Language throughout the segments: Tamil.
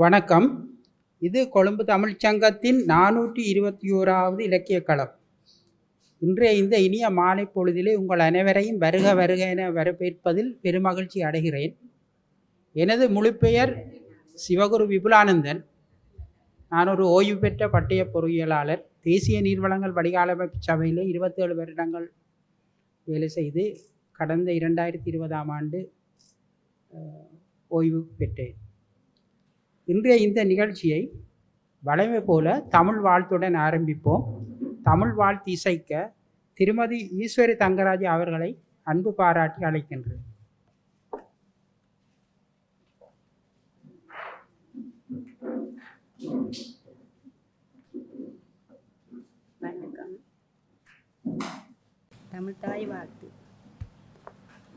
வணக்கம். இது கொழும்பு தமிழ்ச்சங்கத்தின் 421வது இலக்கியக் களம். இன்றைய இந்த இனிய மாலை பொழுதிலே உங்கள் அனைவரையும் வருக வருக என வரவேற்பதில் பெருமகிழ்ச்சி அடைகிறேன். எனது முழு பெயர் சிவகுரு விபுலானந்தன். நான் ஒரு ஓய்வு பெற்ற பட்டய பொறியியலாளர். தேசிய நீர்வளங்கள் வடிகாலமைப்பு சபையில் 27 வருடங்கள் வேலை செய்து கடந்த 2020ஆம் ஆண்டு ஓய்வு பெற்றேன். இன்றைய இந்த நிகழ்ச்சியை வழமை போல தமிழ் வாழ்த்துடன் ஆரம்பிப்போம். தமிழ் வாழ்த்து இசைக்க திருமதி ஈஸ்வரி தங்கராஜ் அவர்களை அன்பு பாராட்டி அழைக்கின்றேன். வணக்கம். தமிழ் தாய் வாழ்த்து.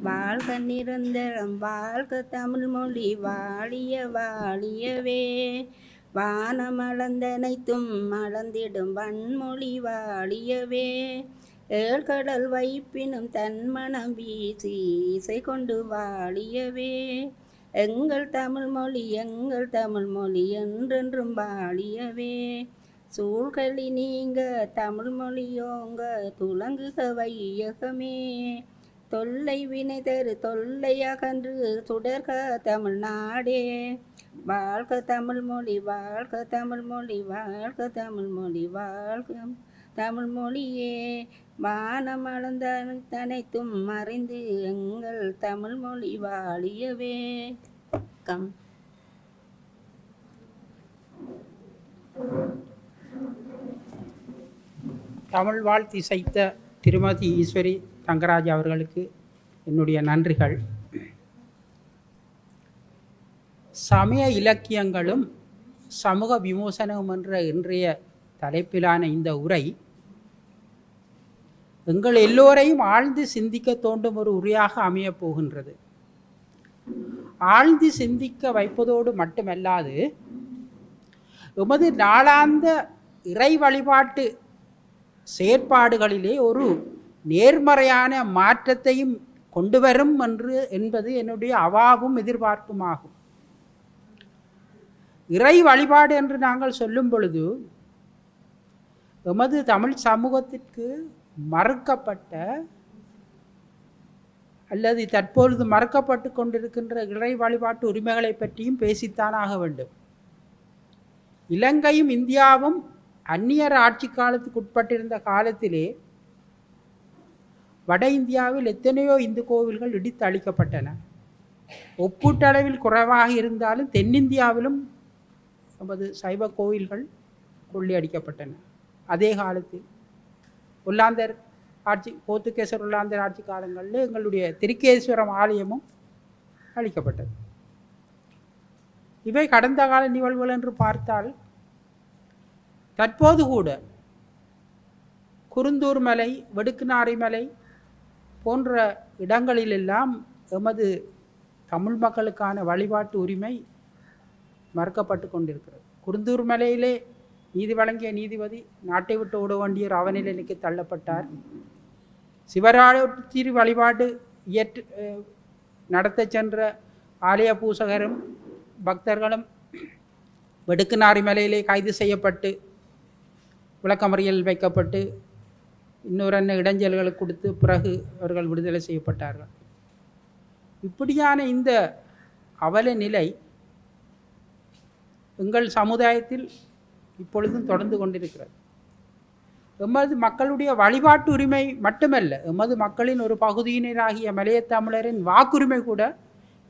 வாழ்க நிரந்தரம், வாழ்க தமிழ் மொழி, வாழிய வாழியவே. வானம் அளந்தனைத்தும் அளந்திடும் வன்மொழி வாழியவே. ஏழ்கடல் வைப்பினும் தன்மனம் வீசி இசை கொண்டு வாழியவே. எங்கள் தமிழ் மொழி எங்கள் தமிழ் மொழி என்றென்றும் வாழியவே. சூழ்களி நீங்க தமிழ் மொழியோங்க துலங்குக வையகமே. தொல்லை வினை தரு தொல்லை அகன்று சுடர்க தமிழ்நாடே. வாழ்க தமிழ் மொழி வாழ்க தமிழ் மொழி வாழ்க தமிழ் மொழி வாழ்க தமிழ் மொழியே. வானம் அளந்த அனைத்தும் மறைந்து எங்கள் தமிழ் மொழி வாழியவே. தமிழ் வாழ்த்து இசைத்த திருமதி ஈஸ்வரி தங்கராஜ் அவர்களுக்கு என்னுடைய நன்றிகள். சமய இலக்கியங்களும் சமூக விமோசனமும் என்ற இன்றைய தலைப்பிலான இந்த உரை எங்கள் எல்லோரையும் ஆழ்ந்து சிந்திக்க தோண்டும் ஒரு உரையாக அமையப் போகின்றது. ஆழ்ந்து சிந்திக்க வைப்பதோடு மட்டுமல்லாது எமது நாளாந்த இறை வழிபாட்டு செயற்பாடுகளிலே ஒரு நேர்மறையான மாற்றத்தையும் கொண்டு வரும் என்பது என்னுடைய அவாவும் எதிர்பார்ப்புமாகும். இறை வழிபாடு என்று நாங்கள் சொல்லும் பொழுது எமது தமிழ் சமூகத்திற்கு மறுக்கப்பட்ட அல்லது தற்பொழுது மறுக்கப்பட்டு கொண்டிருக்கின்ற இறை வழிபாட்டு உரிமைகளை பற்றியும் பேசித்தான் ஆக வேண்டும். இலங்கையும் இந்தியாவும் அந்நியர் ஆட்சி காலத்துக்கு உட்பட்டிருந்த காலத்திலே வட இந்தியாவில் எத்தனையோ இந்து கோவில்கள் இடித்து அழிக்கப்பட்டன. ஒப்பீட்டளவில் குறைவாக இருந்தாலும் தென்னிந்தியாவிலும் நமது சைவ கோவில்கள் கொள்ளையடிக்கப்பட்டன. அதே காலத்தில் ஒல்லாந்தர் ஆட்சி, போர்த்துகேசர் ஒல்லாந்தர் ஆட்சி காலங்களில் எங்களுடைய திருக்கேஸ்வரம் ஆலயமும் அழிக்கப்பட்டது. இவை கடந்த கால நிகழ்வுகள் என்று பார்த்தால் தற்போது கூட குருந்தூர் மலை, வெடுக்குநாரை மலை போன்ற இடங்களிலெல்லாம் எமது தமிழ் மக்களுக்கான வழிபாட்டு உரிமை மறுக்கப்பட்டு கொண்டிருக்கிறது. குருந்தூர் மலையிலே நீதி வழங்கிய நீதிபதி நாட்டை விட்டு ஓட வேண்டிய அவநிலைக்கு தள்ளப்பட்டார். சிவராத்திரி வழிபாடு நடத்த சென்ற ஆலய பூசகரும் பக்தர்களும் வெடுக்குநாரி மலையிலே கைது செய்யப்பட்டு விளக்கமறியல் வைக்கப்பட்டு இன்னொரு இடைஞ்சல்களுக்கு கொடுத்து பிறகு அவர்கள் விடுதலை செய்யப்பட்டார்கள். இப்படியான இந்த அவல நிலை எங்கள் சமுதாயத்தில் இப்பொழுதும் தொடர்ந்து கொண்டிருக்கிறது. எமது மக்களுடைய வழிபாட்டு உரிமை மட்டுமல்ல, எமது மக்களின் ஒரு பகுதியினராகிய மலைய தமிழரின் வாக்குரிமை கூட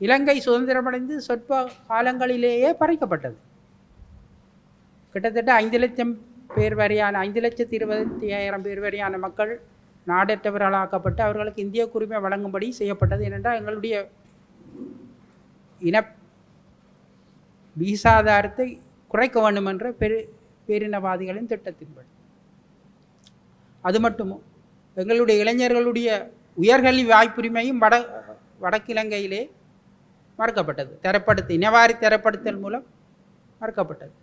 இலங்கை சுதந்திரமடைந்து சொற்ப காலங்களிலேயே பறிக்கப்பட்டது. கிட்டத்தட்ட 5 லட்சம் பேர் வரையான 5,20,000 பேர் வரையான மக்கள் நாடற்றவர்களாக்கப்பட்டு அவர்களுக்கு இந்திய குடிமை வழங்கும்படி செய்யப்பட்டது. ஏனென்றால் எங்களுடைய இன விகிதாச்சாரத்தை குறைக்க வேண்டும் என்ற பேரினவாதிகளின் திட்டத்தின்படி. அது மட்டுமோ எங்களுடைய இளைஞர்களுடைய உயர்கல்வி வாய்ப்புரிமையும் வடக்கிழங்கையிலே மறுக்கப்பட்டது. இனவாரி தரப்படுத்தல் மூலம் மறுக்கப்பட்டது.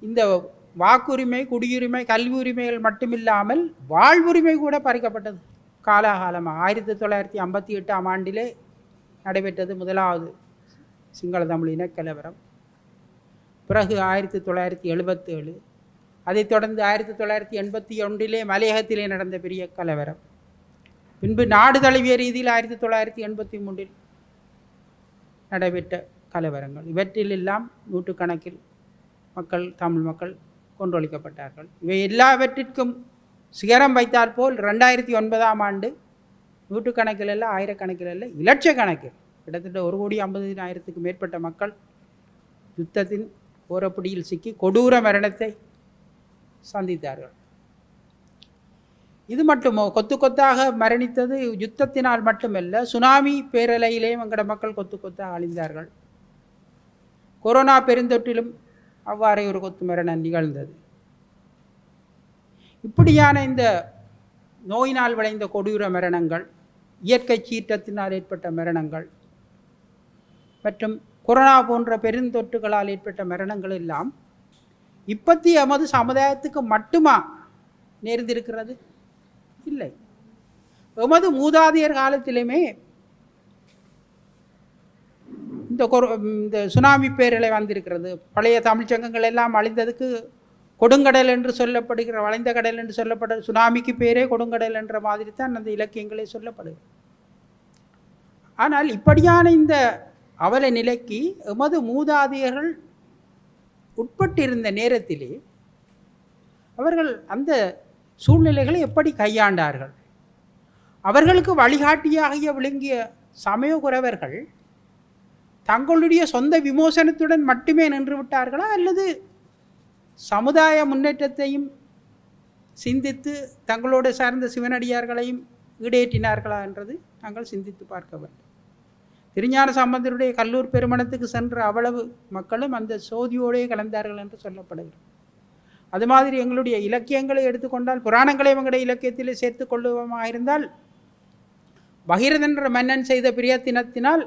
இந்த வாக்குரிமை, குடியுரிமை, கல்வி உரிமைகள் மட்டுமில்லாமல் வாழ்வுரிமை கூட பறிக்கப்பட்டது. காலாகாலமாக 1958ஆம் ஆண்டிலே நடைபெற்றது முதலாவது சிங்கள தமிழ் இனக்கலவரம், பிறகு 1977, அதைத் தொடர்ந்து 1981 மலையகத்திலே நடந்த பெரிய கலவரம், பின்பு நாடு தழுவிய ரீதியில் 1983 நடைபெற்ற கலவரங்கள், இவற்றிலெல்லாம் நூற்றுக்கணக்கில் மக்கள், தமிழ் மக்கள் கொன்றொழிக்கப்பட்டார்கள். இவை எல்லாவற்றிற்கும் சிகரம் வைத்தால் போல் 2009 ஆண்டு நூற்றுக்கணக்கில் அல்ல, ஆயிரக்கணக்கில் அல்ல, இலட்சக்கணக்கில், கிட்டத்தட்ட 1,50,000 மேற்பட்ட மக்கள் யுத்தத்தின் ஓரப்பிடியில் சிக்கி கொடூர மரணத்தை சந்தித்தார்கள். இது மட்டுமோ, கொத்து கொத்தாக மரணித்தது யுத்தத்தினால் மட்டுமல்ல, சுனாமி பேரலையிலேயும் எங்கட மக்கள் கொத்து கொத்தாக அழிந்தார்கள். கொரோனா பெருந்தொற்றிலும் அவ்வாறே ஒரு கொத்து மரணம் நிகழ்ந்தது. இப்படியான இந்த நோயினால் விளைந்த கொடூர மரணங்கள், இயற்கை சீற்றத்தினால் ஏற்பட்ட மரணங்கள் மற்றும் கொரோனா போன்ற பெருந்தொற்றுகளால் ஏற்பட்ட மரணங்கள் எல்லாம் இப்பத்தி எமது சமுதாயத்துக்கு மட்டுமா நேர்ந்திருக்கிறது? இல்லை. எமது மூதாதையர் காலத்திலுமே இந்த சுனாமி பேரலை வந்திருக்கிறது. பழைய தமிழ்ச்சங்கங்கள் எல்லாம் அழிந்ததுக்கு கொடுங்கடல் என்று சொல்லப்படுகிற, வளைந்த கடல் என்று சொல்லப்படுற சுனாமிக்கு பேரே கொடுங்கடல் என்ற மாதிரி தான் அந்த இலக்கியங்களே சொல்லப்படுது. ஆனால் இப்படியான இந்த அவல நிலைக்கு எமது மூதாதையர்கள் உட்பட்டிருந்த நேரத்திலே அவர்கள் அந்த சூழ்நிலைகளை எப்படி கையாண்டார்கள்? அவர்களுக்கு வழிகாட்டியாக விளங்கிய சமயகுரவர்கள் தங்களுடைய சொந்த விமோசனத்துடன் மட்டுமே நின்று விட்டார்களா, அல்லது சமுதாய முன்னேற்றத்தையும் சிந்தித்து தங்களோடு சார்ந்த சிவனடியார்களையும் ஈடேற்றினார்களா என்றது நாங்கள் சிந்தித்து பார்க்க வேண்டும். திருஞான சம்பந்தருடைய கல்லூர் பெருமணத்துக்கு சென்ற அவ்வளவு மக்களும் அந்த சோதியோடே கலந்தார்கள் என்று சொல்லப்படுகிறது. அது மாதிரி எங்களுடைய இலக்கியங்களை எடுத்துக்கொண்டால், புராணங்களை எங்களுடைய இலக்கியத்திலே சேர்த்து கொள்ளுவமாக இருந்தால், பகீரதன் என்ற மன்னன் செய்த பிரியத்தினத்தினால்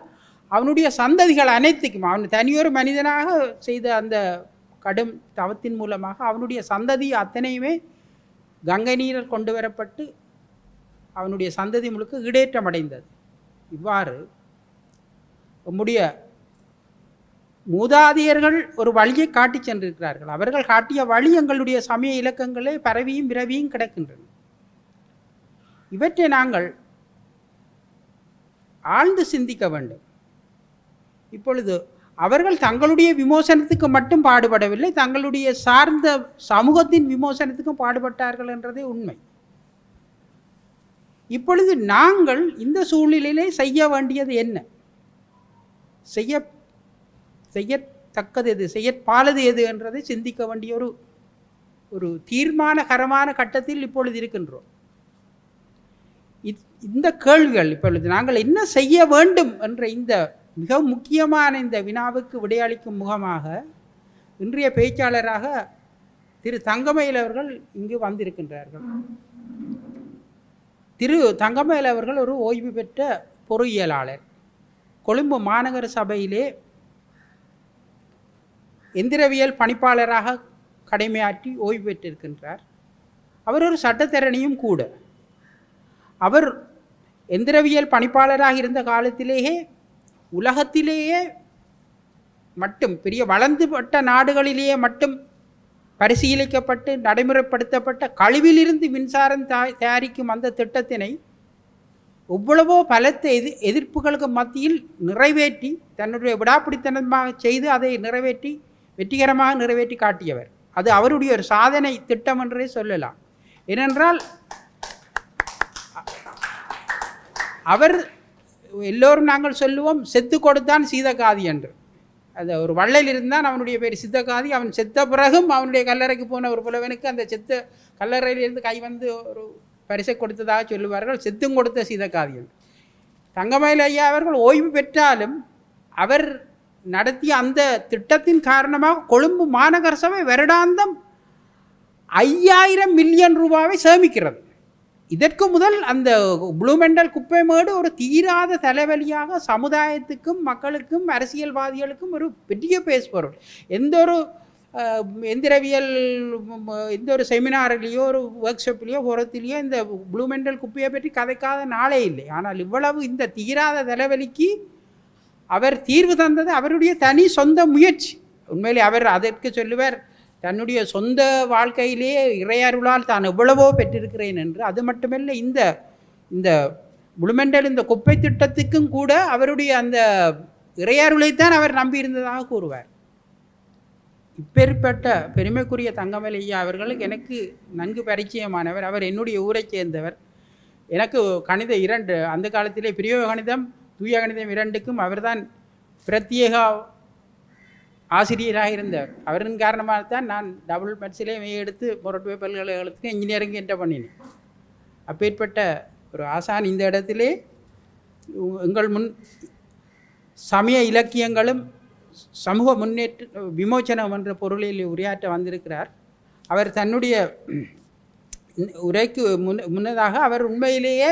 அவனுடைய சந்ததிகள் அனைத்துக்கும், அவன் தனியொரு மனிதனாக செய்த அந்த கடும் தவத்தின் மூலமாக அவனுடைய சந்ததி அத்தனையுமே கங்கை நீரில் கொண்டு வரப்பட்டு அவனுடைய சந்ததி முழுக்க ஈடேற்றம் அடைந்தது. இவ்வாறு நம்முடைய மூதாதையர்கள் ஒரு வழியை காட்டி சென்றிருக்கிறார்கள். அவர்கள் காட்டிய வழி எங்களுடைய சமய இலக்கங்களே பரவியும் விரவியும் கிடக்கின்றன. இவற்றை நாங்கள் ஆழ்ந்து சிந்திக்க வேண்டும். இப்பொழுது அவர்கள் தங்களுடைய விமோசனத்துக்கு மட்டும் பாடுபடவில்லை, தங்களுடைய சார்ந்த சமூகத்தின் விமோசனத்துக்கும் பாடுபட்டார்கள் என்றதே உண்மை. இப்பொழுது நாங்கள் இந்த சூழ்நிலையிலே செய்ய வேண்டியது என்ன? செய்யத்தக்கது எது, செய்யப்பாலது எது என்றதை சிந்திக்க வேண்டிய ஒரு தீர்மானகரமான கட்டத்தில் இப்பொழுது இருக்கின்றோம். இந்த கேள்விகள், இப்பொழுது நாங்கள் என்ன செய்ய வேண்டும் என்ற இந்த மிக முக்கியமான இந்த வினாவுக்கு விடையளிக்கும் முகமாக இன்றைய பேச்சாளராக திரு தங்கமயில் அவர்கள் இங்கு வந்திருக்கின்றார்கள். திரு தங்கமயில் அவர்கள் ஒரு ஓய்வு பெற்ற பொறியியலாளர். கொழும்பு மாநகர சபையிலே எந்திரவியல் பணிப்பாளராக கடமையாற்றி ஓய்வு பெற்றிருக்கின்றார். அவர் ஒரு சட்டத்தரணியும் கூட. அவர் எந்திரவியல் பணிப்பாளராக இருந்த காலத்திலேயே உலகத்திலேயே மட்டும் பெரிய வளர்ந்துபட்ட நாடுகளிலேயே மட்டும் பரிசீலிக்கப்பட்டு நடைமுறைப்படுத்தப்பட்ட கழிவிலிருந்து மின்சாரம் தயாரிக்கும் அந்த திட்டத்தினை எவ்வளவோ பலத்த எதிர்ப்புகளுக்கு மத்தியில் நிறைவேற்றி தன்னுடைய விடாப்பிடித்தனமாக செய்து அதை நிறைவேற்றி வெற்றிகரமாக நிறைவேற்றி காட்டியவர். அது அவருடைய ஒரு சாதனை திட்டம் என்றே சொல்லலாம். ஏனென்றால் அவர், எல்லோரும் நாங்கள் சொல்லுவோம், செத்து கொடுத்தான் சீதகாதி என்று. அது ஒரு வள்ளல் இருந்தான், அவனுடைய பேர் சித்தகாதி. அவன் செத்த பிறகும் அவனுடைய கல்லறைக்கு போன ஒரு புலவனுக்கு அந்த செத்த கல்லறையிலிருந்து கை வந்து ஒரு பரிசை கொடுத்ததாக சொல்லுவார்கள், செத்தும் கொடுத்த சீதகாதி என்று. தங்கமயில் ஐயா அவர்கள் ஓய்வு பெற்றாலும் அவர் நடத்திய அந்த திட்டத்தின் காரணமாக கொழும்பு மாநகர சபை வருடாந்தம் 5,000 மில்லியன் ரூபாவை சேமிக்கிறது. இதற்கு முதல் அந்த ப்ளூமெண்டல் குப்பை மேடு ஒரு தீராத தலைவலியாக சமுதாயத்துக்கும் மக்களுக்கும் அரசியல்வாதிகளுக்கும் ஒரு பெரிய பேசுபொருள். எந்த ஒரு எந்திரவியல் எந்த ஒரு செமினார்லேயோ ஒரு ஒர்க் ஷாப்லேயோ புறத்திலேயோ இந்த ப்ளூமெண்டல் குப்பையை பற்றி கதைக்காத நாளே இல்லை. ஆனால் இவ்வளவு இந்த தீராத தலைவலிக்கு அவர் தீர்வு தந்தது அவருடைய தனி சொந்த முயற்சி. உண்மையிலே அவர் அதற்கு சொல்லுவார், தன்னுடைய சொந்த வாழ்க்கையிலேயே இறையருளால் தான் எவ்வளவோ பெற்றிருக்கிறேன் என்று. அது மட்டுமல்ல, இந்த இந்த முழுமெண்டல் இந்த குப்பை திட்டத்துக்கும் கூட அவருடைய அந்த இறையருளைத்தான் அவர் நம்பியிருந்ததாக கூறுவார். இப்பேற்பட்ட பெருமைக்குரிய தங்கமலை ஐயா அவர்களுக்கு எனக்கு நன்கு பரிச்சயமானவர். அவர் என்னுடைய ஊரை சேர்ந்தவர். எனக்கு கணித 2 அந்த காலத்திலே பிரயோக கணிதம் தூய கணிதம் 2க்கும் அவர்தான் பிரத்யேக ஆசிரியராக இருந்தார். அவரின் காரணமாகத்தான் நான் டபுள் மேத்ஸிலே எடுத்து மொரட்டுவை பல்கலைக்கழகத்துக்கு இன்ஜினியரிங் என்டர் பண்ணினேன். அப்பேற்பட்ட ஒரு ஆசான் இந்த இடத்திலே எங்கள் முன் சமய இலக்கியங்களும் சமூக முன்னேற்ற விமோச்சனம் என்ற பொருளில் உரையாற்ற வந்திருக்கிறார். அவர் தன்னுடைய உரைக்கு முன்னதாக அவர் உண்மையிலேயே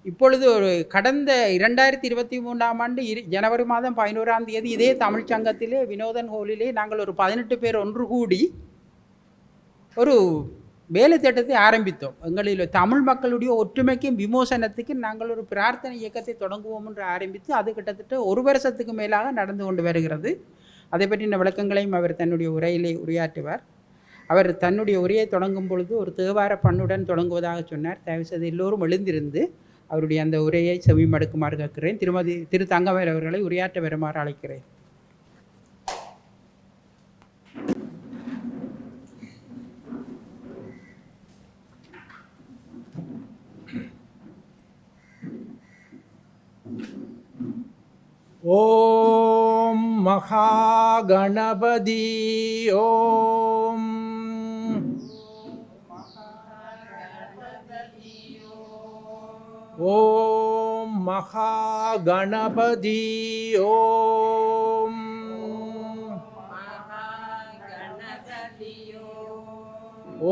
இப்பொழுது ஒரு கடந்த 2023ஆம் ஆண்டு ஜனவரி மாதம் 11ஆம் தேதி இதே தமிழ்ச்சங்கத்திலே வினோதன் ஹோலிலே நாங்கள் ஒரு 18 பேர் ஒன்று கூடி ஒரு வேலை திட்டத்தை ஆரம்பித்தோம். எங்களில் தமிழ் மக்களுடைய ஒற்றுமைக்கும் விமோசனத்துக்கு நாங்கள் ஒரு பிரார்த்தனை இயக்கத்தை தொடங்குவோம் என்று ஆரம்பித்து அது கிட்டத்தட்ட 1 வருஷத்துக்கு மேலாக நடந்து கொண்டு வருகிறது. அதை பற்றின விளக்கங்களையும் அவர் தன்னுடைய உரையிலே உரையாற்றுவார். அவர் தன்னுடைய உரையை தொடங்கும் பொழுது ஒரு தேவார பண்ணுடன் தொடங்குவதாக சொன்னார். தயவுசெய்து எல்லோரும் எழுந்திருந்து அவருடைய அந்த உரையை செவிமடுக்குமாறு கேட்கிறேன். திரு தங்கவேல் அவர்களை உரையாற்ற வருமாறு அழைக்கிறேன். ஓம் மகா கணபதி ஓம். ஓம் மகா கணபதி ஓம்.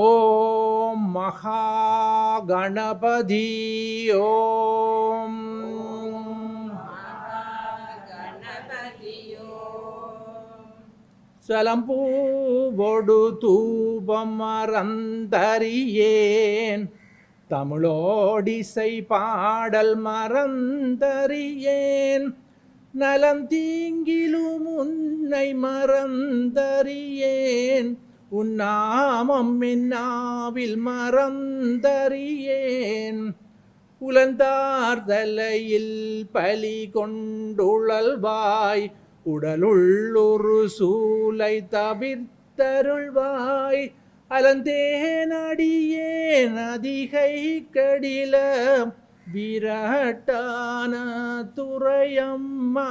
ஓம் மகா கணபதி ஓம். சலம்பூவொடு தூபம் மறந்தறியேன், தமிழோடிசை பாடல் மறந்தறியேன், நலம் தீங்கிலும் உன்னை மறந்தறியேன், உன்னாமம் என்னாவில் மறந்தறியேன், உலந்தார்தலையில் பலி கொண்டுழல்வாய், உடலுள்ளொரு சூலை தவிர்த்தருள்வாய், அலந்தேனடியேன் அதிகை கடில விரட்டான துறையம்மானே.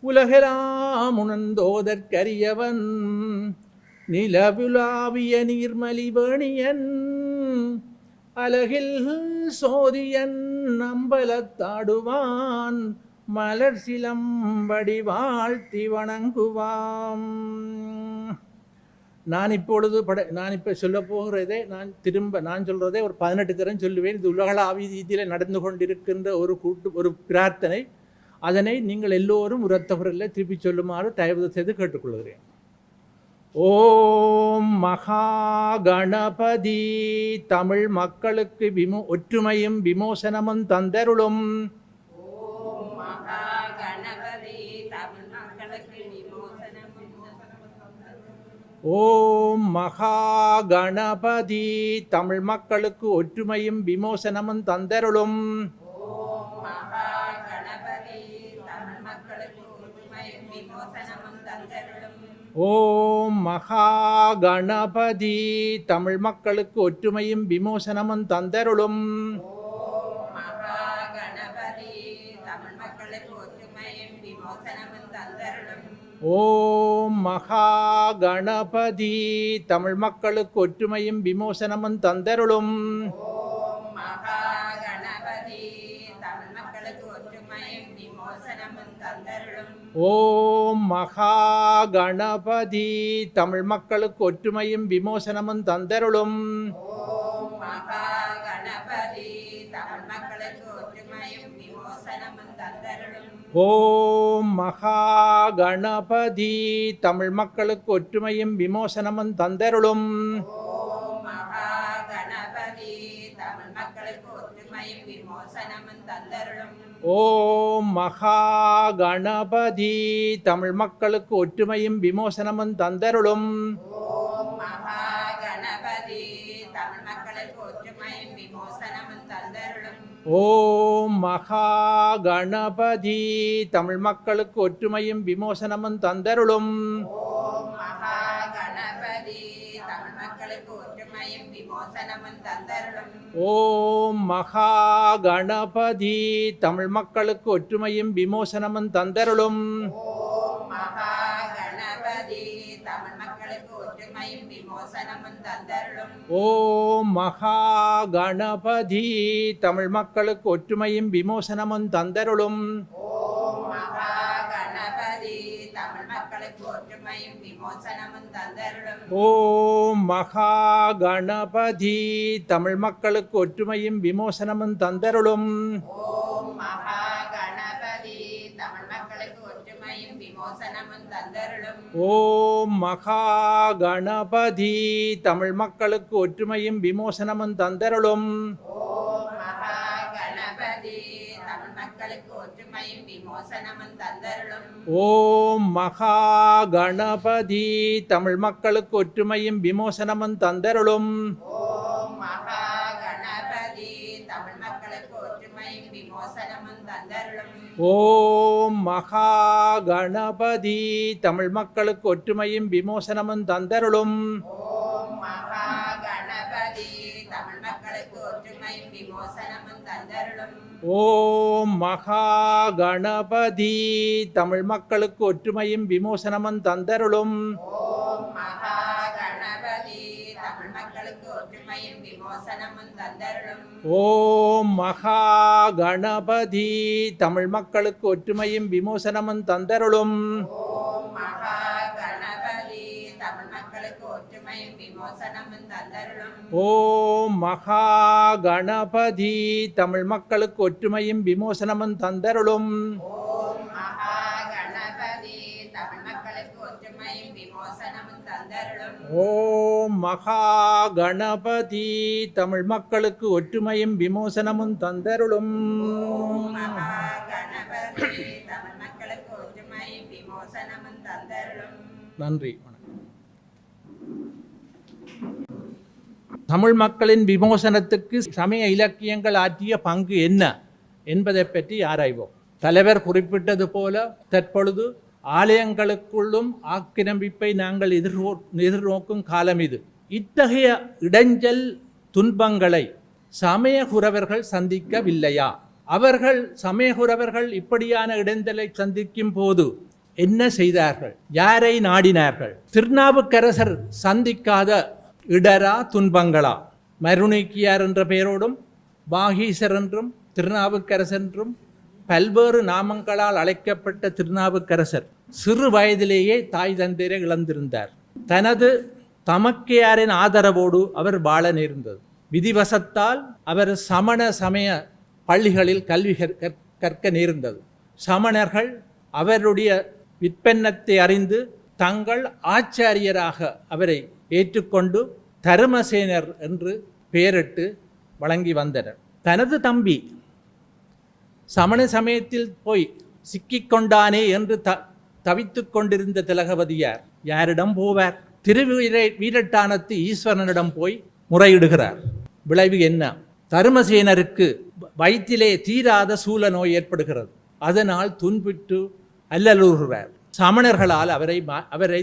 உலகெல்லாம் உணர்ந்தோதற்கரியவன், நிலவுலாவிய நீர்மலிவணியன், அலகில் சோதியன் அம்பலத்தாடுவான், மலர் சிலம்படி வாழ்த்தி வணங்குவாம். நான் இப்போ சொல்ல போகிறதே நான் சொல்கிறதே ஒரு 18 தரம் சொல்லுவேன். இது உலகளாவிய ரீதியில் நடந்து கொண்டிருக்கின்ற ஒரு பிரார்த்தனை. அதனை நீங்கள் எல்லோரும் உரத்த குரலில் திருப்பி சொல்லுமாறு தயவு செய்து கேட்டுக்கொள்கிறேன். ஓம் மகா கணபதி தமிழ் மக்களுக்கு ஒற்றுமையும் விமோசனமும் தந்தருளும். ஓம் மகா கணபதி தமிழ் மக்களுக்கு ஒற்றுமையும் விமோசனமும் தந்தருளும். ஓம் மகா கணபதி தமிழ் மக்களுக்கு ஒற்றுமையும் விமோசனமும் தந்தருளும். ஓம் மகா கணபதி தமிழ் மக்களுக்கு ஒற்றுமையும் விமோசனமும் தந்தருளும். ஓம் மகா கணபதி தமிழ் மக்களுக்கு ஒற்றுமையும் விமோசனமும் தந்தருளும். ஓம் மகா கணபதி தமிழ் மக்களுக்கு ஒற்றுமையும் விமோசனமும் தந்தருளும். ஓம் மகா கணபதி தமிழ் மக்களுக்கு ஒற்றுமையும் ஒற்றுமையும் விமோசனமும் தந்தருளும். ஓம் மகா கணபதி தமிழ் மக்களுக்கு ஒற்றுமையும் விமோசனமும் தந்தருளும். ஓம் மகா கணபதி தமிழ் மக்களுக்கு ஒற்றுமையும் விமோசனமும் தந்தருளும். ஓம் மகா கணபதி தமிழ் மக்களுக்கு ஒற்றுமையும் விமோசனமும் தந்தருளும். ஓம் மகா கணபதி தமிழ் மக்களுக்கு ஒற்றுமையும் விமோசனமும் தந்தருளும். ஓம் மகா கணபதி தமிழ் மக்களுக்கு ஒற்றுமையும் விமோசனமும் தந்தருளும். ஓம் மகா கணபதி தமிழ் மக்களுக்கு ஒற்றுமையும் விமோசனமும் தந்தருளும். ஓம் மகா கணபதி தமிழ் மக்களுக்கு ஒற்றுமையும் விமோசனமும் தந்தருளும். ஓம் மகா கணபதி தமிழ் மக்களுக்கு ஒற்றுமையும் விமோசனமும் தந்தருளும். ஓம் மகா கணபதி தமிழ் மக்களுக்கு ஒற்றுமையும் விமோசனமும் தந்தருளும். ஓம் மகா கணபதி தமிழ் மக்களுக்கு ஒற்றுமையும் விமோசனமும் தந்தருளும். ஓம் மகா கணபதி தமிழ் மக்களுக்கு ஒற்றுமையும் விமோசனமும் தந்தருளும். ஓம் மகா கணபதி தமிழ் மக்களுக்கு ஒற்றுமையும் விமோசனமும் தந்தருளும். ஓம் மகா கணபதி தமிழ் மக்களுக்கு ஒற்றுமையும் விமோசனமும் தந்தருளும். ஓம் மகா கணபதி தமிழ் மக்களுக்கு ஒற்றுமையும் விமோசனமும் தந்தருளும். ஓம் மகா கணபதி தமிழ் மக்களுக்கு ஒற்றுமையும் விமோசனமும் தந்தருளும். ஓம் மகா கணபதி தமிழ் மக்களுக்கு ஒற்றுமையும் விமோசனமும் தந்தருளும். ஓம் மகா கணபதி தமிழ் மக்களுக்கு ஒற்றுமையும் விமோசனமும் தந்தருளும். ஓம் மகா கணபதி தமிழ் மக்களுக்கு ஒற்றுமையும் விமோசனமும் தந்தருளும். ஓம் மகா கணபதி தமிழ் மக்களுக்கு ஒற்றுமையும் விமோசனமும் தந்தருளும். ஓம் மகா கணபதி தமிழ் மக்களுக்கு ஒற்றுமையும் விமோசனமும் தந்தருளும். ஓம் மகா கணபதி தமிழ் மக்களுக்கு ஒற்றுமையும் விமோசனமும் தந்தருளும். ஓம் மகா கணபதி தமிழ் மக்களுக்கு ஒற்றுமையும் விமோசனமும் தந்தருளும். ஓம் மகா கணபதி தமிழ் மக்களுக்கு ஒற்றுமையும் விமோசனமும் தந்தருளும். மகா கணபதி தமிழ் மக்களுக்கு ஒற்றுமையும் விமோசனமும் தந்தருளும். நன்றி. தமிழ் மக்களின் விமோசனத்துக்கு சமய இலக்கியங்கள் ஆற்றிய பங்கு என்ன என்பதை பற்றி ஆராய்வோம். தலைவர் குறிப்பிட்டது போல தற்பொழுது ஆலயங்களுக்குள்ளும் ஆக்கிரமிப்பை நாங்கள் எதிர்நோக்கும் காலம் இது. இத்தகைய இடைஞ்சல் துன்பங்களை சமயகுரவர்கள் சந்திக்கவில்லையா? சமயகுரவர்கள் இப்படியான இடைஞ்சலை சந்திக்கும் போது என்ன செய்தார்கள்? யாரை நாடினார்கள்? திருநாவுக்கரசர் சந்திக்காத இடரா துன்பங்களா? மருணிக்கியார் என்ற பெயரோடும் வாகீசர் என்றும் திருநாவுக்கரசர் என்றும் பல்வேறு நாமங்களால் அழைக்கப்பட்ட திருநாவுக்கரசர் சிறு வயதிலேயே தாய் தந்தையரை இழந்திருந்தார். தனது தமக்கையாரின் ஆதரவோடு அவர் வாழ நேர்ந்தது. விதிவசத்தால் அவர் சமண சமய பள்ளிகளில் கல்வி கற்க நேர்ந்தது. சமணர்கள் அவருடைய விற்பன்னத்தை அறிந்து தங்கள் ஆச்சாரியராக அவரை ஏற்றுக்கொண்டு தருமசேனர் என்று பெயரிட்டு வழங்கி வந்தனர். தனது தம்பி சமண சமயத்தில் போய் சிக்கிக்கொண்டானே என்று தவித்து கொண்டிருந்த திலகவதியார் யாரிடம் போவார்? வீரட்டானத்து ஈஸ்வரனிடம் போய் முறையிடுகிறார். விளைவு என்ன? தருமசேனருக்கு வயிற்றிலே தீராத சூல நோய் ஏற்படுகிறது. அதனால் துன்புற்று அல்லலுறுகிறார். சமணர்களால் அவரை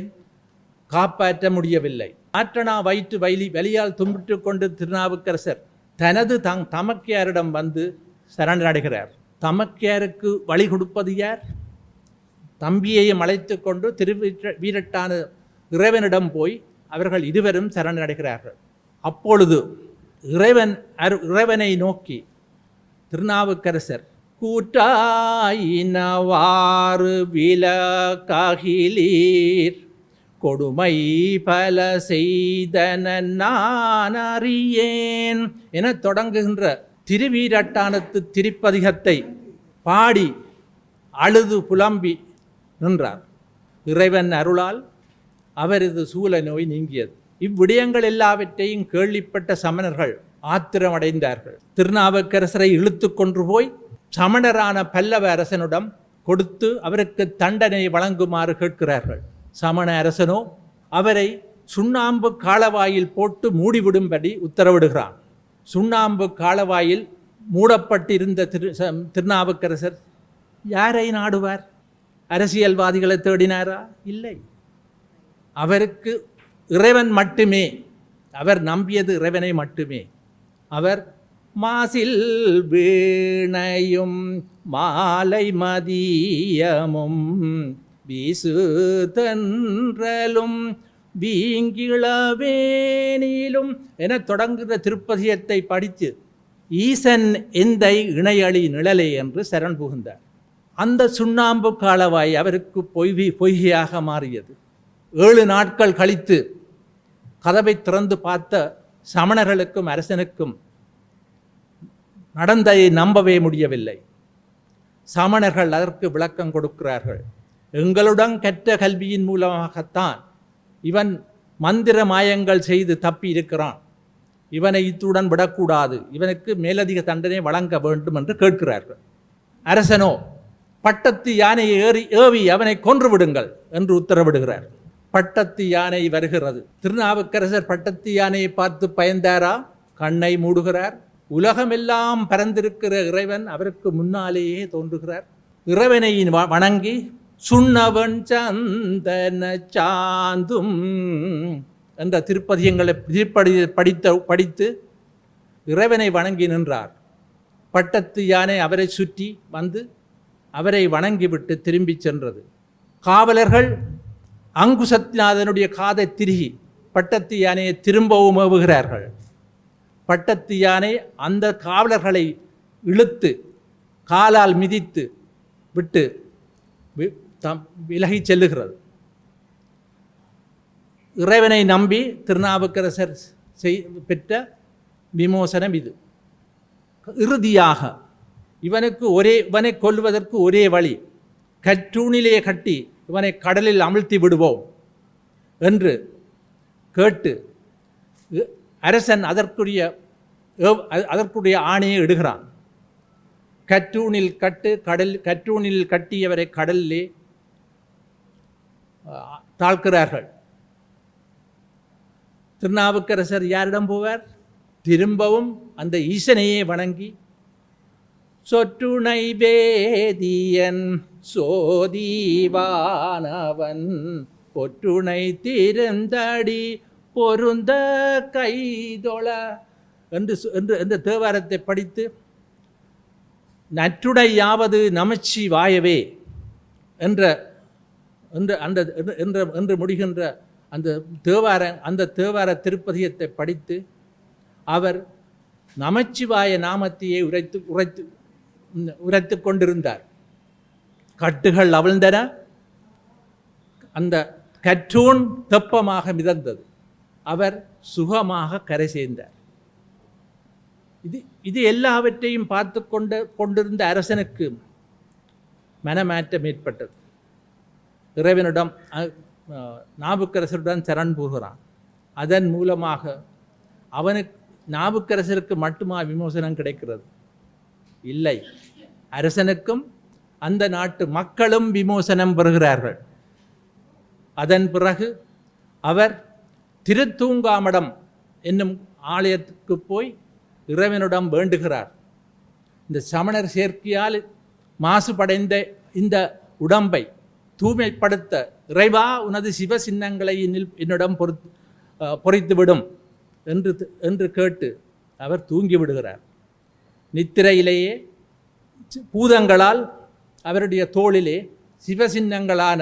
காப்பாற்ற முடியவில்லை. ஆற்றனா வயிற்று வலியால் துன்புற்று கொண்டு திருநாவுக்கரசர் தனது தமக்கையாரிடம் வந்து சரணடைகிறார். தமக்கையாருக்கு வழி கொடுப்பது யார்? தம்பியையும் அழைத்து கொண்டு வீரட்டான இறைவனிடம் போய் அவர்கள் இருவரும் சரணடைகிறார்கள். அப்பொழுது இறைவனை நோக்கி திருநாவுக்கரசர் கூற்றாயினவாறு விலகாகிலீர் கொடுமை பல செய்தன நான் அறியேன் என தொடங்குகின்ற திருவீரட்டானத்து திருப்பதிகத்தை பாடி அழுது புலம்பி நின்றார். இறைவன் அருளால் அவரது சூல நோய் நீங்கியது. இவ்விடயங்கள் எல்லாவற்றையும் கேள்விப்பட்ட சமணர்கள் ஆத்திரமடைந்தார்கள். திருநாவுக்கரசரை இழுத்து கொண்டு போய் சமணரான பல்லவ அரசனிடம் கொடுத்து அவருக்கு தண்டனை வழங்குமாறு கேட்கிறார்கள். சமண அரசனோ அவரை சுண்ணாம்பு காலவாயில் போட்டு மூடிவிடும்படி உத்தரவிடுகிறான். சுண்ணாம்பு காலவாயில் மூடப்பட்டிருந்த திருநாவுக்கரசர் யாரை நாடுவார்? அரசியல்வாதிகளை தேடினாரா? இல்லை. அவருக்கு இறைவன் மட்டுமே. அவர் நம்பியது இறைவனை மட்டுமே. அவர் மாசில் வீணையும் மாலை மதியமும் வீசு தென்றலும் வீங்கிளவேனிலும் என தொடங்குகிற திருப்பதியத்தை படித்து ஈசன் எந்தை இணையளி நிழலே என்று சரண் புகுந்தார். அந்த சுண்ணாம்பு காலவாய் அவருக்கு பொய்கையாக மாறியது. 7 நாட்கள் கழித்து கதவை திறந்து பார்த்த சமணர்களுக்கும் அரசனுக்கும் நடந்ததை நம்பவே முடியவில்லை. சமணர்கள் அதற்கு விளக்கம் கொடுக்கிறார்கள். எங்களுடன் கற்ற கல்வியின் மூலமாகத்தான் இவன் மந்திர மாயங்கள் செய்து தப்பி இருக்கிறான். இவனை இத்துடன் விடக்கூடாது, இவனுக்கு மேலதிக தண்டனை வழங்க வேண்டும் என்று கேட்கிறார்கள். அரசனோ பட்டத்து யானையை ஏவி அவனை கொன்று விடுங்கள் என்று உத்தரவிடுகிறார். பட்டத்து யானை வருகிறது. திருநாவுக்கரசர் பட்டத்து யானையை பார்த்து பயந்தாரா? கண்ணை மூடுகிறார். உலகமெல்லாம் பரந்திருக்கிற இறைவன் அவருக்கு முன்னாலேயே தோன்றுகிறார். இறைவனை வணங்கி சுண்ணவன் சந்தன சாந்தும் என்ற திருப்பதியங்களை படித்து இறைவனை வணங்கி நின்றார். பட்டத்து யானை அவரை சுற்றி வந்து அவரை வணங்கிவிட்டு திரும்பி சென்றது. காவலர்கள் அங்குசத்தினாதனுடைய காதை திருகி பட்டத்து யானையை திரும்பவும் ஏவுகிறார்கள். பட்டத்து யானை அந்த காவலர்களை இழுத்து காலால் மிதித்து விட்டு விலகி செல்லுகிறது. இறைவனை நம்பி திருநாவுக்கரசர் பெற்ற விமோசனம் இது. இறுதியாக இவனை கொல்வதற்கு ஒரே வழி, கற்றூணிலே கட்டி இவனை கடலில் அமிழ்த்தி விடுவோம் என்று கேட்டு அரசன் அதற்குரிய ஆணையை இடுகிறான். கற்றூணில் கட்டியவரை கடலிலே தாழ்க்கிறார்கள். திருநாவுக்கரசர் யாரிடம் போவார்? திரும்பவும் அந்த ஈசனையே வணங்கி சொற்றுணை வேதியன் சோதிவானவன் பொற்றுணை திருந்தடி பொருந்த கைதொழ என்று தேவாரத்தை படித்து நற்றுடையாவது நமச்சிவாயவே என்று முடிகின்ற அந்த தேவார திருப்பதியத்தை படித்து அவர் நமச்சிவாய நாமத்தையே உரைத்து கொண்டிருந்தார். கட்டுகள் அவிழ்ந்தன. அந்த கற்றூன் தெப்பமாக மிதந்தது. அவர் சுகமாக கரை சேர்ந்தார். இது எல்லாவற்றையும் பார்த்து கொண்டிருந்த அரசனுக்கு மனமாற்றம் ஏற்பட்டது. இறைவனிடம் நாவுக்கரசருடன் சரண் புகுகிறான். அதன் மூலமாக நாவுக்கரசருக்கு மட்டுமா விமோசனம் கிடைக்கிறது? இல்லை, அரசனுக்கும் அந்த நாட்டு மக்களும் விமோசனம் பெறுகிறார்கள். அதன் பிறகு அவர் திருத்தூங்காமடம் என்னும் ஆலயத்துக்கு போய் இறைவனிடம் வேண்டுகிறார். இந்த சமணர் சேர்க்கையால் மாசுபடைந்த இந்த உடம்பை தூய்மைப்படுத்த இறைவா உனது சிவ சின்னங்களை என்னிடம் பொறித்துவிடும் என்று கேட்டு அவர் தூங்கி விடுகிறார். நித்திரையிலேயே பூதங்களால் அவருடைய தோளிலே சிவசின்னங்களான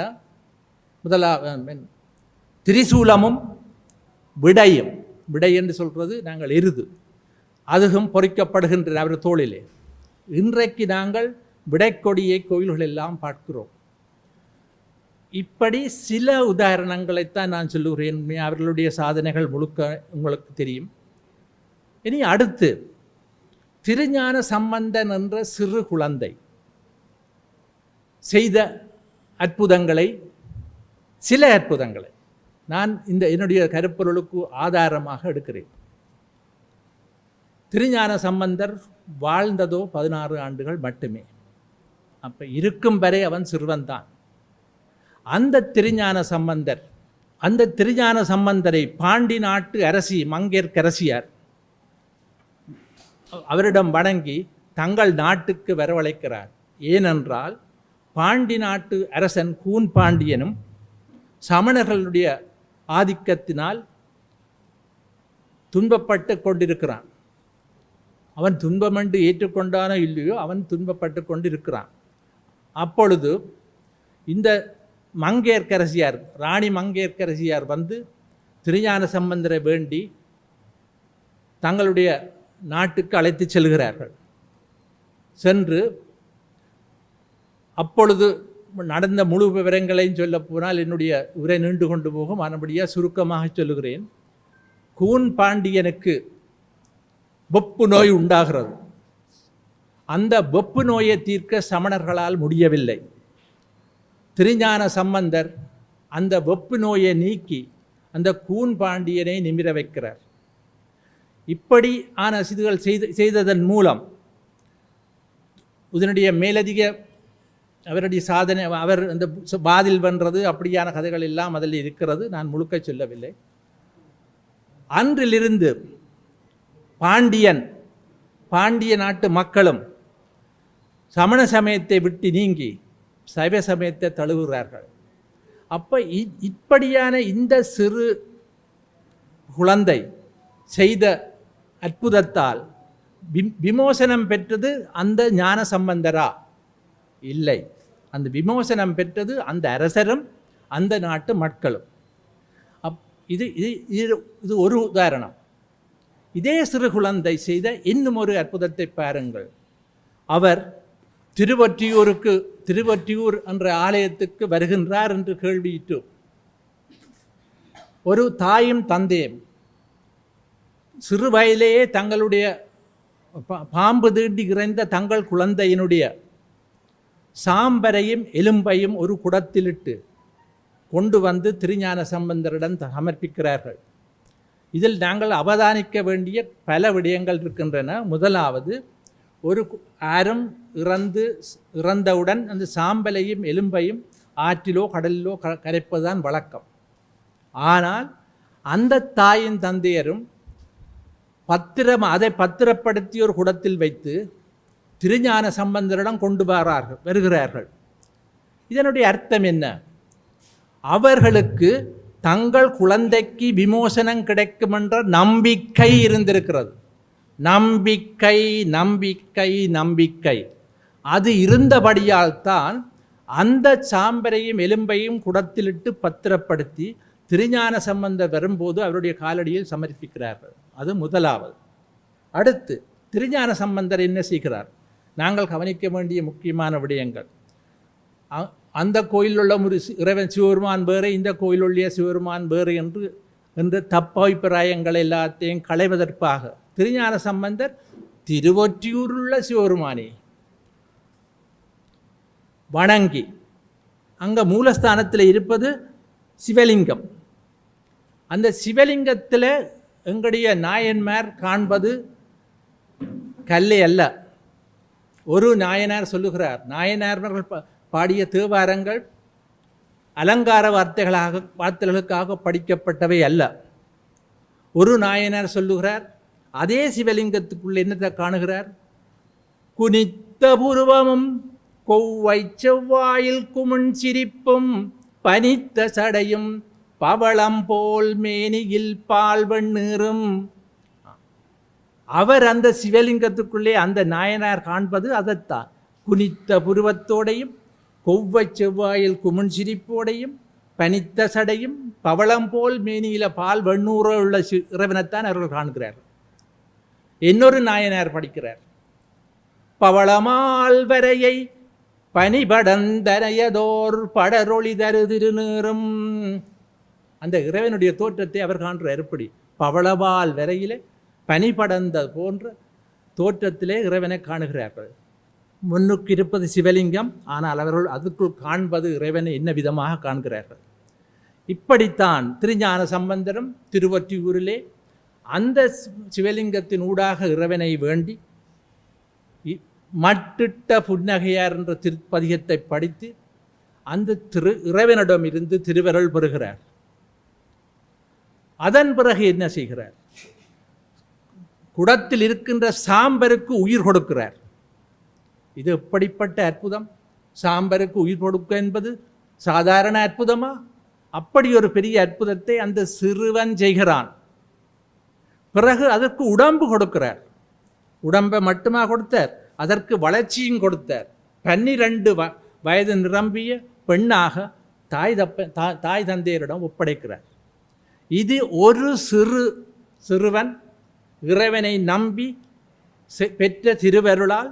திரிசூலமும் விடையும், விடை என்று சொல்கிறது நாங்கள் எருது, அதுவும் பொறிக்கப்படுகின்றன அவர் தோளிலே. இன்றைக்கு நாங்கள் விடைக்கொடியை கோயில்கள் எல்லாம் பார்க்கிறோம். இப்படி சில உதாரணங்களைத்தான் நான் சொல்லுகிறேன். அவர்களுடைய சாதனைகள் முழுக்க உங்களுக்கு தெரியும். இனி அடுத்து திருஞான சம்பந்தன் என்ற சிறு குழந்தை செய்த அற்புதங்களை, சில அற்புதங்களை நான் என்னுடைய கருப்பொருளுக்கு ஆதாரமாக எடுக்கிறேன். திருஞான சம்பந்தர் வாழ்ந்ததோ 16 ஆண்டுகள் மட்டுமே. அப்போ இருக்கும் வரை அவன் சிறுவன்தான். அந்த திருஞான சம்பந்தரை பாண்டி நாட்டு அரசி மங்கையர்க்கரசியார் அவரிடம் வணங்கி தங்கள் நாட்டுக்கு வரவழைக்கிறார். ஏனென்றால் பாண்டி நாட்டு அரசன் கூன் பாண்டியனும் சமணர்களுடைய ஆதிக்கத்தினால் துன்பப்பட்டு கொண்டிருக்கிறான். அவன் துன்பமென்று ஏற்றுக்கொண்டானோ இல்லையோ அவன் துன்பப்பட்டு கொண்டிருக்கிறான். அப்பொழுது இந்த மங்கையர்க்கரசியார், ராணி மங்கையர்க்கரசியார் வந்து திருஞான சம்பந்தரை வேண்டி தங்களுடைய நாட்டுக்கு அழைத்து செல்கிறார்கள். சென்று அப்பொழுது நடந்த முழு விவரங்களையும் சொல்ல போனால் என்னுடைய உரை நீண்டு கொண்டு போகும். மறுபடியாக சுருக்கமாக சொல்லுகிறேன். கூன் பாண்டியனுக்கு வெப்பு நோய் உண்டாகிறது. அந்த வெப்பு நோயை தீர்க்க சமணர்களால் முடியவில்லை. திருஞான சம்பந்தர் அந்த வெப்பு நோயை நீக்கி அந்த கூன் பாண்டியனை நிமிர வைக்கிறார். இப்படி ஆன இதுகள் செய்ததன் மூலம் இதனுடைய மேலதிக அவருடைய சாதனை, அவர் அந்த வாதில் வென்றது அப்படியான கதைகள் எல்லாம் அதில் இருக்கிறது. நான் முழுக்க சொல்லவில்லை. அன்றிலிருந்து பாண்டிய நாட்டு மக்களும் சமண சமயத்தை விட்டு நீங்கி சைவ சமயத்தை தழுவுகிறார்கள். அப்போ இப்படியான இந்த சிறு குழந்தை செய்த அற்புதத்தால் விமோசனம் பெற்றது அந்த ஞான சம்பந்தரா? இல்லை. அந்த விமோசனம் பெற்றது அந்த அரசரும் அந்த நாட்டு மக்களும். இது ஒரு உதாரணம். இதே சிறு குழந்தை செய்த இன்னும் ஒரு அற்புதத்தை பாருங்கள். அவர் திருவொற்றியூர் என்ற ஆலயத்துக்கு வருகின்றார் என்று கேள்வியிட்டு ஒரு தாயும் தந்தையும் சிறு வயதிலேயே தங்களுடைய பாம்பு தீண்டி இறைந்த தங்கள் குழந்தையினுடைய சாம்பரையும் எலும்பையும் ஒரு குடத்திலிட்டு கொண்டு வந்து திருஞான சம்பந்தரிடம் சமர்ப்பிக்கிறார்கள். இதில் நாங்கள் அவதானிக்க வேண்டிய பல விடயங்கள் இருக்கின்றன. முதலாவது, ஒரு ஆரம் இறந்தவுடன் அந்த சாம்பலையும் எலும்பையும் ஆற்றிலோ கடலிலோ கரைப்பதுதான் வழக்கம். ஆனால் அந்த தாயின் தந்தையரும் அதை பத்திரப்படுத்தி ஒரு குடத்தில் வைத்து திருஞான சம்பந்தரிடம் கொண்டு வருகிறார்கள். இதனுடைய அர்த்தம் என்ன? அவர்களுக்கு தங்கள் குழந்தைக்கு விமோசனம் கிடைக்கும் என்ற நம்பிக்கை இருந்திருக்கிறது. நம்பிக்கை நம்பிக்கை நம்பிக்கை அது இருந்தபடியால் தான் அந்த சாம்பரையும் எலும்பையும் குடத்திலிட்டு பத்திரப்படுத்தி திருஞான சம்பந்தர் வரும்போது அவருடைய காலடியில் சமர்ப்பிக்கிறார்கள். அது முதலாவது. அடுத்து திருஞான சம்பந்தர் என்ன செய்கிறார்? நாங்கள் கவனிக்க வேண்டிய முக்கியமான விடயங்கள். அந்த கோயிலில் உள்ள ஒரு இறைவன் சிவபெருமான் வேறு, இந்த கோயிலுள்ள சிவபெருமான் வேறு என்று தப்பபிப்பிராயங்கள் எல்லாத்தையும் களைவதற்காக திருஞான சம்பந்தர் திருவொற்றியூருள்ள சிவபெருமானை வணங்கி, அங்கே மூலஸ்தானத்தில் இருப்பது சிவலிங்கம். அந்த சிவலிங்கத்தில் எங்களுடைய நாயன்மார் காண்பது கல்லே அல்ல. ஒரு நாயனார் சொல்லுகிறார், நாயனார்கள் பாடிய தேவாரங்கள் அலங்கார வார்த்தைகளுக்காக படிக்கப்பட்டவை அல்ல. ஒரு நாயனார் சொல்லுகிறார், அதே சிவலிங்கத்துக்குள்ள என்னத்தை காணுகிறார்? குனித்த புருவமும் கொவ்வை செவ்வாயில் குமுன் சிரிப்பும் பனித்த சடையும் பவளம் போல் மேனியில் பால் வெண்ணீரும். அவர் அந்த சிவலிங்கத்துக்குள்ளே அந்த நாயனார் காண்பது அதைத்தான். குனித்த புருவத்தோடையும் கொவ்வை செவ்வாயில் குமுன் சிரிப்போடையும் பனித்த சடையும் பவளம் போல் மேனியில பால் வெண்ணூற உள்ள இறைவனைத்தான் அவர்கள் காண்கிறார். இன்னொரு நாயனார் படிக்கிறார், பவளமால் வரையை பனிபடந்தரையதோர் படரொளி தரு திருநீரும். அந்த இறைவனுடைய தோற்றத்தை அவர் காண்கிறார். எப்படி? பவளவால் வரையிலே பனிபடந்த போன்ற தோற்றத்திலே இறைவனை காணுகிறார்கள். முன்னுக்கு இருப்பது சிவலிங்கம், ஆனால் அவர்கள் அதுக்குள் காண்பது இறைவனை என்ன விதமாக காண்கிறார்கள். இப்படித்தான் திருஞான சம்பந்தரும் திருவொற்றியூரிலே அந்த சிவலிங்கத்தின் ஊடாக இறைவனை வேண்டி மட்டிட்ட புன்னகையார் என்ற திருப்பதிகத்தை படித்து அந்த இறைவனிடமிருந்து திருவருள் பெறுகிறார். அதன் பிறகு என்ன செய்கிறார்? குடத்தில் இருக்கின்ற சாம்பருக்கு உயிர் கொடுக்கிறார். இது எப்படிப்பட்ட அற்புதம்! சாம்பருக்கு உயிர் கொடுக்க என்பது சாதாரண அற்புதமா? அப்படி ஒரு பெரிய அற்புதத்தை அந்த சிறுவன் செய்கிறான். பிறகு அதற்கு உடம்பு கொடுக்கிறார். உடம்பை மட்டுமா கொடுத்தார், அதற்கு வளர்ச்சியும் கொடுத்தார். 12 வயது நிரம்பிய பெண்ணாக தாய் தந்தையரிடம் ஒப்படைக்கிறார். இது ஒரு சிறுவன் இறைவனை நம்பி பெற்ற திருவருளால்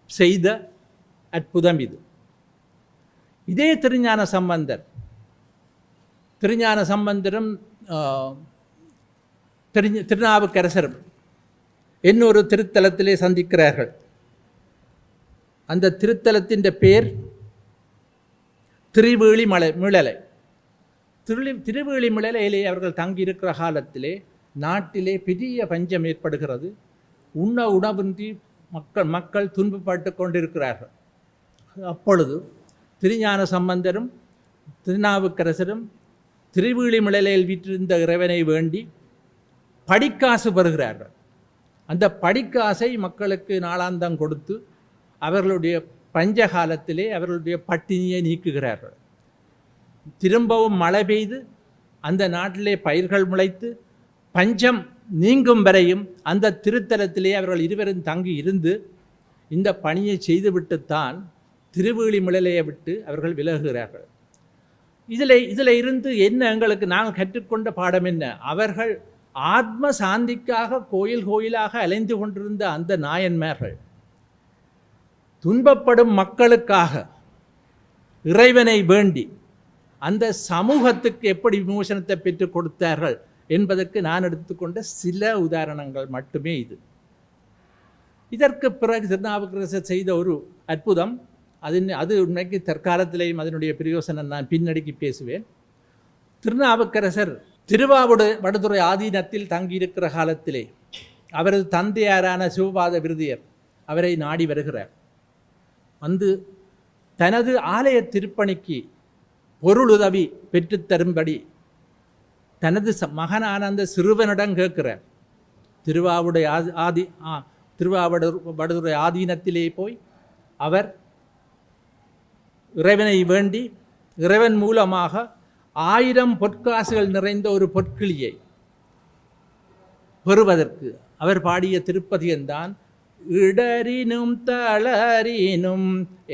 செய்த அற்புதம் இது. இதே திருஞான சம்பந்தரும் திருநாவுக்கரசரும் இன்னொரு திருத்தலத்திலே சந்திக்கிறார்கள். அந்த திருத்தலத்தின் பேர் திருவேளிமிழலை. திருவேளிமிழலையிலே அவர்கள் தங்கியிருக்கிற காலத்திலே நாட்டிலே பெரிய பஞ்சம் ஏற்படுகிறது. உணவின்றி மக்கள் துன்பப்பட்டு கொண்டிருக்கிறார்கள். அப்பொழுது திருஞான சம்பந்தரும் திருநாவுக்கரசரும் திருவேளிமிழலையில் வீற்றிருந்த இறைவனை வேண்டி படிக்காசு பெறுகிறார்கள். அந்த படிக்காசை மக்களுக்கு நாளாந்தம் கொடுத்து அவர்களுடைய பஞ்ச காலத்திலே அவர்களுடைய பட்டினியை நீக்குகிறார்கள். திரும்பவும் மழை பெய்து அந்த நாட்டிலே பயிர்கள் முளைத்து பஞ்சம் நீங்கும் வரையும் அந்த திருத்தலத்திலே அவர்கள் இருவரும் தங்கி இருந்து இந்த பணியை செய்துவிட்டுத்தான் திருவேளிமிழலையை விட்டு அவர்கள் விலகுகிறார்கள். இதில் இருந்து என்ன எங்களுக்கு நாங்கள் கற்றுக்கொண்ட பாடம் என்ன? அவர்கள் ஆத்ம சாந்திக்காக கோயிலாக அலைந்து கொண்டிருந்த அந்த நாயன்மார்கள் துன்பப்படும் மக்களுக்காக இறைவனை வேண்டி அந்த சமூகத்துக்கு எப்படி விமோசனத்தை பெற்றுக் கொடுத்தார்கள் என்பதற்கு நான் எடுத்துக்கொண்ட சில உதாரணங்கள் மட்டுமே இது. இதற்கு பிறகு திருநாவுக்கரசர் செய்த ஒரு அற்புதம், அது உண்மைக்கு தற்காலத்திலேயும் அதனுடைய பிரயோசனம் நான் பின்னடிக்கு பேசுவேன். திருநாவுக்கரசர் திருவாவடுதுறை ஆதீனத்தில் தங்கியிருக்கிற காலத்திலே அவரது தந்தையாரான சிவபாத விருதியர் அவரை நாடி வருகிறார். வந்து தனது ஆலய திருப்பணிக்கு பொருளுதவி பெற்றுத்தரும்படி தனது மகனான அந்த சிறுவனிடம் கேட்கிறார். திருவாவடுதுறை ஆதீனத்திலே போய் அவர் இறைவனை வேண்டி இறைவன் மூலமாக 1000 பொற்காசுகள் நிறைந்த ஒரு பொற்கிளியை பெறுவதற்கு அவர் பாடிய திருப்பதியம்தான் இடரினும் தளரினும்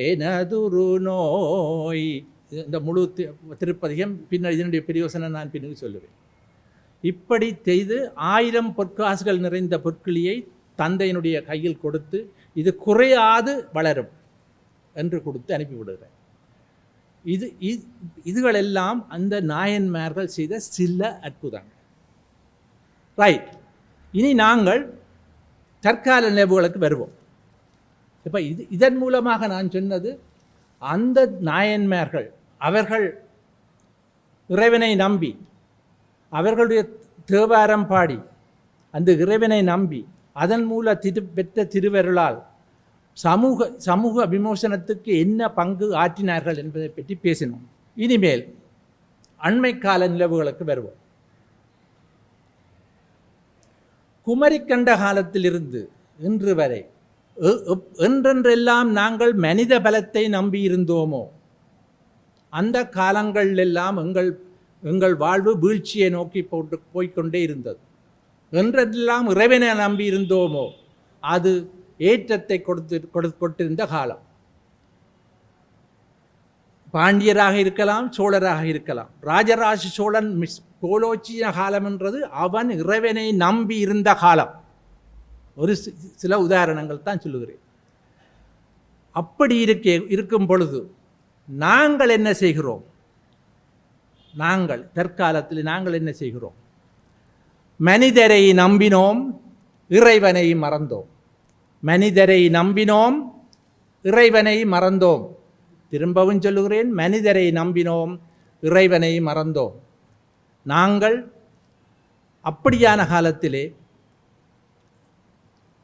எனதுரு நோய். இந்த முழு திருப்பதிகம் பின்னர் இதனுடைய பிரயோசனம் நான் பின்னுக்கு சொல்லுவேன். இப்படி செய்து 1000 பொற்காசுகள் நிறைந்த பொற்கிளியை தந்தையினுடைய கையில் கொடுத்து இது குறையாது வளரும் என்று கொடுத்து அனுப்பிவிடுகிறார். இதுகளெல்லாம் அந்த நாயன்மார்கள் செய்த சில அற்புதங்கள். ரைட், இனி நாங்கள் தற்கால நினைவுகளுக்கு வருவோம். இப்போ இதன் மூலமாக நான் சொன்னது, அந்த நாயன்மார்கள் அவர்கள் இறைவனை நம்பி அவர்களுடைய தேவாரம் பாடி அந்த இறைவனை நம்பி அதன் மூல பெற்ற திருவருளால் சமூக விமோசனத்துக்கு என்ன பங்கு ஆற்றினார்கள் என்பதை பற்றி பேசினோம். இனிமேல் அண்மை கால நிலவுகளுக்கு வருவோம். குமரிக்கண்ட காலத்திலிருந்து இன்று வரை என்றென்றெல்லாம் நாங்கள் மனித பலத்தை நம்பியிருந்தோமோ அந்த காலங்களெல்லாம் எங்கள் வாழ்வு வீழ்ச்சியை நோக்கி போய்கொண்டே இருந்தது. என்றெல்லாம் இறைவனை நம்பியிருந்தோமோ அது ஏற்றத்தை கொடுத்திருந்த காலம். பாண்டியராக இருக்கலாம், சோழராக இருக்கலாம். ராஜராஜ சோழன் கோலோச்சிய காலம் என்றது அவன் இறைவனை நம்பி இருந்த காலம். ஒரு சில உதாரணங்கள் தான் சொல்லுகிறேன். அப்படி இருக்கும் பொழுது நாங்கள் என்ன செய்கிறோம்? தற்காலத்தில் நாங்கள் என்ன செய்கிறோம்? மனிதரை நம்பினோம், இறைவனை மறந்தோம். மனிதரை நம்பினோம், இறைவனை மறந்தோம். திரும்பவும் சொல்லுகிறேன், மனிதரை நம்பினோம், இறைவனை மறந்தோம். நாங்கள் அப்படியான காலத்திலே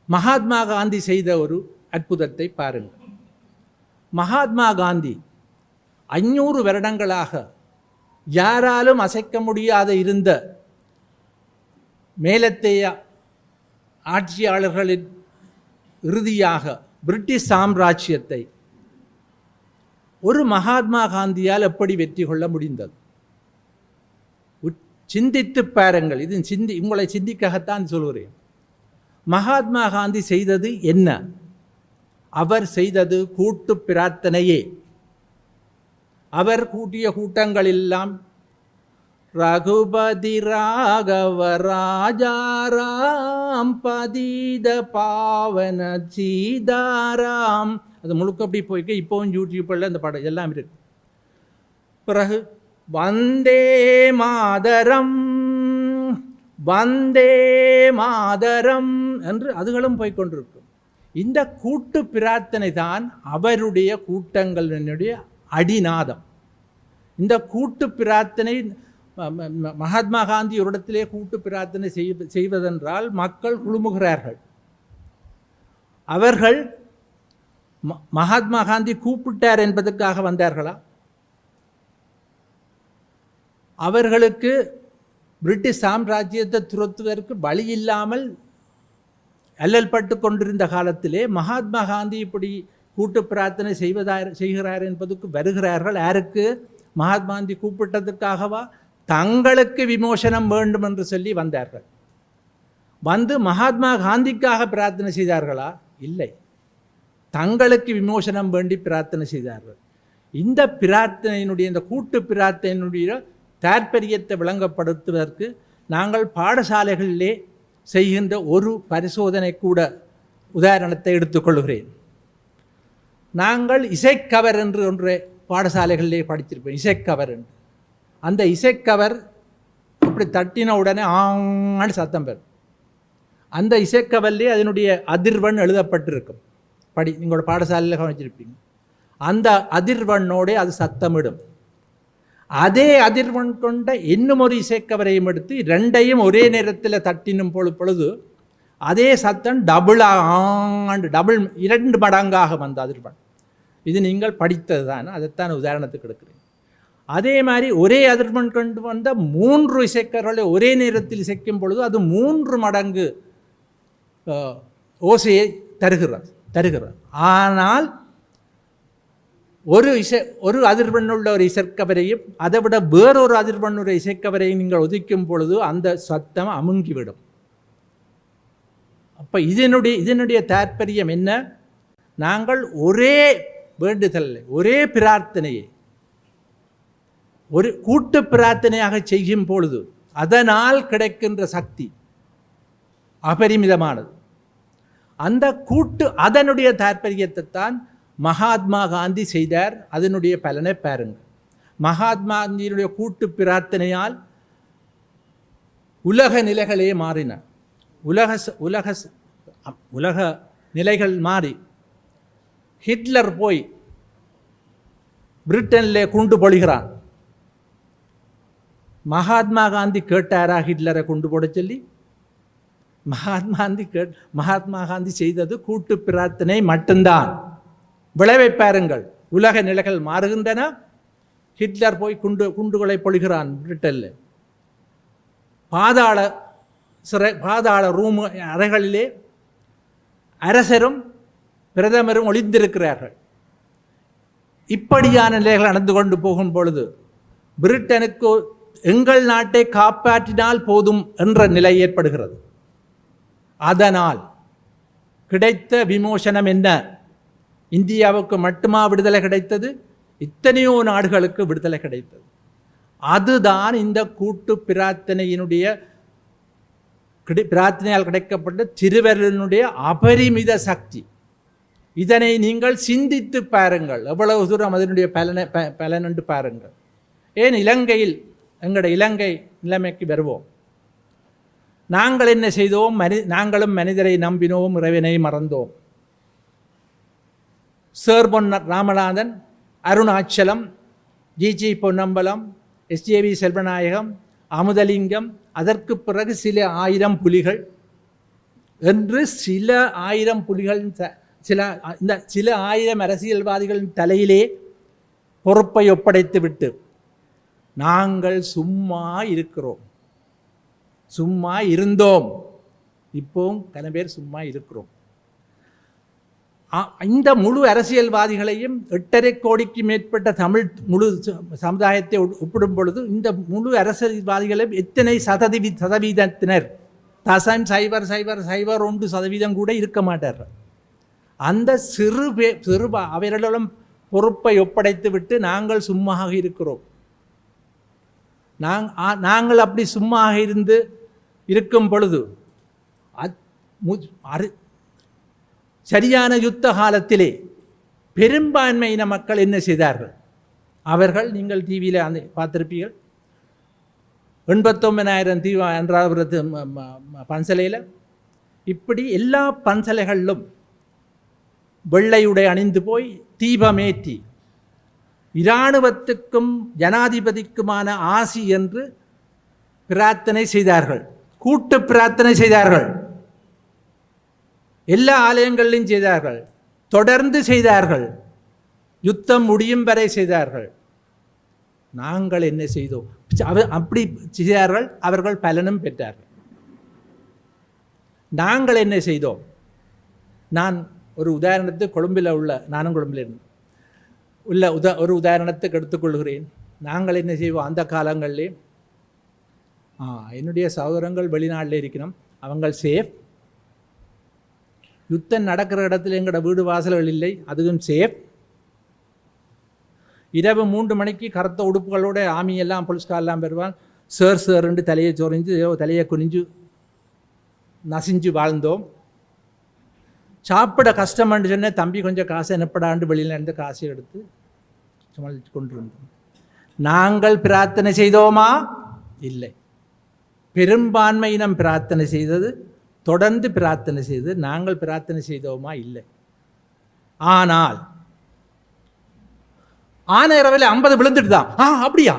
மகாத்மா காந்தி செய்த ஒரு அற்புதத்தை பாருங்கள். மகாத்மா காந்தி 500 வருடங்களாக யாராலும் அசைக்க முடியாத இருந்த மேலத்தைய ஆட்சியாளர்களின் இறுதியாக பிரிட்டிஷ் சாம்ராஜ்யத்தை ஒரு மகாத்மா காந்தியால் எப்படி வெற்றி கொள்ள முடிந்தது? சிந்தித்து பாருங்கள். இது உங்களை சிந்திக்காகத்தான் சொல்கிறேன். மகாத்மா காந்தி செய்தது என்ன? அவர் செய்தது கூட்டு பிரார்த்தனையே. அவர் கூட்டிய கூட்டங்களெல்லாம் ரகுபதி ராகவ ராஜாராம் பதித பாவன சீதாராம், அது முழுக்க அப்படி போய்க்க இப்போவும் யூடியூப்பில் அந்த படம் எல்லாம் இருக்கு. பிறகு வந்தே மாதரம் வந்தே மாதரம் என்று அதுகளும் போய்கொண்டிருக்கும். இந்த கூட்டு பிரார்த்தனை தான் அவருடைய கூட்டங்களினுடைய அடிநாதம். இந்த கூட்டு பிரார்த்தனை மகாத்மா காந்தி ஒரு இடத்திலே கூட்டு பிரார்த்தனை செய்வதென்றால் மக்கள் குழுமுகிறார்கள். அவர்கள் மகாத்மா காந்தி கூப்பிட்டார் என்பதற்காக வந்தார்களா? அவர்களுக்கு பிரிட்டிஷ் சாம்ராஜ்யத்தை துரத்துவதற்கு வழி இல்லாமல் அல்லல் பட்டு கொண்டிருந்த காலத்திலே மகாத்மா காந்தி இப்படி கூட்டு பிரார்த்தனை செய்கிறார் என்பதற்கு வருகிறார்கள். யாருக்கு? மகாத்மா காந்தி கூப்பிட்டதற்காகவா? தங்களுக்கு விமோசனம் வேண்டும் என்று சொல்லி வந்தார்கள். வந்து மகாத்மா காந்திக்காக பிரார்த்தனை செய்தார்களா? இல்லை, தங்களுக்கு விமோசனம் வேண்டி பிரார்த்தனை செய்தார்கள். இந்த பிரார்த்தனையினுடைய இந்த கூட்டு பிரார்த்தனையினுடைய தாற்பயத்தை விளங்கப்படுத்துவதற்கு நாங்கள் பாடசாலைகளிலே செய்கின்ற ஒரு பரிசோதனை கூட உதாரணத்தை எடுத்துக்கொள்கிறேன். நாங்கள் இசைக்கவர் என்று ஒன்றை பாடசாலைகளிலே படித்திருப்போம். இசைக்கவர் என்று. அந்த இசைக்கவர் அப்படி தட்டின உடனே ஆண்டு சத்தம் பெறும். அந்த இசைக்கவரிலே அதனுடைய அதிர்வெண் எழுதப்பட்டிருக்கும். நீங்களோட பாடசாலையில் கவனிச்சிருப்பீங்க. அந்த அதிர்வெண்ணோடே அது சத்தமிடும். அதே அதிர்வெண் கொண்ட இன்னும் ஒரு இசைக்கவரையும் எடுத்து ரெண்டையும் ஒரே நேரத்தில் தட்டினும் பொழுது அதே சத்தம் டபுள் 2 மடங்காக வந்த அதிர்வெண். இது நீங்கள் படித்தது தான், அதைத்தான் உதாரணத்துக்கு எடுக்கிறேன். அதே மாதிரி ஒரே அதிர்வெண் கொண்டு வந்த 3 இசைக்கவர்களை ஒரே நேரத்தில் இசைக்கும் பொழுது அது 3 மடங்கு ஓசையை தருகிறார். ஆனால் ஒரு அதிர்வெண்ணுள்ள ஒரு இசைக்கவரையும் அதை விட வேறொரு அதிர்வெண்ணுள்ள இசைக்கவரையும் நீங்கள் ஒதுக்கும் பொழுது அந்த சத்தம் அமுங்கிவிடும். அப்போ இதனுடைய தாற்பயம் என்ன? நாங்கள் ஒரே வேண்டுதல், ஒரே பிரார்த்தனையை ஒரு கூட்டு பிரார்த்தனையாக செய்யும் பொழுது அதனால் கிடைக்கின்ற சக்தி அபரிமிதமானது. அந்த அதனுடைய தாற்பயத்தை தான் மகாத்மா காந்தி செய்தார். அதனுடைய பலனை பாருங்கள். மகாத்மா காந்தியினுடைய கூட்டு பிரார்த்தனையால் உலக நிலைகளே மாறின. உலக நிலைகள் மாறி ஹிட்லர் போய் பிரிட்டனிலே குண்டு பொழிகிறான். மகாத்மா காந்தி கேட்டாரா ஹிட்லரை கொண்டு போட சொல்லி? மகாத்மா காந்தி செய்தது கூட்டு பிரார்த்தனை மட்டும்தான். விளைவை பாருங்கள். உலக நிலைகள் மாறுகின்றன. ஹிட்லர் போய் குண்டுகளை பொழிகிறான் பிரிட்டனில். பாதாள ரூம் அறைகளிலே அரசரும் பிரதமரும் ஒளிந்திருக்கிறார்கள். இப்படியான நிலைகள் நடந்து கொண்டு போகும் பொழுது பிரிட்டனுக்கு எங்கள் நாட்டை காப்பாற்றினால் போதும் என்ற நிலை ஏற்படுகிறது. அதனால் கிடைத்த விமோசனம் என்ன? இந்தியாவுக்கு மட்டுமா விடுதலை கிடைத்தது? இத்தனையோ நாடுகளுக்கு விடுதலை கிடைத்தது. அதுதான் இந்த கூட்டு பிரார்த்தனையினுடைய பிரார்த்தனையால் கிடைக்கப்பட்ட திருவருளினுடைய அபரிமித சக்தி. இதனை நீங்கள் சிந்தித்து பாருங்கள். எவ்வளவு தூரம் அதனுடைய பலனென்று பாருங்கள். ஏன் இலங்கையில் எங்களுடைய இலங்கை நிலைமைக்கு வருவோம். நாங்கள் என்ன செய்தோம்? நாங்களும் மனிதரை நம்பினோம், இறைவனை மறந்தோம். சேர் ராமநாதன், அருணாச்சலம், ஜிஜி பொன்னம்பலம், எஸ்ஜேவி செல்வநாயகம், அமுதலிங்கம், அதற்கு பிறகு சில 1000 புலிகள் என்று சில 1000 புலிகள் சில 1000 அரசியல்வாதிகளின் தலையிலே பொறுப்பை ஒப்படைத்து விட்டு நாங்கள் சும்மா இருக்கிறோம், சும்மா இருந்தோம், இப்போவும் கன பேர் சும்மா இருக்கிறோம். இந்த முழு அரசியல்வாதிகளையும் 8.5 கோடிக்கு மேற்பட்ட தமிழ் முழு சமுதாயத்தை ஒப்பிடும் பொழுது இந்த முழு அரசியல்வாதிகளும் எத்தனை சதவீதத்தினர் 0.001% கூட இருக்க மாட்டார்கள். அந்த சிறு அவர்களிடம் பொறுப்பை ஒப்படைத்து விட்டு நாங்கள் சும்மாக இருக்கிறோம். நாங்கள் அப்படி சும்மாக இருக்கும் பொழுது சரியான யுத்த காலத்திலே பெரும்பான்மையின மக்கள் என்ன செய்தார்கள்? அவர்கள் நீங்கள் டிவியில் பார்த்திருப்பீர்கள், 89,000 தீவா என்றாவது பன்சலையில் இப்படி எல்லா பன்சலைகளிலும் வெள்ளையுடை அணிந்து போய் தீபமேற்றி இராணுவத்துக்கும் ஜனாதிபதிக்குமான ஆசி என்று பிரார்த்தனை செய்தார்கள், கூட்டு பிரார்த்தனை செய்தார்கள். எல்லா ஆலயங்களிலும் செய்தார்கள், தொடர்ந்து செய்தார்கள், யுத்தம் முடியும் வரை செய்தார்கள். நாங்கள் என்ன செய்தோம்? அப்படி செய்தார்கள், அவர்கள் பலனும் பெற்றார்கள். நாங்கள் என்ன செய்தோம்? நான் ஒரு உதாரணத்துக்கு கொழும்பில் நானும் கொழும்பில் ஒரு உதாரணத்துக்கு எடுத்துக்கொள்கிறேன். நாங்கள் என்ன செய்வோம்? அந்த காலங்களிலே என்னுடைய சகோதரங்கள் வெளிநாட்டில் இருக்கணும், அவங்க சேஃப். யுத்தம் நடக்கிற இடத்துல எங்களோட வீடு வாசல்கள் இல்லை, அதுவும் சேஃப். இரவு 3 மணிக்கு கருத்த உடுப்புகளோட ஆமியெல்லாம் போலீஸ்காரெல்லாம் பெறுவான். சேர் தலையை சொரிஞ்சு தலையை குனிஞ்சு நசிஞ்சு வாழ்ந்தோம். சாப்பிட கஷ்டம்னு சொன்ன தம்பி கொஞ்சம் காசை என்னப்படாண்டு வெளியில் இருந்து காசை எடுத்து சமாளித்து கொண்டிருந்தோம். நாங்கள் பிரார்த்தனை செய்தோமா? இல்லை. பெரும்பான்மையினம் பிரார்த்தனை செய்தது, தொடர்ந்து பிரார்த்தனை செய்து. நாங்கள் பிரார்த்தனை செய்தோமா? இல்லை. ஆனால் இரவில் 50 விழுந்துட்டு தான். அப்படியா?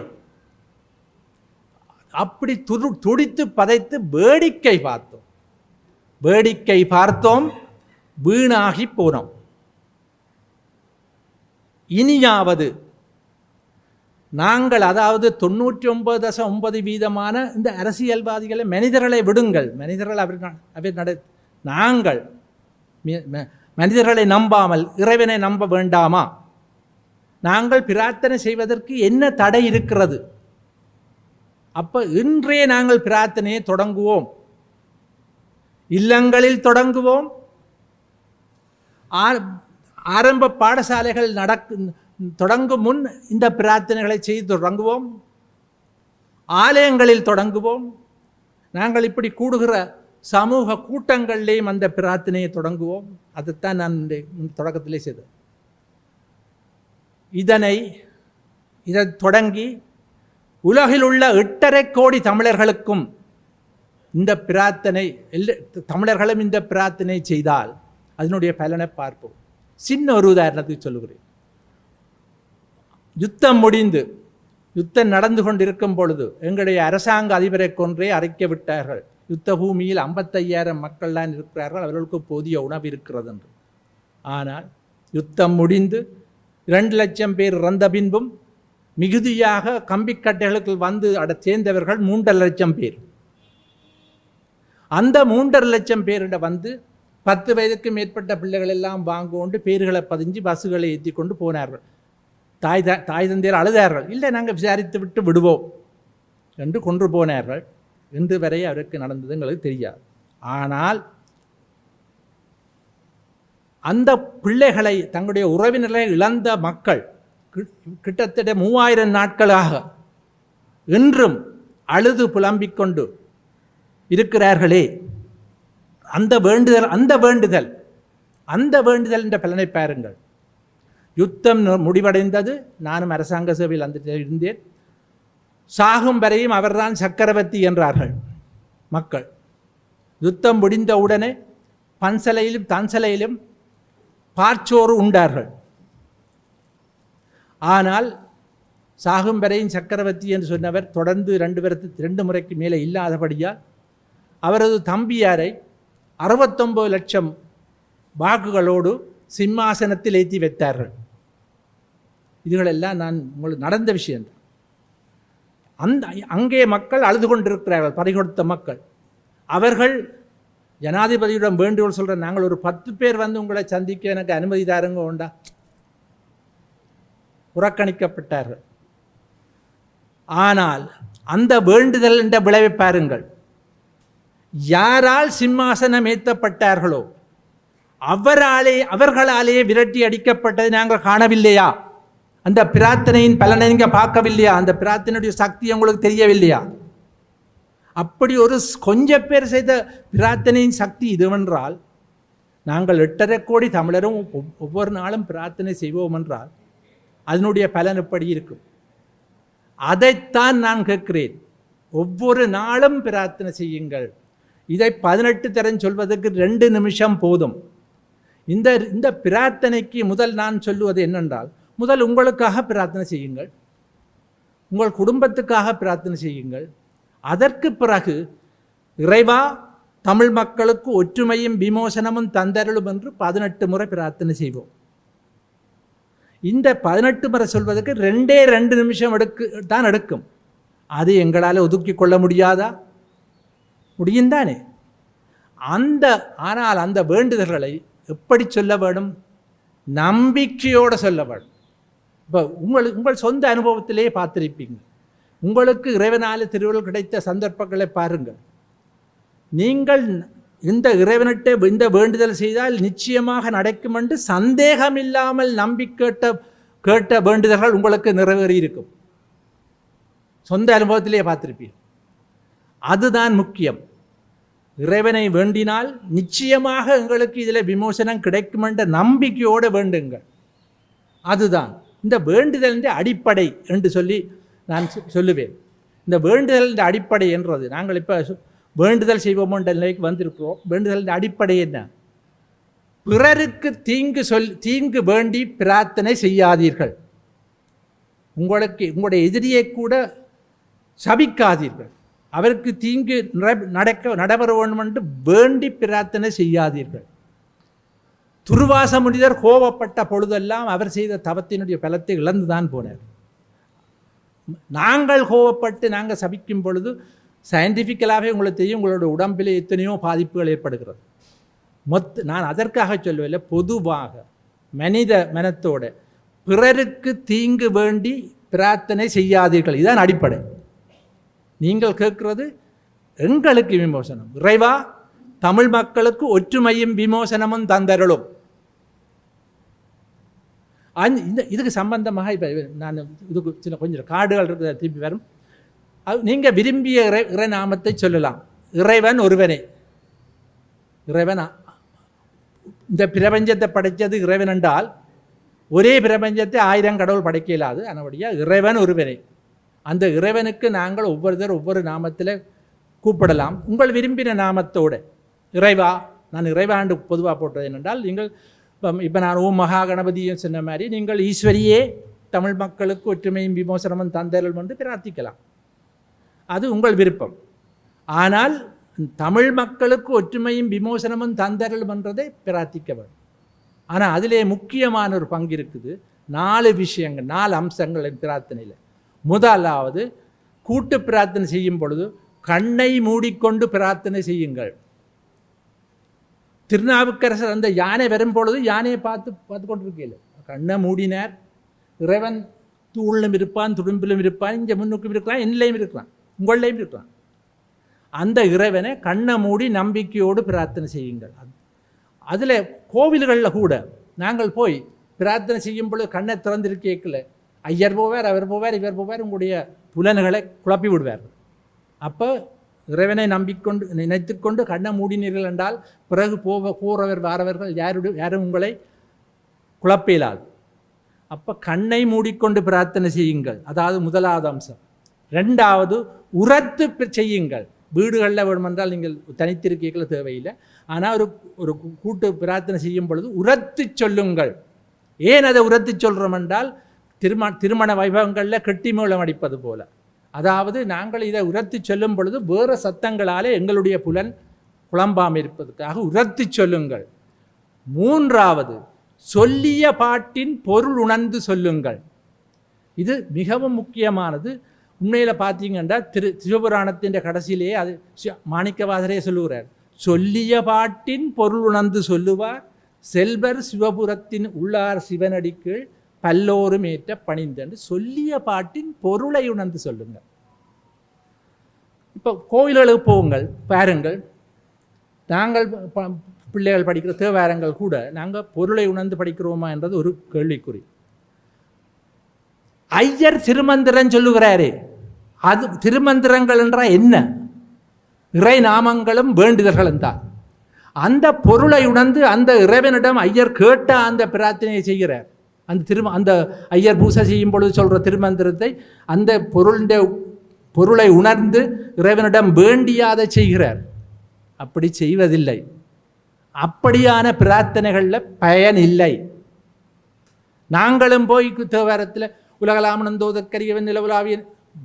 அப்படி துடித்து பதைத்து வேடிக்கை பார்த்தோம், வீணாகி போனோம். இனியாவது நாங்கள், அதாவது 99.9% இந்த அரசியல்வாதிகளை, மனிதர்களை விடுங்கள், மனிதர்கள் நாங்கள் மனிதர்களை நம்பாமல் இறைவனை நம்ப வேண்டாமா? நாங்கள் பிரார்த்தனை செய்வதற்கு என்ன தடை இருக்கிறது? அப்போ இன்றே நாங்கள் பிரார்த்தனையை தொடங்குவோம், இல்லங்களில் தொடங்குவோம், ஆரம்ப பாடசாலைகள் தொடங்கும் முன் இந்த பிரார்த்தனைகளை செய்து தொடங்குவோம், ஆலயங்களில் தொடங்குவோம். நாங்கள் இப்படி கூடுகிற சமூக கூட்டங்களிலேயும் அந்த பிரார்த்தனையை தொடங்குவோம். அதைத்தான் நான் தொடக்கத்திலே செய்தேன். இதை தொடங்கி உலகில் உள்ள 8.5 கோடி தமிழர்களுக்கும் இந்த பிரார்த்தனை, தமிழர்களும் இந்த பிரார்த்தனை செய்தால் அதனுடைய பலனை பார்ப்போம். சின்ன ஒரு உதாரணத்துக்கு சொல்லுகிறேன். யுத்தம் முடிந்து யுத்தம் நடந்து கொண்டிருக்கும் பொழுது எங்களுடைய அரசாங்க அதிபரை கொன்றே அரைக்க விட்டார்கள். யுத்த பூமியில் 55,000 மக்கள் தான் இருக்கிறார்கள், அவர்களுக்கு போதிய உணவு இருக்கிறது என்று. ஆனால் யுத்தம் முடிந்து 2 லட்சம் பேர் இறந்த பின்பும் மிகுதியாக கம்பிக்கட்டைகளுக்கு வந்து சேர்ந்தவர்கள் 3.5 லட்சம் பேர். அந்த 3.5 லட்சம் பேரிட வந்து 10 வயதுக்கு மேற்பட்ட பிள்ளைகள் எல்லாம் வாங்கொண்டு பேர்களை பதிஞ்சு பஸ்ஸுகளை ஏற்றி கொண்டு போனார்கள். தாய் தந்தையர் அழுதார்கள். இல்லை, நாங்கள் விசாரித்து விட்டு விடுவோம் என்று கொன்று போனார்கள். இன்று வரை அவருக்கு நடந்தது எங்களுக்கு தெரியாது. ஆனால் அந்த பிள்ளைகளை, தங்களுடைய உறவினர்களை இழந்த மக்கள் கிட்டத்தட்ட 3000 நாட்களாக இன்றும் அழுது புலம்பிக் கொண்டு இருக்கிறார்களே. அந்த வேண்டுதல் என்ற பலனை பாருங்கள். யுத்தம் முடிவடைந்தது. நானும் அரசாங்க சேவையில் அந்த இருந்தேன். சாகும் வரையும் அவர்தான் சக்கரவர்த்தி என்றார்கள் மக்கள். யுத்தம் முடிந்த உடனே பன்சலையிலும் தன்சலையிலும் பார்ச்சோறு உண்டார்கள். ஆனால் சாகும் வரையும் சக்கரவர்த்தி என்று சொன்னவர் தொடர்ந்து 2 முறைக்கு மேலே இல்லாதபடியால் அவரது தம்பியாரை 69 லட்சம் வாக்குகளோடு சிம்மாசனத்தில் ஏற்றி வைத்தார்கள். இதுகளெல்லாம் நான் உங்களுக்கு நடந்த விஷயம். அங்கே மக்கள் அழுது கொண்டிருக்கிறார்கள், பறிகொடுத்த மக்கள். அவர்கள் ஜனாதிபதியிடம் வேண்டுகோள் சொல்கிற, நாங்கள் ஒரு 10 பேர் வந்து உங்களை சந்திக்க எனக்கு அனுமதி தாருங்க உண்டா. புறக்கணிக்கப்பட்டார்கள். ஆனால் அந்த வேண்டுதல் என்ற விளைவை பாருங்கள். யாரால் சிம்மாசனம் ஏற்றப்பட்டார்களோ அவர்களாலேயே விரட்டி அடிக்கப்பட்டதை நாங்கள் காணவில்லையா? அந்த பிரார்த்தனையின் பலனை நீங்கள் பார்க்கவில்லையா? அந்த பிரார்த்தனையுடைய சக்தி உங்களுக்கு தெரியவில்லையா? அப்படி ஒரு கொஞ்சம் பேர் செய்த பிரார்த்தனையின் சக்தி இதுவென்றால், நாங்கள் 8.5 கோடி தமிழரும் ஒவ்வொரு நாளும் பிரார்த்தனை செய்வோம் என்றால் அதனுடைய பலன் எப்படி இருக்கும்? அதைத்தான் நான் கேட்கிறேன். ஒவ்வொரு நாளும் பிரார்த்தனை செய்யுங்கள். இதை 18 தரம் சொல்வதற்கு 2 நிமிஷம் போதும். இந்த பிரார்த்தனைக்கு முதல் நான் சொல்லுவது என்னென்றால், முதல் உங்களுக்காக பிரார்த்தனை செய்யுங்கள், உங்கள் குடும்பத்துக்காக பிரார்த்தனை செய்யுங்கள். அதற்கு பிறகு இறைவா தமிழ் மக்களுக்கு ஒற்றுமையும் விமோசனமும் தந்தருளும் என்று 18 முறை பிரார்த்தனை செய்வோம். இந்த 18 முறை சொல்வதற்கு 2 நிமிஷம் தான் எடுக்கும். அது எங்களால் ஒதுக்கி கொள்ள முடியாதா? முடியும் தானே. ஆனால் அந்த வேண்டுதல்களை எப்படி சொல்ல வேண்டும்? நம்பிக்கையோடு சொல்ல வேண்டும். இப்போ உங்கள் சொந்த அனுபவத்திலேயே பார்த்திருப்பீங்க. உங்களுக்கு இறைவனால திருவள்ளுவர் கிடைத்த சந்தர்ப்பங்களை பாருங்கள். நீங்கள் இந்த இறைவனிட்ட இந்த வேண்டுதல் செய்தால் நிச்சயமாக நடக்கும் என்று சந்தேகம் இல்லாமல் நம்பி கேட்ட வேண்டுதல்கள் உங்களுக்கு நிறைவேறி இருக்கும். சொந்த அனுபவத்திலேயே பார்த்திருப்பீங்க. அதுதான் முக்கியம். இறைவனை வேண்டினால் நிச்சயமாக எங்களுக்கு இதில் விமோசனம் கிடைக்கும் என்ற நம்பிக்கையோடு வேண்டுங்கள். அதுதான் இந்த வேண்டுதலின் அடிப்படை என்று சொல்லி நான் சொல்லுவேன். இந்த வேண்டுதலின் அடிப்படை என்றது, நாங்கள் இப்போ வேண்டுதல் செய்வோம் என்ற நிலைக்கு வந்திருக்கிறோம். வேண்டுதலின் அடிப்படை என்ன? பிறருக்கு தீங்கு வேண்டி பிரார்த்தனை செய்யாதீர்கள். உங்களுடைய எதிரியை கூட சபிக்காதீர்கள். அவருக்கு தீங்கு நடைபெற வேண்டும் என்று வேண்டி பிரார்த்தனை செய்யாதீர்கள். துர்வாச முனிவர் கோபப்பட்ட பொழுதெல்லாம் அவர் செய்த தவத்தினுடைய பலத்தை இழந்துதான் போனார். நாங்கள் கோபப்பட்டு நாங்கள் சபிக்கும் பொழுது சயின்டிஃபிக்கலாகவே உங்களுக்கு தெரியும், உங்களோட உடம்பில் எத்தனையோ பாதிப்புகள் ஏற்படுகிறது. நான் அதற்காக சொல்லவில்லை, பொதுவாக மனித மனத்தோட பிறருக்கு தீங்கு வேண்டி பிரார்த்தனை செய்யாதீர்கள். இதுதான் அடிப்படை. நீங்கள் கேட்கிறது எங்களுக்கு விமோசனம். இறைவா தமிழ் மக்களுக்கு ஒற்றுமையும் விமோசனமும் தந்தருளும். இதுக்கு சம்பந்தமாக இப்போ நான் இதுக்கு சில கொஞ்சம் கார்டுகள் இருக்குது, திருப்பி வரும். நீங்கள் விரும்பிய இறைநாமத்தை சொல்லலாம். இறைவன் ஒருவனே. இறைவன் இந்த பிரபஞ்சத்தை படைத்தது இறைவன் என்றால் ஒரே பிரபஞ்சத்தை 1000 கடவுள் படைக்க இயலாது. அதனுடைய இறைவன் ஒருவனே. அந்த இறைவனுக்கு நாங்கள் ஒவ்வொருத்தர் ஒவ்வொரு நாமத்தில் கூப்பிடலாம். உங்கள் விரும்பின நாமத்தோடு இறைவா. நான் இறைவாண்டு பொதுவாக போட்டது என்னென்றால், நீங்கள் இப்போ நான் ஓம் மகா கணபதியும் சொன்ன மாதிரி நீங்கள் ஈஸ்வரியே தமிழ் மக்களுக்கு ஒற்றுமையும் விமோசனமும் தந்தருளும் என்று பிரார்த்திக்கலாம். அது உங்கள் விருப்பம். ஆனால் தமிழ் மக்களுக்கு ஒற்றுமையும் விமோசனமும் தந்தருளும் என்றதை பிரார்த்திக்க வேண்டும். ஆனால் அதிலே முக்கியமான ஒரு பங்கு இருக்குது. 4 விஷயங்கள், 4 அம்சங்கள் பிரார்த்தனையில். முதலாவது, கூட்டு பிரார்த்தனை செய்யும் பொழுது கண்ணை மூடிக்கொண்டு பிரார்த்தனை செய்யுங்கள். திருநாவுக்கரசர் அந்த யானை வரும்பொழுது யானையை பார்த்து கொண்டிருக்கல, கண்ணை மூடினார். இறைவன் தூளிலும் இருப்பான், துடும்பிலும் இருப்பான், இங்கே முன்னுக்கும் இருக்கிறான், என்னையும் இருக்கிறான், உங்களையும் இருக்கிறான். அந்த இறைவனை கண்ணை மூடி நம்பிக்கையோடு பிரார்த்தனை செய்யுங்கள். அதில் கோவில்களில் கூட நாங்கள் போய் பிரார்த்தனை செய்யும் பொழுது கண்ணை திறந்திருக்கேக்கல, ஐயர் போவார், அவர் போவார், இவர் போவார், உங்களுடைய புலன்களை குழப்பி விடுவார். அப்போ இறைவனை நம்பிக்கொண்டு நினைத்து கொண்டு கண்ணை மூடினீர்கள் என்றால் பிறகு போகிறவர் வாரவர்கள் யாரும் உங்களை குழப்பையிலாது. அப்போ கண்ணை மூடிக்கொண்டு பிரார்த்தனை செய்யுங்கள். அதாவது முதலாவது அம்சம். 2வது, உரத்து செய்யுங்கள். வீடுகளில் வேணுமென்றால் நீங்கள் தனித்திருக்கீங்கள தேவையில்லை. ஆனால் ஒரு கூட்டு பிரார்த்தனை செய்யும் பொழுது உரத்து சொல்லுங்கள். ஏன் அதை உரத்து சொல்கிறோம் என்றால், திருமண வைபவங்களில் கெட்டி மேளம் அடிப்பது போல. அதாவது நாங்கள் இதை உரத்து சொல்லும் பொழுது வேறு சத்தங்களாலே எங்களுடைய புலன் குழம்பாமல் இருப்பதற்காக உரத்து சொல்லுங்கள். 3வது, சொல்லிய பாட்டின் பொருள் உணர்ந்து சொல்லுங்கள். இது மிகவும் முக்கியமானது. உண்மையில் பார்த்தீங்கன்னா சிவபுராணத்தின் கடைசியிலேயே அது மாணிக்கவாசரே சொல்லுகிறார், சொல்லிய பாட்டின் பொருள் உணர்ந்து சொல்லுவார் செல்வர் சிவபுரத்தின் உள்ளார் சிவனடிக்கு பல்லோரும் ஏற்ற பணிந்தன்று. சொல்லிய பாட்டின் பொருளை உணர்ந்து சொல்லுங்கள். இப்போ கோயில்களுக்கு போங்கள், பாருங்கள், நாங்கள் பிள்ளைகள் படிக்கிற தேவாரங்கள் கூட நாங்கள் பொருளை உணர்ந்து படிக்கிறோமா என்றது ஒரு கேள்விக்குறி. ஐயர் திருமந்திரம் சொல்லுகிறாரே, அது திருமந்திரங்கள் என்றால் என்ன? இறை நாமங்களும் வேண்டுதல்களும் தான். அந்த பொருளை உணர்ந்து அந்த இறைவனிடம் ஐயர் கேட்ட அந்த பிரார்த்தனையை செய்கிறார். அந்த ஐயர் பூசை செய்யும் பொழுது சொல்கிற திருமந்திரத்தை அந்த பொருளை உணர்ந்து இறைவனிடம் வேண்டியாத செய்கிறார். அப்படி செய்வதில்லை. அப்படியான பிரார்த்தனைகளில் பயன் இல்லை. நாங்களும் போய் தேவாரத்தில் உலகலாமனந்தோதற்கரியவன் நிலவுலாவிய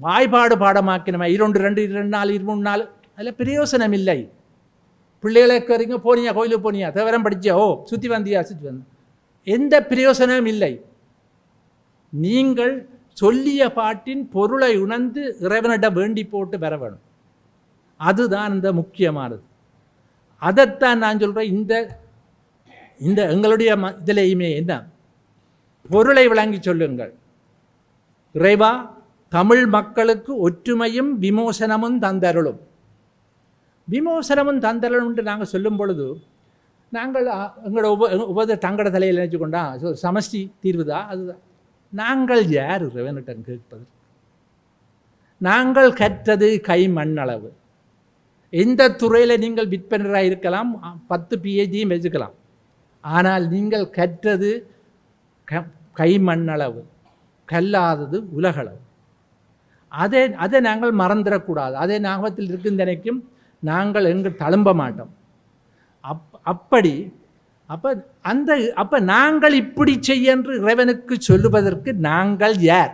வாய்ப்பாடு பாடமாக்கினோம் 2 4 23 4 அதில் பிரயோசனம் இல்லை. பிள்ளைகளுக்கு வரீங்க, போனியா கோயிலுக்கு போனியா, தேவாரம் படிச்சியா, ஓ சுற்றி வந்தியா, சுற்றி வந்த, எந்த பிரயோசனமும் இல்லை. நீங்கள் சொல்லிய பாட்டின் பொருளை உணர்ந்து இறைவனிடம் வேண்டி போட்டு வர வேணும். அதுதான் இந்த முக்கியமானது. அதைத்தான் நான் சொல்கிறேன். இந்த எங்களுடைய இதிலேயுமே என்ன, பொருளை விளங்கி சொல்லுங்கள். இறைவா, தமிழ் மக்களுக்கு ஒற்றுமையும் விமோசனமும் தந்தருளும். விமோசனமும் தந்தருளும் என்று நாங்கள் சொல்லும் பொழுது நாங்கள் எங்களோட தங்கட தலையில் நினைச்சுக்கொண்டா சமஷ்டி தீர்வுதா? அதுதான். நாங்கள் யார் இறைவனிடம் கேட்பது? நாங்கள் கற்றது கை மண்ணளவு. எந்த துறையில் நீங்கள் விற்பனராக இருக்கலாம், 10 PhDயும் வச்சுக்கலாம். ஆனால் நீங்கள் கற்றது கை மண்ணளவு, கல்லாதது உலகளவு. அதை நாங்கள் மறந்துடக்கூடாது. அதே ஞாபகத்தில் இருக்கின்றனைக்கும் நாங்கள் எங்கள் தழும்ப மாட்டோம். அப்போ நாங்கள் இப்படி செய்ய என்று இறைவனுக்கு சொல்லுவதற்கு நாங்கள் யார்?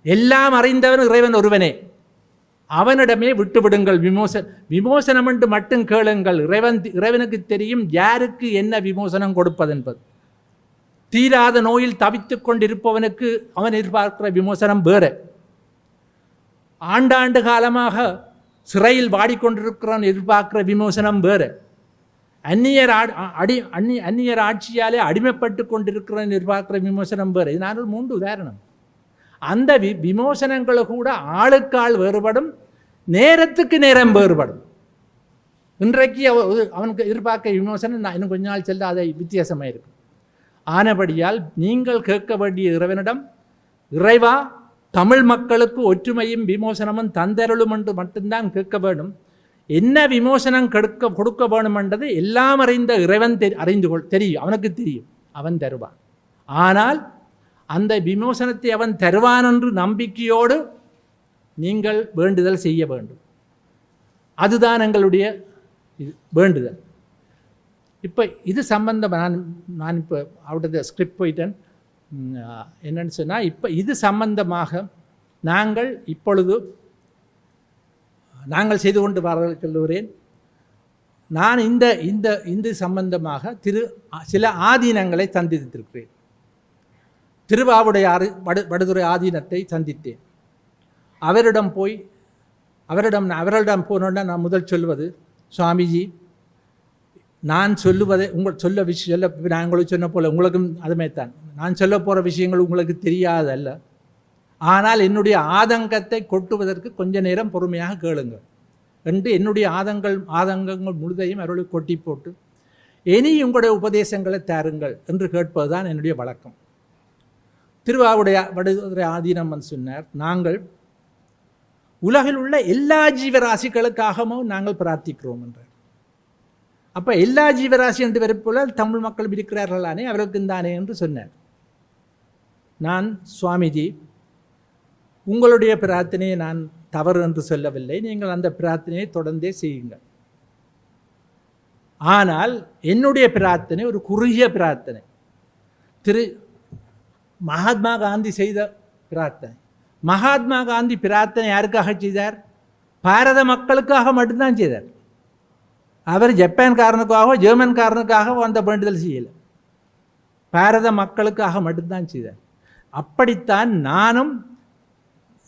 எல்லாம் அறிந்தவன் இறைவன் ஒருவனே. அவனிடமே விட்டுவிடுங்கள். விமோசனம் என்று மட்டும் கேளுங்கள். இறைவனுக்கு தெரியும் யாருக்கு என்ன விமோசனம் கொடுப்பதென்பது. தீராத நோயில் தவித்து கொண்டிருப்பவனுக்கு அவன் எதிர்பார்க்கிற விமோசனம் வேறு. ஆண்டாண்டு காலமாக சிறையில் வாடிக்கொண்டிருக்கிறவன் எதிர்பார்க்கிற விமோசனம் வேறு. அந்நியர் ஆட்சியாலே அடிமைப்பட்டு கொண்டிருக்கிறவன் எதிர்பார்க்கிற விமோசனம் வேறு. இது நான் 3 உதாரணம். அந்த விமோசனங்களை கூட ஆளுக்கு ஆள் வேறுபடும், நேரத்துக்கு நேரம் வேறுபடும். இன்றைக்கு அவனுக்கு எதிர்பார்க்க விமோசனம் இன்னும் கொஞ்ச நாள் செல்ல அதை வித்தியாசமாக இருக்கும். ஆனபடியால் நீங்கள் கேட்க வேண்டிய இறைவனிடம், இறைவா, தமிழ் மக்களுக்கு ஒற்றுமையும் விமோசனமும் தந்தருளும் என்று மட்டும்தான் கேட்க வேண்டும். என்ன விமோசனம் கொடுக்க வேணும் என்றது எல்லாம் அறிந்த இறைவன் தெரியும், அவனுக்கு தெரியும், அவன் தருவான். ஆனால் அந்த விமோசனத்தை அவன் தருவான் என்று நம்பிக்கையோடு நீங்கள் வேண்டுதல் செய்ய வேண்டும். அதுதான் எங்களுடைய வேண்டுதல். இப்போ இது சம்பந்தமாக நான் இப்போ அவுட் ஆஃப் த ஸ்கிரிப்ட் போயிட்டேன். என்னன்னு சொன்னால், இப்போ இது சம்பந்தமாக நாங்கள் இப்பொழுது செய்து கொண்டு வர சொல்லுகிறேன். நான் இந்த சம்பந்தமாக சில ஆதீனங்களை சந்தித்திருக்கிறேன். திருவாவுடைய வடுதுறை ஆதீனத்தை சந்தித்தேன். அவரிடம் போனோன்னா நான் முதல் சொல்வது, சுவாமிஜி, நான் சொல்லுவதை நான் உங்களுக்கு சொன்ன போல உங்களுக்கும் அதுமே தான். நான் சொல்ல போகிற விஷயங்கள் உங்களுக்கு தெரியாதல்ல. ஆனால் என்னுடைய ஆதங்கத்தை கொட்டுவதற்கு கொஞ்ச நேரம் பொறுமையாக கேளுங்கள் என்று என்னுடைய ஆதங்கங்கள் முழுதையும் அவர்களுக்கு கொட்டி போட்டு இனி உங்களுடைய உபதேசங்களை தாருங்கள் என்று கேட்பது தான் என்னுடைய வழக்கம். திருவாவுடைய வடுதுறை ஆதீனம் சொன்னார், நாங்கள் உலகில் உள்ள எல்லா ஜீவராசிகளுக்காகவும் நாங்கள் பிரார்த்திக்கிறோம் என்றார். அப்போ எல்லா ஜீவராசி என்று வரப்போல தமிழ் மக்கள் இருக்கிறார்களானே, அவர்களுக்கும் தானே என்று சொன்னார். நான், சுவாமிஜி, உங்களுடைய பிரார்த்தனையை நான் தவறு என்று சொல்லவில்லை. நீங்கள் அந்த பிரார்த்தனையை தொடர்ந்தே செய்யுங்கள். ஆனால் என்னுடைய பிரார்த்தனை ஒரு குறுகிய பிரார்த்தனை. மகாத்மா காந்தி செய்த பிரார்த்தனை. மகாத்மா காந்தி பிரார்த்தனை யாருக்காக செய்தார்? பாரத மக்களுக்காக மட்டும்தான் செய்தார். அவர் ஜப்பான்காரனுக்காக ஜெர்மன்காரனுக்காக அந்த வேண்டுதல் செய்யலை, பாரத மக்களுக்காக மட்டும்தான் செய்தார். அப்படித்தான் நானும்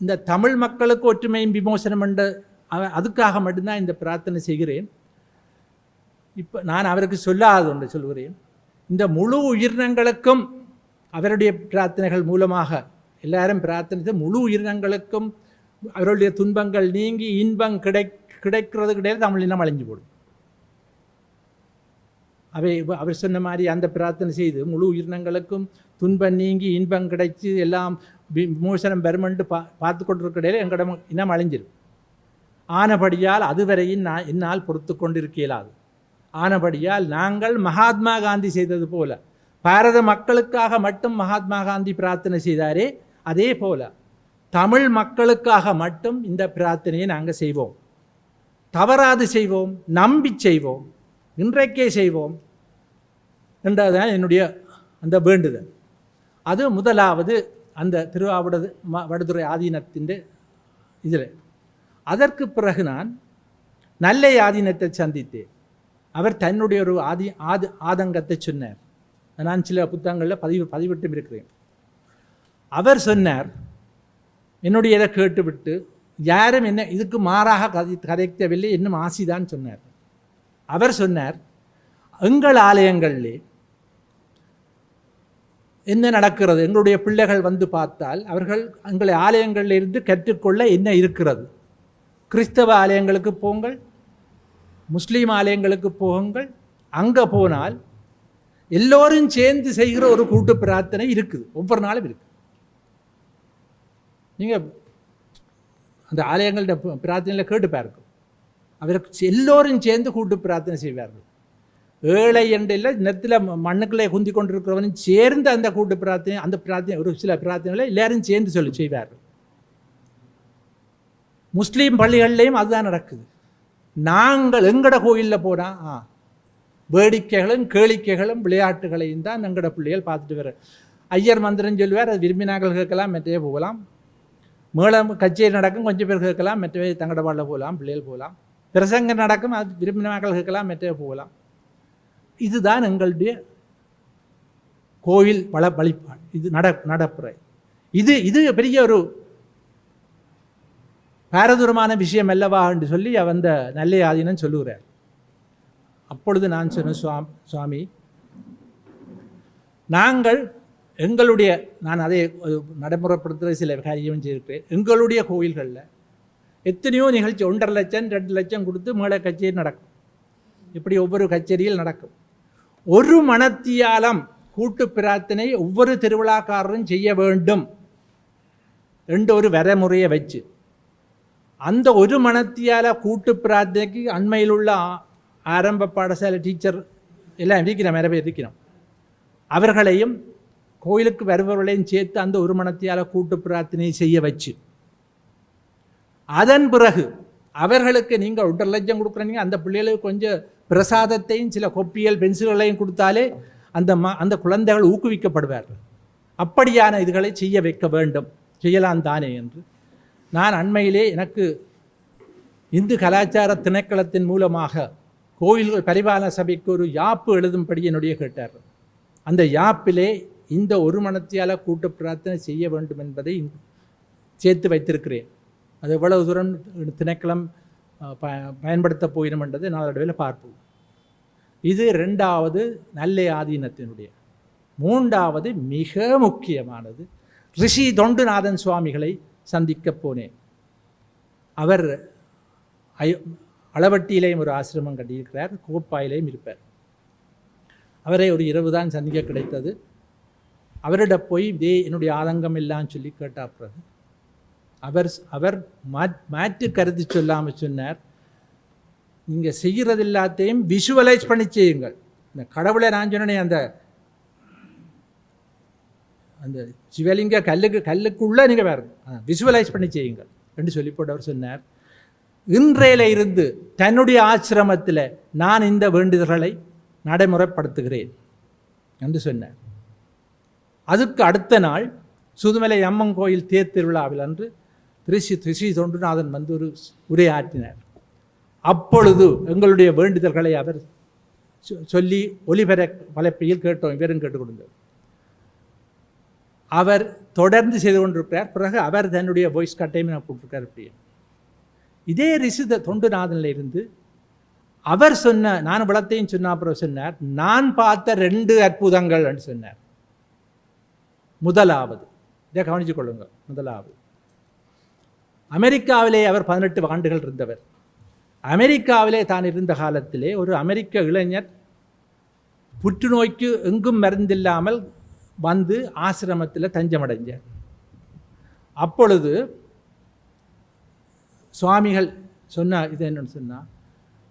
இந்த தமிழ் மக்களுக்கு ஒற்றுமையும் விமோசனம் என்ற அதுக்காக மட்டும்தான் இந்த பிரார்த்தனை செய்கிறேன். இப்போ நான் அவருக்கு சொல்லாத ஒன்று சொல்கிறேன். இந்த முழு உயிரினங்களுக்கும் அவருடைய பிரார்த்தனைகள் மூலமாக எல்லாரும் பிரார்த்தனை முழு உயிரினங்களுக்கும் அவருடைய துன்பங்கள் நீங்கி இன்பம் கிடைக்கிறது கிடையாது தமிழ் இனம் அழிஞ்சு போடும். அவர் சொன்ன மாதிரி அந்த பிரார்த்தனை செய்து முழு உயிரினங்களுக்கும் துன்பம் நீங்கி இன்பம் கிடைச்சி எல்லாம் விமோசனம் பெருமென்று பார்த்து கொண்டிருக்கிடையில எங்களிடம் இனம் அழிஞ்சிடும். ஆனபடியால் அதுவரையும் என்னால் பொறுத்து கொண்டிருக்க இயலாது. ஆனபடியால் நாங்கள் மகாத்மா காந்தி செய்தது போல பாரத மக்களுக்காக மட்டும் மகாத்மா காந்தி பிரார்த்தனை செய்தாரே, அதே போல தமிழ் மக்களுக்காக மட்டும் இந்த பிரார்த்தனையை நாங்கள் செய்வோம். தவறாது செய்வோம், நம்பி செய்வோம், இன்றைக்கே செய்வோம் என்றதான் என்னுடைய அந்த வேண்டுதல். அது முதலாவது அந்த வடுதுறை ஆதீனத்தின் இதில். அதற்கு பிறகு நான் நல்ல ஆதீனத்தை சந்தித்தேன். அவர் தன்னுடைய ஒரு ஆதங்கத்தை சொன்னார். நான் சில புத்தகங்களில் பதிவிட்டும் இருக்கிறேன். அவர் சொன்னார், என்னுடைய இதை கேட்டுவிட்டு யாரும் என்ன இதுக்கு மாறாக கதைக்கவில்லை, இன்னும் ஆசிதான் சொன்னார். அவர் சொன்னார், எங்கள் ஆலயங்களிலே என்ன நடக்கிறது, எங்களுடைய பிள்ளைகள் வந்து பார்த்தால் அவர்கள் எங்கள் ஆலயங்களில் இருந்து கற்றுக்கொள்ள என்ன இருக்கிறது. கிறிஸ்தவ ஆலயங்களுக்கு போங்கள், முஸ்லீம் ஆலயங்களுக்கு போகுங்கள், அங்கே போனால் எல்லோரும் சேர்ந்து செய்கிற ஒரு கூட்டு பிரார்த்தனை இருக்குது, ஒவ்வொரு நாளும் இருக்குது. நீங்கள் அந்த ஆலயங்கள பிரார்த்தனையில் கேட்டு பாருங்க, அவருக்கு எல்லோரும் சேர்ந்து கூட்டு பிரார்த்தனை செய்வார்கள். ஏழை என்றில் நெத்தில் மண்ணுக்குள்ளே குந்தி கொண்டிருக்கிறவனும் சேர்ந்து அந்த கூட்டு பிரார்த்தனை, அந்த பிரார்த்தனை ஒரு சில பிரார்த்தனைகளை எல்லாரும் சேர்ந்து செய்வார்கள். முஸ்லீம் பள்ளிகள்லேயும் அதுதான் நடக்குது. நாங்கள் எங்கட கோயிலில் போனால் வேடிக்கைகளும் கேளிக்கைகளும் விளையாட்டுகளையும் தான் எங்கட பிள்ளைகள் பார்த்துட்டு வர. ஐயர் மந்திரம் சொல்லுவார், அது விரும்பினாக்கள் கேட்கலாம், மற்றவே போகலாம். மேளம் கச்சேரி நடக்கும், கொஞ்சம் பேர் கேட்கலாம், மற்றவே தங்கட பாடல போகலாம், பிள்ளைகள் போகலாம். பிரசங்கம் நடக்கும், அது விரும்பினாக்கள் கேட்கலாம், மற்றவே போகலாம். இதுதான் எங்களுடைய கோயில் வழிபாடு. இது நடப்புறை. இது பெரிய ஒரு பாரதூரமான விஷயம் அல்லவா என்று சொல்லி அந்த நல்ல ஆதீனம் சொல்லுகிறார். அப்பொழுது நான் சொன்ன சுவாமி, நாங்கள் எங்களுடைய நான் அதை நடைமுறைப்படுத்துகிற சில காரியம் செய்திருக்கிறேன். எங்களுடைய கோயில்களில் எத்தனையோ நிகழ்ச்சி 1.5 லட்சம் 2 லட்சம் கொடுத்து மேலே கச்சேரி நடக்கும். இப்படி ஒவ்வொரு கச்சேரியில் நடக்கும். ஒரு மனத்தியாலம் கூட்டு பிரார்த்தனை ஒவ்வொரு திருவிழாக்காரரும் செய்ய வேண்டும் என்ற ஒரு வரைமுறையை வச்சு அந்த ஒரு மனத்தியால கூட்டு பிரார்த்தனைக்கு அண்மையில் உள்ள ஆரம்ப பாடசாலை டீச்சர் எல்லாம் இருக்கிறோம், நிறைய பேர் இருக்கிறோம். அவர்களையும் கோயிலுக்கு வருபவர்களையும் சேர்த்து அந்த ஒரு மனத்தியால கூட்டு பிரார்த்தனை செய்ய வச்சு அதன் பிறகு அவர்களுக்கு நீங்கள் 1.5 லட்சம் கொடுக்குறீங்க, அந்த பிள்ளைகளுக்கு கொஞ்சம் பிரசாதத்தையும் சில கொப்பியல் பென்சில்களையும் கொடுத்தாலே அந்த குழந்தைகள் ஊக்குவிக்கப்படுவார்கள். அப்படியான இதுகளை செய்ய வைக்க வேண்டும், செய்யலாம் தானே என்று நான் அண்மையிலே எனக்கு இந்து கலாச்சார திணைக்களத்தின் மூலமாக கோயில்கள் பரிபாலன சபைக்கு ஒரு யாப்பு எழுதும்படி என்னுடைய கேட்டார். அந்த யாப்பிலே இந்த ஒரு மனத்தியால கூட்டு பிரார்த்தனை செய்ய வேண்டும் என்பதை சேர்த்து வைத்திருக்கிறேன். அது எவ்வளவு தூரம் திணைக்களம் பயன்படுத்த போயிடும் என்றதை நாளடைவில் பார்ப்போம். இது 2வது நல்ல ஆதீனத்தினுடைய. 3வது மிக முக்கியமானது, ரிஷி தொண்டுநாதன் சுவாமிகளை சந்திக்க போனேன். அவர் அளவட்டியிலேயும் ஒரு ஆசிரமம் கட்டியிருக்கிறார், கோப்பாயிலையும் இருப்பார். அவரை ஒரு இரவு தான் சந்திக்க கிடைத்தது. அவரிட போய் என்னுடைய ஆதங்கம் எல்லாம் சொல்லி கேட்டா பிறகு அவர் மாற்று கருத்து சொல்லாமல் சொன்னார், நீங்கள் செய்கிறது எல்லாத்தையும் விஷுவலைஸ் பண்ணி செய்யுங்கள். இந்த கடவுளை நான் சொன்னேன், அந்த சிவலிங்க கல்லுக்குள்ளே நீங்கள் வேறு விஷுவலைஸ் பண்ணி செய்யுங்கள் என்று சொல்லி போட்டு அவர் சொன்னார். இன்றையில இருந்து தன்னுடைய ஆசிரமத்தில் நான் இந்த வேண்டுதல்களை நடைமுறைப்படுத்துகிறேன் என்று சொன்னார். அதுக்கு அடுத்த நாள் சுதுமலை அம்மன் கோயில் தேர் திருவிழாவில் அன்று ஸ்ரீ தொண்டுநாதன் வந்து ஒரு உரையாற்றினார். அப்பொழுது எங்களுடைய வேண்டுதல்களை அவர் சொல்லி ஒலிபர வலைப்பையில் கேட்டோம், இவரும் கேட்டுக்கொண்டார். அவர் தொடர்ந்து செய்து கொண்டிருக்கிறார். பிறகு அவர் தன்னுடைய வாய்ஸ் கட்டையும் நான் போட்டிருக்கார். அப்படியே இதே ரிஷி தொண்டுநாதனில் இருந்து அவர் சொன்ன, நான் விளத்தையும் சொன்ன அப்புறம் சொன்னார், நான் பார்த்த 2 அற்புதங்கள் என்று சொன்னார். முதலாவது, இதை கவனித்து கொள்ளுங்க, முதலாவது அமெரிக்காவிலே அவர் 18 ஆண்டுகள் இருந்தவர். அமெரிக்காவிலே தான் இருந்த காலத்திலே ஒரு அமெரிக்க இளைஞர் புற்றுநோய்க்கு எங்கும் மருந்தில்லாமல் வந்து ஆசிரமத்தில் தஞ்சமடைஞ்சார். அப்பொழுது சுவாமிகள் சொன்னார், இது என்னன்னு சொன்னால்,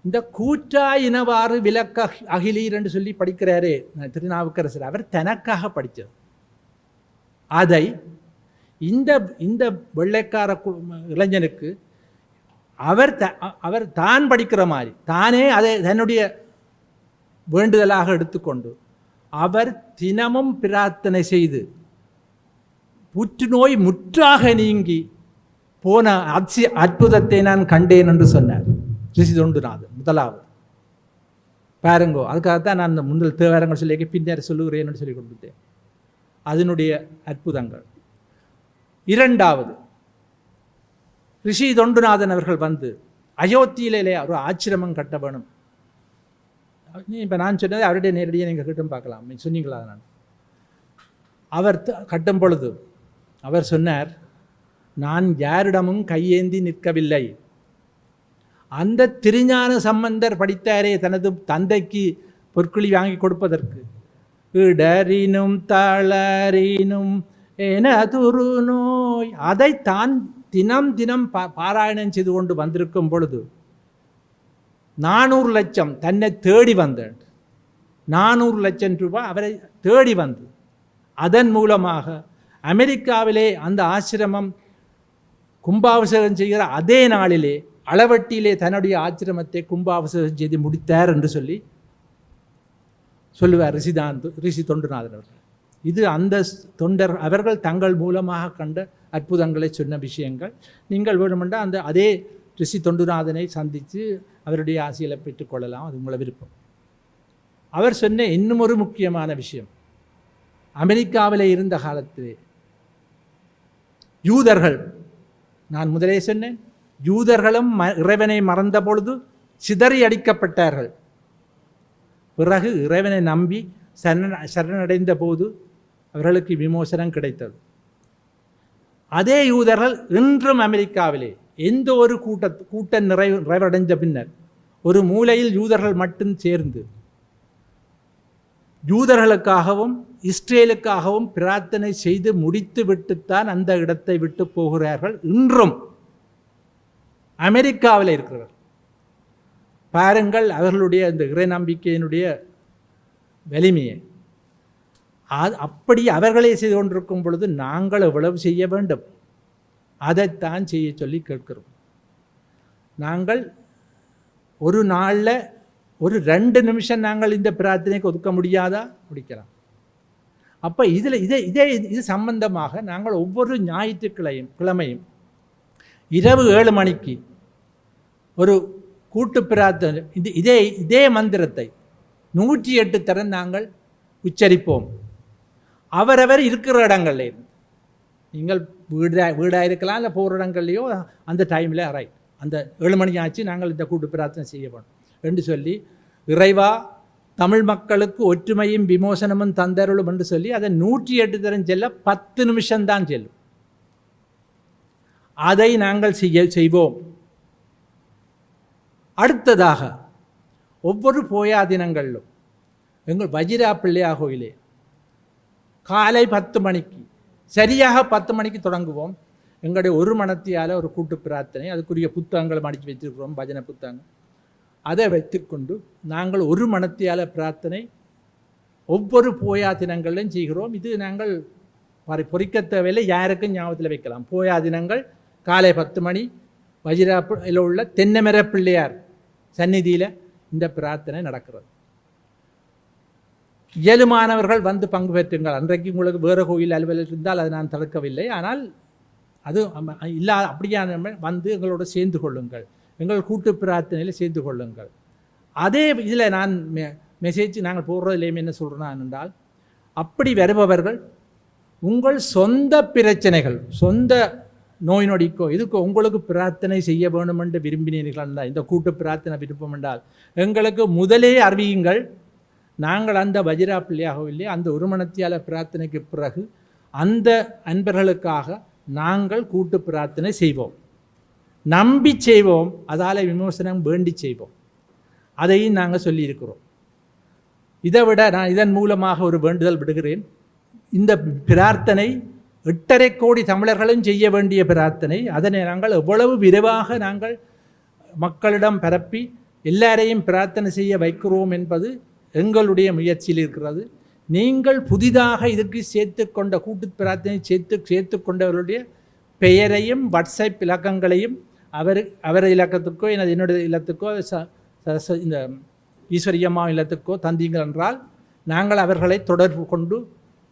இந்த கூற்றா இனவாறு விளக்க அகிலீர் என்று சொல்லி படிக்கிறாரே திருநாவுக்கரசர், அவர் தனக்காக படித்தது. அதை இந்த இந்த வெள்ளைக்கார இளைஞனுக்கு அவர் தான் படிக்கிற மாதிரி தானே அதை தன்னுடைய வேண்டுதலாக எடுத்துக்கொண்டு அவர் தினமும் பிரார்த்தனை செய்து புற்றுநோய் முற்றாக நீங்கி போன அற்புதத்தை நான் கண்டேன் என்று சொன்னார் ரிஷி தொண்டுநாதன். முதலாவது பாருங்கோ, அதுக்காகத்தான் நான் முதல் தேவாரங்கள் சொல்லி பின்னர் சொல்லுகிறேன் என்று சொல்லி கொடுத்தேன், அதனுடைய அற்புதங்கள். இரண்டாவது, ரிஷி தொண்டுநாதன் அவர்கள் வந்து அயோத்தியிலே ஒரு ஆச்சிரமம் கட்ட வேணும். இப்போ நான் சொன்னது அவருடைய நேரடியாக நீங்கள் கேட்டும் பார்க்கலாம், நீங்கள் சொன்னீங்களா? நான் அவர் கட்டும் பொழுது அவர் சொன்னார், நான் யாரிடமும் கையேந்தி நிற்கவில்லை. அந்த திருஞான சம்பந்தர் படித்தாரே தனது தந்தைக்கு பொற்குழி வாங்கி கொடுப்பதற்கு, இடறினும் தளறினும் எனதுரு நோய், அதை தான் தினம் தினம் பாராயணம் செய்து கொண்டு வந்திருக்கும் பொழுது 400 லட்சம் தன்னை தேடி வந்தேன். 400 லட்சம் ரூபாய் அவரை தேடி வந்து அதன் மூலமாக அமெரிக்காவிலே அந்த ஆசிரமம் கும்பாபிஷேகம் செய்கிற அதே நாளிலே அளவட்டியிலே தன்னுடைய ஆசிரமத்தை கும்பாபிஷேகம் செய்து முடித்தார் என்று சொல்லுவார் ரிஷி தொண்டுநாதன் அவர்கள். இது அந்த தொண்டர் அவர்கள் தங்கள் மூலமாக கண்ட அற்புதங்களை சொன்ன விஷயங்கள். நீங்கள் வேணுமென்றால் அந்த அதே ரிஷி தொண்டுநாதனை சந்தித்து அவருடைய ஆசைகளை பெற்றுக்கொள்ளலாம், அது உங்களை விருப்பம். அவர் சொன்ன இன்னும் ஒரு முக்கியமான விஷயம், அமெரிக்காவில் இருந்த காலத்திலே யூதர்கள், நான் முதலே சொன்னேன், யூதர்களும் இறைவனை மறந்த பொழுது சிதறி அடிக்கப்பட்டார்கள். பிறகு இறைவனை நம்பி சரணடைந்த போது அவர்களுக்கு விமோசனம் கிடைத்தது. அதே யூதர்கள் இன்றும் அமெரிக்காவிலே எந்த ஒரு கூட்டம் நிறைவடைந்த பின்னர் ஒரு மூலையில் யூதர்கள் மட்டும் சேர்ந்து யூதர்களுக்காகவும் இஸ்ரேலுக்காகவும் பிரார்த்தனை செய்து முடித்து விட்டுத்தான் அந்த இடத்தை விட்டு போகிறார்கள். இன்றும் அமெரிக்காவில் இருக்கிறார்கள். பாருங்கள் அவர்களுடைய இந்த இறை நம்பிக்கையினுடைய வலிமையை. அப்படி அவர்களே செய்து கொண்டிருக்கும் பொழுது நாங்கள் எவ்வளவு செய்ய வேண்டும், அதைத்தான் செய்ய சொல்லி கேட்கிறோம். நாங்கள் ஒரு நாளில் ஒரு 2 நிமிஷம் நாங்கள் இந்த பிரார்த்தனைக்கு ஒதுக்க முடியாதா? முடிக்கலாம். அப்போ இது சம்பந்தமாக நாங்கள் ஒவ்வொரு ஞாயிற்றுக்கிழமையும் இரவு 7 மணிக்கு ஒரு கூட்டு பிரார்த்தனை இதே மந்திரத்தை 108 தரம் நாங்கள் உச்சரிப்போம். அவரவர் இருக்கிற இடங்கள்ல நீங்கள் வீடாக இருக்கலாம், இல்லை போகிற இடங்கள்லையோ அந்த டைமில் அந்த 7 மணி ஆச்சு நாங்கள் இந்த கூட்டு பிரார்த்தனை செய்ய வேணும் என்று சொல்லி, இறைவா தமிழ் மக்களுக்கு ஒற்றுமையும் விமோசனமும் தந்தருளும் என்று சொல்லி அதை 108 தரம் செல்ல 10 நிமிஷம்தான் செல்லும். அதை நாங்கள் செய்வோம். அடுத்ததாக ஒவ்வொரு போயா தினங்களிலும் எங்கள் வஜிரா பிள்ளையா கோயிலே காலை 10 மணிக்கு சரியாக 10 மணிக்கு தொடங்குவோம். எங்களுடைய ஒரு மணத்தியால் ஒரு கூட்டு பிரார்த்தனை, அதுக்குரிய புத்தகங்களை மடித்து வைத்திருக்கிறோம், பஜனை புத்தகங்கள். அதை வைத்துக்கொண்டு நாங்கள் ஒரு மணத்தியால பிரார்த்தனை ஒவ்வொரு போயா தினங்களையும் செய்கிறோம். இது நாங்கள் பொறிக்க தேவையில்லை, யாருக்கும் ஞாபகத்தில் வைக்கலாம். போயா தினங்கள் காலை 10 மணி வஜிராப்பில் உள்ள தென்னமர பிள்ளையார் சந்நிதியில் இந்த பிரார்த்தனை நடக்கிறது. இயலுமானவர்கள் வந்து பங்கு பெற்றுங்கள். அன்றைக்கு உங்களுக்கு வேறு கோயில் அலுவலர் இருந்தால் அதை நான் தடுக்கவில்லை. ஆனால் அது அப்படியான வந்து எங்களோட சேர்ந்து கொள்ளுங்கள், எங்கள் கூட்டு பிரார்த்தனையில் சேர்ந்து கொள்ளுங்கள். அதே இதில் நான் மெசேஜ் நாங்கள் போடுறதுலேயும் என்ன சொல்கிறேன் என்றால், அப்படி வருபவர்கள் உங்கள் சொந்த பிரச்சனைகள், சொந்த நோய் நொடிக்கோ இதுக்கோ உங்களுக்கு பிரார்த்தனை செய்ய வேணும் என்று விரும்பினீர்கள் என்றால், இந்த கூட்டு பிரார்த்தனை விருப்பம் என்றால் எங்களுக்கு முதலே அறிவியுங்கள். நாங்கள் அந்த வஜிரா பிள்ளையாகவில்லை, அந்த ஒரு மணத்தியால பிரார்த்தனைக்கு பிறகு அந்த அன்பர்களுக்காக நாங்கள் கூட்டு பிரார்த்தனை செய்வோம், நம்பி செய்வோம், அதால் விமோசனம் வேண்டி செய்வோம். அதையும் நாங்கள் சொல்லியிருக்கிறோம். இதை விட நான் இதன் மூலமாக ஒரு வேண்டுதல் விடுகிறேன். இந்த பிரார்த்தனை 8.5 கோடி தமிழர்களும் செய்ய வேண்டிய பிரார்த்தனை. அதனை நாங்கள் எவ்வளவு விரைவாக நாங்கள் மக்களிடம் பரப்பி எல்லாரையும் பிரார்த்தனை செய்ய வைக்கிறோம் என்பது எங்களுடைய முயற்சியில் இருக்கிறது. நீங்கள் புதிதாக இதுக்கு சேர்த்து கொண்ட கூட்டு பிரார்த்தனை சேர்த்து கொண்டவர்களுடைய பெயரையும் வாட்ஸ்அப் இலக்கங்களையும் அவர் இலக்கத்துக்கோ என்னுடைய இல்லத்துக்கோ இந்த ஈஸ்வரியம்மா இல்லத்துக்கோ தந்தீங்கள் என்றால் நாங்கள் அவர்களை தொடர்பு கொண்டு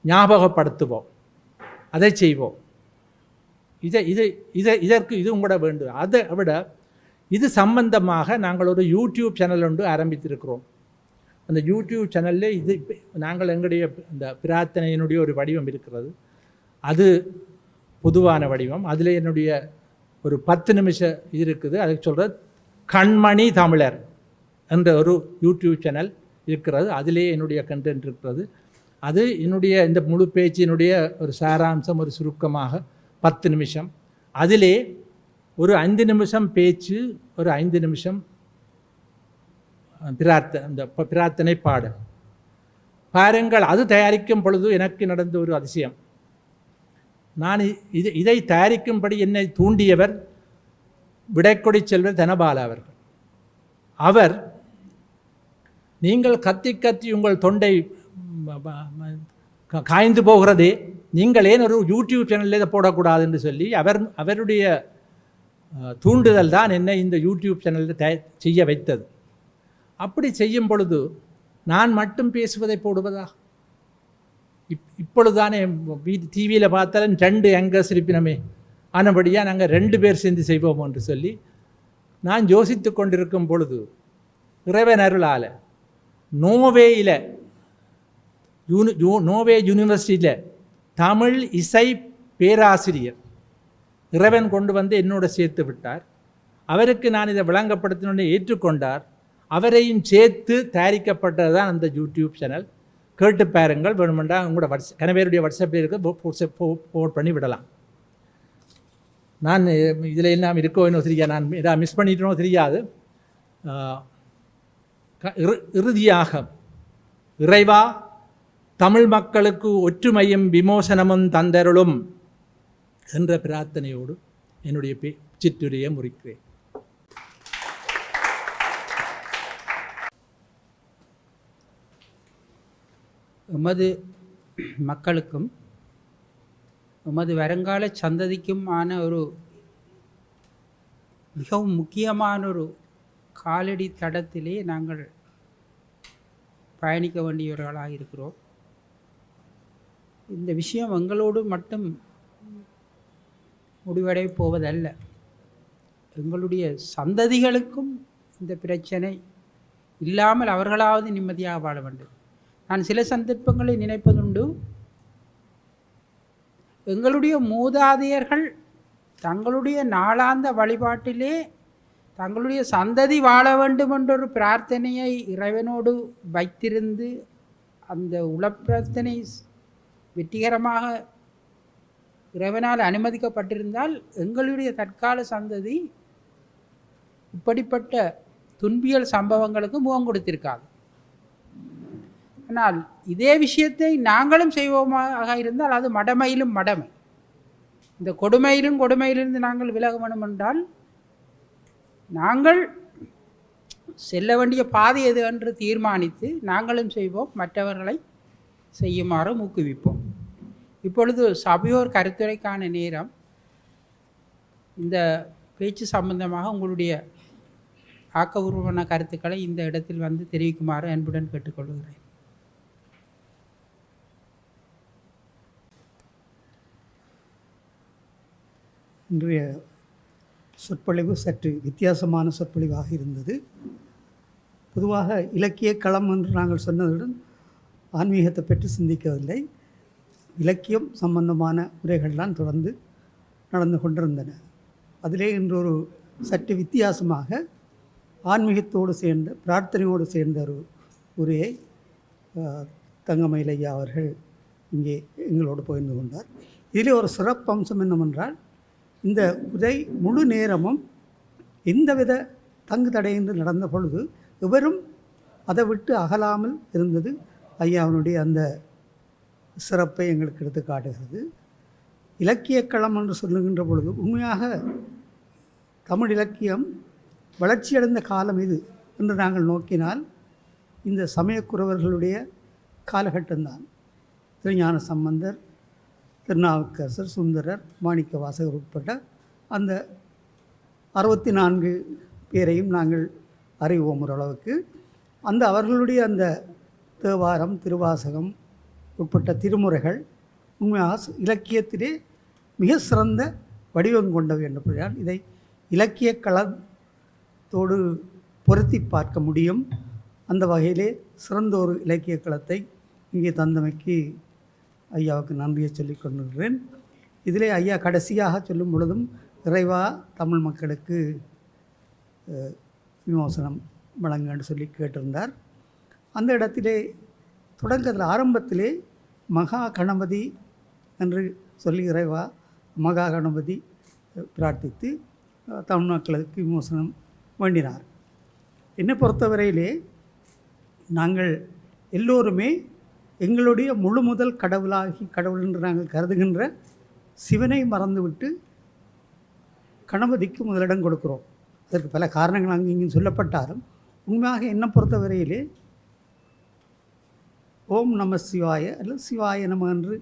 ஞாபகப்படுத்துவோம், அதை செய்வோம். இதற்கு இது உங்களோட வேண்டும். அதை விட இது சம்பந்தமாக நாங்கள் ஒரு யூடியூப் சேனல் ஒன்று ஆரம்பித்திருக்கிறோம். அந்த யூடியூப் சேனலில் நாங்கள் எங்களுடைய இந்த பிரார்த்தனையினுடைய ஒரு வடிவம் இருக்கிறது. அது பொதுவான வடிவம். அதில் என்னுடைய ஒரு 10 நிமிஷம் இது இருக்குது. அதுக்கு சொல்கிறது கண்மணி தமிழர் என்ற ஒரு யூடியூப் சேனல் இருக்கிறது. அதிலே என்னுடைய கண்டென்ட் இருக்கிறது. அது என்னுடைய இந்த முழு பேச்சினுடைய ஒரு சாராம்சம், ஒரு சுருக்கமாக 10 நிமிஷம். அதிலே ஒரு 5 நிமிஷம் பேச்சு, ஒரு 5 நிமிஷம் பிரார்த்தனை பாடல். பாருங்கள், அது தயாரிக்கும் பொழுது எனக்கு நடந்த ஒரு அதிசயம். நான் இதை தயாரிக்கும்படி என்னை தூண்டியவர் விடைக்கொடி செல்வர் தனபால அவர்கள். அவர், நீங்கள் கத்தி கத்தி உங்கள் தொண்டை காய்ந்து போகிறதே, நீங்கள் ஏன் ஒரு யூடியூப் சேனலில் இதை போடக்கூடாது என்று சொல்லி அவருடைய தூண்டுதல் தான் என்னை இந்த யூடியூப் சேனலில் செய்ய வைத்தது. அப்படி செய்யும் பொழுது நான் மட்டும் பேசுவதை போடுவதா? இப்பொழுதுதானே டிவியில் பார்த்தாலும் 2 ஆங்கர்ஸ் இருப்பினமே, ஆனபடியாக நாங்கள் 2 பேர் சேர்ந்து செய்வோம் என்று சொல்லி நான் யோசித்து கொண்டிருக்கும் பொழுது இறைவன் அருளால் நோர்வே யூனிவர்சிட்டியில் தமிழ் இசை பேராசிரியர் இறைவன் கொண்டு வந்து என்னோட சேர்த்து விட்டார். அவருக்கு நான் இதை விளங்கப்படுத்தினோடனே ஏற்றுக்கொண்டார். அவரையும் சேர்த்து தயாரிக்கப்பட்டது தான் அந்த யூடியூப் சேனல். கேட்டு பாருங்கள். வேணுமெண்டா உங்களோட கணவருடைய வாட்ஸ்அப்பில் இருக்க போர்ட் பண்ணி விடலாம். நான் இதில் எல்லாம் இருக்கோ இன்னும் தெரியாது, நான் ஏதாவது மிஸ் பண்ணிட்டனோ தெரியாது. இறுதியாக, இறைவா, தமிழ் மக்களுக்கு ஒற்றுமையும் விமோசனமும் தந்தருளும் என்ற பிரார்த்தனையோடு என்னுடைய சிற்றுரையை முறிக்கிறேன். எமது மக்களுக்கும் எமது வருங்கால சந்ததிக்குமான ஒரு மிகவும் முக்கியமான ஒரு காலடி தடத்திலே நாங்கள் பயணிக்க வேண்டியவர்களாக இருக்கிறோம். இந்த விஷயம் எங்களோடு மட்டும் முடிவடைய போவதல்ல, எங்களுடைய சந்ததிகளுக்கும் இந்த பிரச்சனை இல்லாமல் அவர்களாவது நிம்மதியாக வாழ வேண்டும். நான் சில சந்தர்ப்பங்களை நினைப்பதுண்டு, எங்களுடைய மூதாதையர்கள் தங்களுடைய நாளாந்த வழிபாட்டிலே தங்களுடைய சந்ததி வாழ வேண்டும் என்றொரு பிரார்த்தனையை இறைவனோடு வைத்திருந்து அந்த உளப்பிரார்த்தனை வெற்றிகரமாக இறைவனால் அனுமதிக்கப்பட்டிருந்தால் எங்களுடைய தற்கால சந்ததி இப்படிப்பட்ட துன்பியல் சம்பவங்களுக்கு முகம் கொடுத்திருக்காது. ஆனால் இதே விஷயத்தை நாங்களும் செய்வோமாக இருந்தால் அது மடமையிலும் மடமை. இந்த கொடுமையிலிருந்து நாங்கள் விலக வேண்டும் என்றால் நாங்கள் செல்ல வேண்டிய பாதை எது என்று தீர்மானித்து நாங்களும் செய்வோம், மற்றவர்களை செய்யுமாறு ஊக்குவிப்போம். இப்பொழுது சபையோர் கருத்துரைக்கான நேரம். இந்த பேச்சு சம்பந்தமாக உங்களுடைய ஆக்கபூர்வமான கருத்துக்களை இந்த இடத்தில் வந்து தெரிவிக்குமாறு அன்புடன் கேட்டுக்கொள்கிறேன். இன்றைய சொற்பொழிவு சற்று வித்தியாசமான சொற்பொழிவாக இருந்தது. பொதுவாக இலக்கிய களம் என்று நாங்கள் சொன்னதுடன் ஆன்மீகத்தை பற்றி சிந்திக்கவில்லை. இலக்கியம் சம்பந்தமான உரைகள்லாம் தொடர்ந்து நடந்து கொண்டிருந்தன. அதிலே இன்று ஒரு சற்று வித்தியாசமாக ஆன்மீகத்தோடு சேர்ந்த பிரார்த்தனையோடு சேர்ந்த ஒரு உரையை தங்கமயில் ஐயா அவர்கள் இங்கே எங்களோடு பகிர்ந்து கொண்டார். இதிலே ஒரு சிறப்பம்சம் என்னவென்றால், இந்த உரை முழு நேரமும் எந்தவித தங்கு தடையின்றி நடந்த பொழுது இவரும் அதை விட்டு அகலாமல் இருந்தது ஐயாவினுடைய அந்த சிறப்பை எங்களுக்கு எடுத்து காட்டுகிறது. இலக்கியக்களம் என்று சொல்லுகின்ற பொழுது உண்மையாக தமிழ் இலக்கியம் வளர்ச்சியடைந்த காலம் இது என்று நாங்கள் நோக்கினால் இந்த சமயக்குறவர்களுடைய காலகட்டம்தான். திருஞான சம்பந்தர், திருநாவுக்கரசர், சுந்தரர், மாணிக்க வாசகர் உட்பட்ட அந்த 64 பேரையும் நாங்கள் அறிவோம் ஓரளவுக்கு. அந்த அவர்களுடைய அந்த தேவாரம், திருவாசகம் உட்பட்ட திருமுறைகள் உண்மையாக இலக்கியத்திலே மிக சிறந்த வடிவம் கொண்டவை என்பதால் இதை இலக்கிய களத்தோடு பொருத்தி பார்க்க முடியும். அந்த வகையிலே சிறந்த ஒரு இலக்கிய களத்தை இங்கே தந்தமைக்கு ஐயாவுக்கு நன்றியை சொல்லிக் கொண்டிருக்கிறேன். இதிலே ஐயா கடைசியாக சொல்லும் பொழுதும் இறைவா தமிழ் மக்களுக்கு விமோசனம் வழங்கன்னு சொல்லி கேட்டிருந்தார். அந்த இடத்திலே தொடக்கத்தில் ஆரம்பத்திலே மகா கணபதி என்று சொல்லி இறைவா மகா கணபதி பிரார்த்தித்து தமிழ் மக்களுக்கு விமோசனம் வேண்டினார். என்னை பொறுத்தவரையிலே நாங்கள் எல்லோருமே எங்களுடைய முழு முதல் கடவுள் என்று நாங்கள் கருதுகின்ற சிவனை மறந்துவிட்டு கணபதிக்கு முதலிடம் கொடுக்கிறோம். அதற்கு பல காரணங்கள் அங்கே இங்கே சொல்லப்பட்டாலும் உண்மையாக என்னை பொறுத்தவரையிலே ஓம் நம சிவாய அல்லது சிவாய நம என்று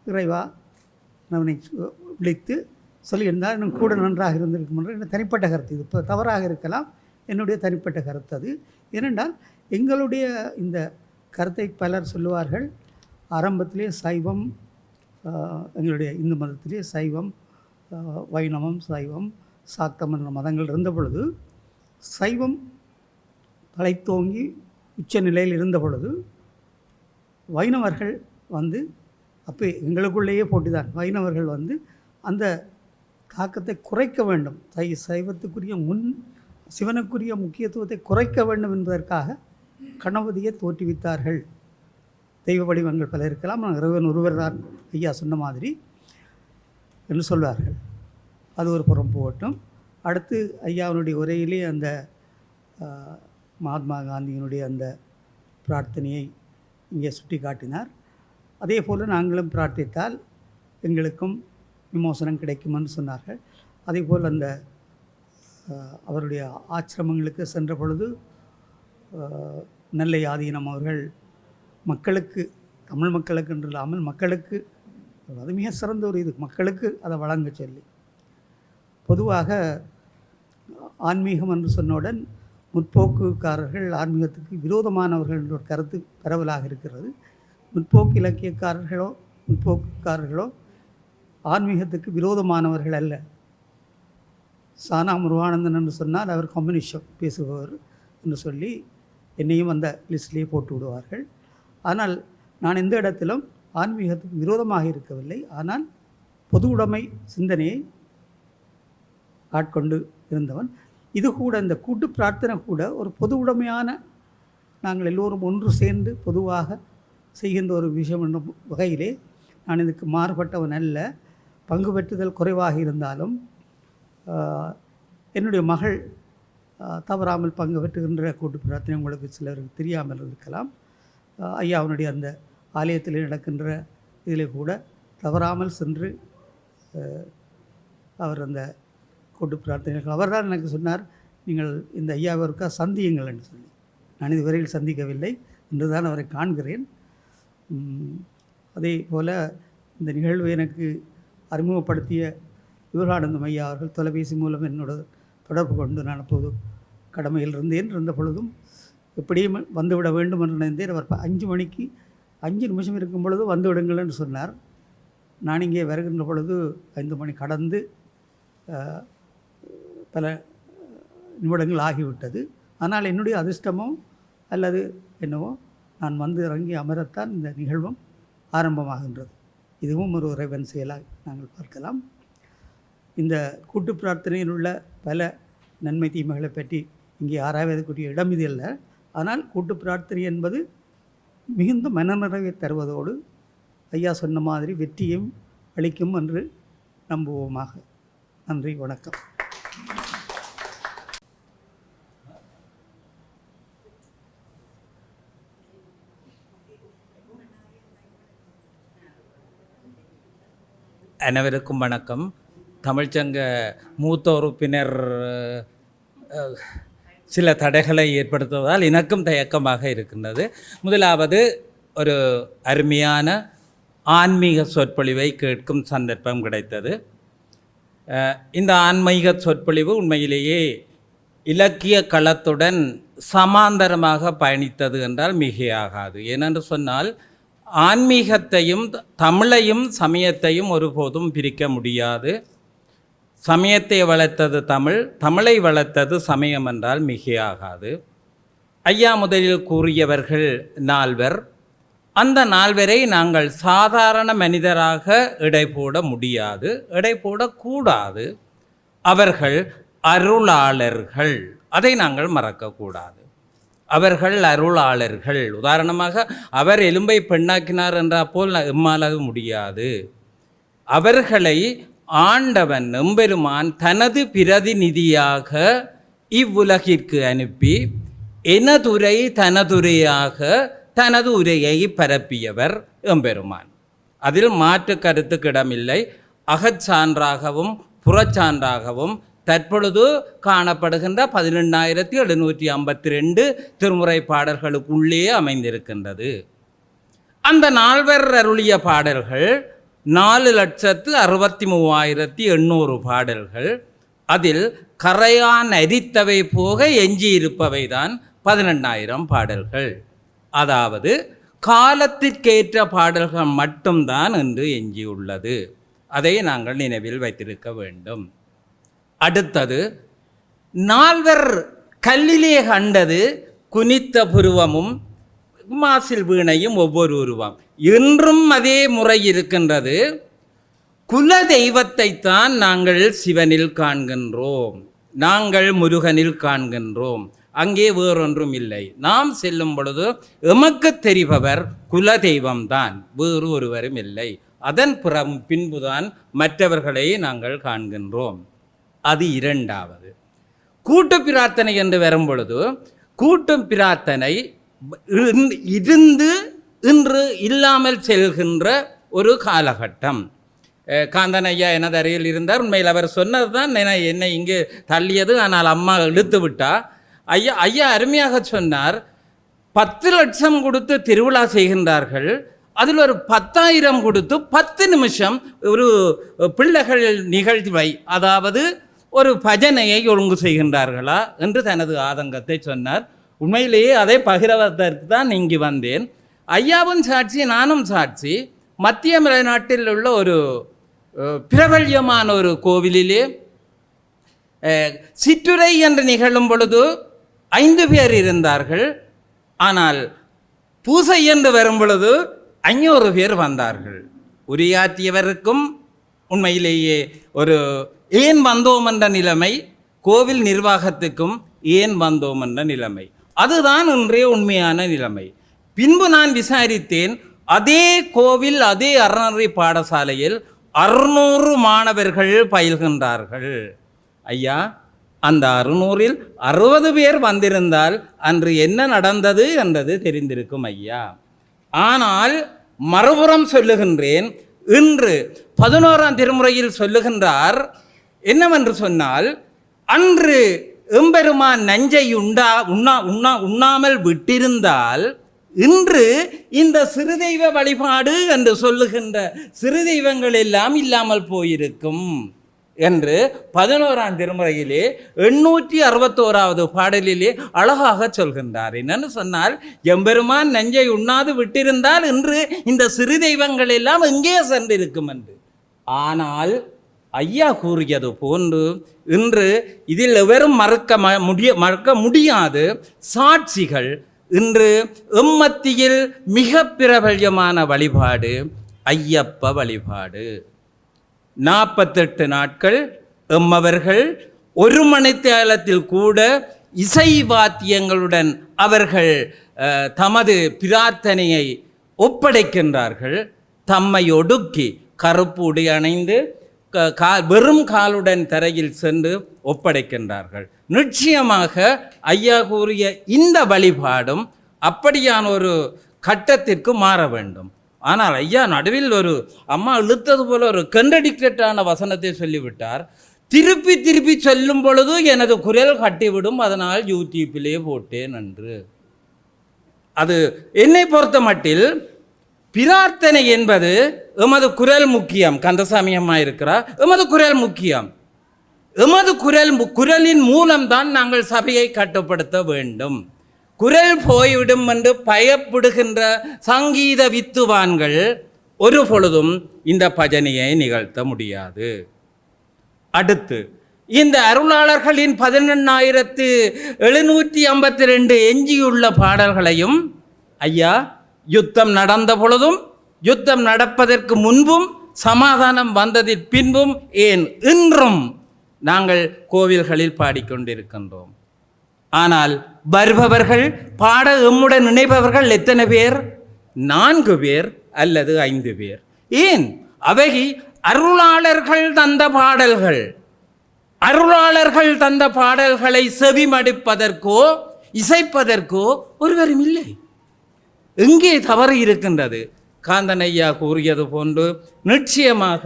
இறைவா நம்மை விழித்து சொல்லியிருந்தால் இன்னும் கூட நன்றாக இருந்திருக்கும் என்று என்னுடைய தனிப்பட்ட கருத்து. இது இப்போ தவறாக இருக்கலாம், என்னுடைய தனிப்பட்ட கருத்து அது. ஏனென்றால் எங்களுடைய இந்த கருத்தை பலர் சொல்லுவார்கள். ஆரம்பத்திலே சைவம், எங்களுடைய இந்து மதத்திலே சைவம், வைணவம், சைவம், சாக்தம் என்ற மதங்கள் இருந்த பொழுது சைவம் தலைத்தோங்கி உச்ச நிலையில் இருந்த பொழுது வைணவர்கள் வந்து அப்போ எங்களுக்குள்ளேயே போட்டிதான். வைணவர்கள் வந்து அந்த தாக்கத்தை குறைக்க வேண்டும், சைவத்துக்குரிய சிவனுக்குரிய முக்கியத்துவத்தை குறைக்க வேண்டும் என்பதற்காக கணபதியை தோற்றுவித்தார்கள். தெய்வ வடிவங்கள் பல இருக்கலாம், இறைவன் ஒருவர் தான் ஐயா சொன்ன மாதிரி என்று சொல்வார்கள். அது ஒரு புறம் போகட்டும். அடுத்து ஐயாவினுடைய உரையிலே அந்த மகாத்மா காந்தியினுடைய அந்த பிரார்த்தனையை இங்கே சுட்டி காட்டினார். அதே போல் நாங்களும் பிரார்த்தித்தால் எங்களுக்கும் விமோசனம் கிடைக்கும் என்று சொன்னார்கள். அதே போல் அந்த அவருடைய ஆசிரமங்களுக்கு சென்ற பொழுது நெல்லை ஆதீனம் அவர்கள் மக்களுக்கு, தமிழ் மக்களுக்கு என்று இல்லாமல் மக்களுக்கு, அது மிக சிறந்த ஒரு இது, மக்களுக்கு அதை வழங்க சொல்லி. பொதுவாக ஆன்மீகம் என்று சொன்னவுடன் முற்போக்குக்காரர்கள் ஆன்மீகத்துக்கு விரோதமானவர்கள் என்ற ஒரு கருத்து பரவலாக இருக்கிறது. முற்போக்கு முற்போக்குக்காரர்களோ ஆன்மீகத்துக்கு விரோதமானவர்கள் அல்ல. சானா முருகானந்தன் என்று சொன்னால் அவர் கம்யூனிஸ்டம் பேசுபவர் என்று சொல்லி என்னையும் அந்த லிஸ்ட்லேயே போட்டு விடுவார்கள். ஆனால் நான் எந்த இடத்திலும் ஆன்மீகத்துக்கு விரோதமாக இருக்கவில்லை. ஆனால் பொது உடைமை சிந்தனையை ஆட்கொண்டு இருந்தவன். இது கூட இந்த கூட்டு பிரார்த்தனை கூட ஒரு பொது உடைமையான, நாங்கள் எல்லோரும் ஒன்று சேர்ந்து பொதுவாக செய்கின்ற ஒரு விஷயம் என்ற வகையிலே நான் இதுக்கு மாறுபட்டவன் அல்ல. பங்கு பெற்றுதல் குறைவாக இருந்தாலும் என்னுடைய மகள் தவறாமல் பங்கு பெற்றுகின்ற கூட்டு பிரார்த்தனை உங்களுக்கு சிலருக்கு தெரியாமல் இருக்கலாம். ஐயாவுடைய அந்த ஆலயத்தில் நடக்கின்ற இதில் கூட தவறாமல் சென்று அவர் அந்த கூட்டு பிரார்த்தனைகள் அவர் தான் எனக்கு சொன்னார், நீங்கள் இந்த ஐயாவிற்கா சந்தியுங்கள் என்று சொல்லி. நான் இதுவரையில் சந்திக்கவில்லை, என்று தான் அவரை காண்கிறேன். அதே போல் இந்த நிகழ்வு எனக்கு அறிமுகப்படுத்திய யுவரானந்தம் ஐயா அவர்கள் தொலைபேசி மூலம் என்னோட தொடர்பு கொண்டு நான் அப்போது கடமையில் இருந்த பொழுதும் எப்படியும் வந்துவிட வேண்டும் என்று நினைந்தேன். அவர் 5 மணிக்கு 5 நிமிஷம் இருக்கும் பொழுது வந்து விடுங்கள் என்று சொன்னார். நான் இங்கே வருகின்ற பொழுது 5 மணி கடந்து பல நிமிடங்கள் ஆகிவிட்டது. ஆனால் என்னுடைய அதிர்ஷ்டமோ அல்லது என்னவோ நான் வந்து இறங்கி அமரத்தான் இந்த நிகழ்வும் ஆரம்பமாகின்றது. இதுவும் ஒரு இறைவன் செயலாக நாங்கள் பார்க்கலாம். இந்த கூட்டு பிரார்த்தனையில் உள்ள பல நன்மை தீமைகளை பற்றி இங்கே ஆராய்வதற்குரிய இடம் இது அல்ல. ஆனால் கூட்டு பிரார்த்தனை என்பது மிகுந்த மனநிறைவை தருவதோடு ஐயா சொன்ன மாதிரி வெற்றியும் அளிக்கும் என்று நம்புவோமாக. நன்றி, வணக்கம். அனைவருக்கும் வணக்கம். தமிழ்ச்சங்க மூத்த உறுப்பினர் சில தடைகளை ஏற்படுத்துவதால் எனக்கும் தயக்கமாக இருக்கின்றது. முதலாவது, ஒரு அருமையான ஆன்மீக சொற்பொழிவை கேட்கும் சந்தர்ப்பம் கிடைத்தது. இந்த ஆன்மீக சொற்பொழிவு உண்மையிலேயே இலக்கிய களத்துடன் சமாந்தரமாக பயணித்தது என்றால் மிகையாகாது. ஏனென்று சொன்னால், ஆன்மீகத்தையும் தமிழையும் சமயத்தையும் ஒருபோதும் பிரிக்க முடியாது. சமயத்தை வளர்த்தது தமிழ், தமிழை வளர்த்தது சமயம் என்றால் மிகையாகாது. ஐயா முதலில் கூறியவர்கள் 4 அந்த 4 நாங்கள் சாதாரண மனிதராக எடை போட முடியாது, எடை போடக்கூடாது. அவர்கள் அருளாளர்கள், அதை நாங்கள் மறக்கக்கூடாது. அவர்கள் அருளாளர்கள். உதாரணமாக, அவர் எலும்பை பெண்ணாக்கினார் என்றால் போல் எம்மால் முடியாது. அவர்களை ஆண்டவன் எம்பெருமான் தனது பிரதிநிதியாக இவ்வுலகிற்கு அனுப்பி எனதுரை தனதுரையாக தனது உரையை பரப்பியவர் எம்பெருமான். அதில் மாற்று கருத்துக்கிடமில்லை. அகச்சான்றாகவும் புறச்சான்றாகவும் தற்பொழுது காணப்படுகின்ற 18,752 திருமுறை பாடல்களுக்குள்ளே அமைந்திருக்கின்றது. அந்த 4 அருளிய பாடல்கள் 4,63,800 பாடல்கள். அதில் கரையான் அரித்தவை போக எஞ்சியிருப்பவை தான் 18,000 பாடல்கள். அதாவது காலத்திற்கேற்ற பாடல்கள் மட்டும்தான் இன்று எஞ்சியுள்ளது. அதை நாங்கள் நினைவில் வைத்திருக்க வேண்டும். அடுத்தது, 4 கல்லிலே கண்டது குனித்த புருவமும் மாசில் வீணையும் ஒவ்வொரு உருவம். இன்றும் அதே முறை இருக்கின்றது. குல தெய்வத்தைத்தான் நாங்கள் சிவனில் காண்கின்றோம், நாங்கள் முருகனில் காண்கின்றோம். அங்கே வேறொன்றும் இல்லை. நாம் செல்லும் பொழுது எமக்கு தெரிபவர் குல தெய்வம்தான், வேறு ஒருவரும் இல்லை. அதன் பின்புதான் மற்றவர்களை நாங்கள் காண்கின்றோம். அது 2வது. கூட்டு பிரார்த்தனை என்று வரும் பொழுது, கூட்டு பிரார்த்தனை இருந்து இன்று இல்லாமல் செல்கின்ற ஒரு காலகட்டம். காந்தன் ஐயா எனது அருகில் இருந்தார். உண்மையில் அவர் சொன்னது தான் என்னை இங்கே தள்ளியது. ஆனால் அம்மா இழுத்து விட்டா. ஐயா அருமையாக சொன்னார். 10 லட்சம் கொடுத்து திருவிழா செய்கின்றார்கள், அதில் ஒரு 10,000 கொடுத்து 10 நிமிஷம் ஒரு பிள்ளைகள் நிகழ்வை, அதாவது ஒரு பஜனையை ஒழுங்கு செய்கின்றார்களா என்று தனது ஆதங்கத்தை சொன்னார். உண்மையிலேயே அதை பகிர்வதற்கு தான் இங்கு வந்தேன். ஐயாவும் சாட்சி, நானும் சாட்சி. மத்திய மலைநாட்டில் உள்ள ஒரு பிரபல்யமான ஒரு கோவிலிலே சிற்றுரை என்று நிகழும் பொழுது 5 பேர் இருந்தார்கள். ஆனால் பூசை என்று வரும் பொழுது 500 பேர் வந்தார்கள். உரையாற்றியவருக்கும் உண்மையிலேயே ஒரு ஏன் வந்தோம் என்ற நிலைமை, கோவில் நிர்வாகத்துக்கும் ஏன் வந்தோம் என்ற நிலைமை, அதுதான் இன்றைய உண்மையான நிலைமை. பின்பு நான் விசாரித்தேன். அதே கோவில், அதே அறநெறி பாடசாலையில் 600 மாணவர்கள் பயில்கின்றார்கள். ஐயா, அந்த 600இல் 60 பேர் வந்திருந்தால் அன்று என்ன நடந்தது என்றது தெரிந்திருக்கும் ஐயா. ஆனால் மறுபுறம் சொல்லுகின்றேன், இன்று 11ஆம் திருமுறையில் சொல்லுகின்றார் என்னவென்று சொன்னால், அன்று எம்பெருமான் நஞ்சை உண்ணாமல் விட்டிருந்தால் இன்று இந்த சிறுதெய்வ வழிபாடு என்று சொல்லுகின்ற சிறுதெய்வங்கள் எல்லாம் இல்லாமல் போயிருக்கும் என்று 11ஆம் திருமுறையிலே 861வது பாடலிலே அழகாக சொல்கின்றார். என்னன்னு சொன்னால், எம்பெருமான் நஞ்சை உண்ணாது விட்டிருந்தால் இன்று இந்த சிறு தெய்வங்கள் எல்லாம் எங்கே சென்றிருக்கும் என்று. ஆனால் ஐயா கூறியது போன்று இன்று இதில் எவரும் மறக்க முடியாது சாட்சிகள். இன்று எம்மத்தியில் மிக பிரபல்யமான வழிபாடு ஐயப்ப வழிபாடு. 48 நாட்கள் எம்மவர்கள் ஒரு மணித்தேலத்தில் கூட இசை வாத்தியங்களுடன் அவர்கள் தமது பிரார்த்தனையை ஒப்படைக்கின்றார்கள். தம்மை ஒடுக்கி கருப்பு உடை அணிந்து வெறும் காலுடன் தரையில் சென்று ஒப்படைக்கின்றார்கள். நிச்சயமாக ஐயா கூறிய இந்த வழிபாடும் அப்படியான ஒரு கட்டத்திற்கு மாற வேண்டும். ஆனால் ஐயா நடுவில் ஒரு அம்மா இழுத்தது போல ஒரு கண்டடிக்கட்டான வசனத்தை சொல்லிவிட்டார். திருப்பி திருப்பி சொல்லும் பொழுது எனது குரல் கட்டிவிடும், அதனால் யூடியூப்பிலே போட்டேன் என்று. அது என்னை பொறுத்த மட்டில் பிரார்த்தனை என்பது எமது குரல் முக்கியம். கந்தசாமி அம்மா இருக்கிறார், எமது குரல் முக்கியம். எமது குரலின் மூலம்தான் நாங்கள் சபையை கட்டுப்படுத்த வேண்டும். குரல் போய்விடும் என்று பயப்படுகின்ற சங்கீத வித்துவான்கள் ஒரு பொழுதும் இந்த பஜனையை நிகழ்த்த முடியாது. அடுத்து இந்த அருளாளர்களின் 11,752 எஞ்சியுள்ள பாடல்களையும் ஐயா யுத்தம் நடந்த பொழுதும் யுத்தம் நடப்பதற்கு முன்பும் சமாதானம் வந்ததில் பின்பும் ஏன் இன்றும் நாங்கள் கோவில்களில் பாடிக்கொண்டிருக்கின்றோம். ஆனால் வருபவர்கள் பாட எம்முடன் நினைப்பவர்கள் எத்தனை பேர்? 4 பேர் அல்லது 5 பேர். ஏன்? அவை அருளாளர்கள் தந்த பாடல்கள். அருளாளர்கள் தந்த பாடல்களை செவிமடுப்பதற்கோ இசைப்பதற்கோ ஒருவரும் இல்லை. எங்கே தவறு இருக்கின்றது? காந்தன் ஐயா கூறியது போன்று நிச்சயமாக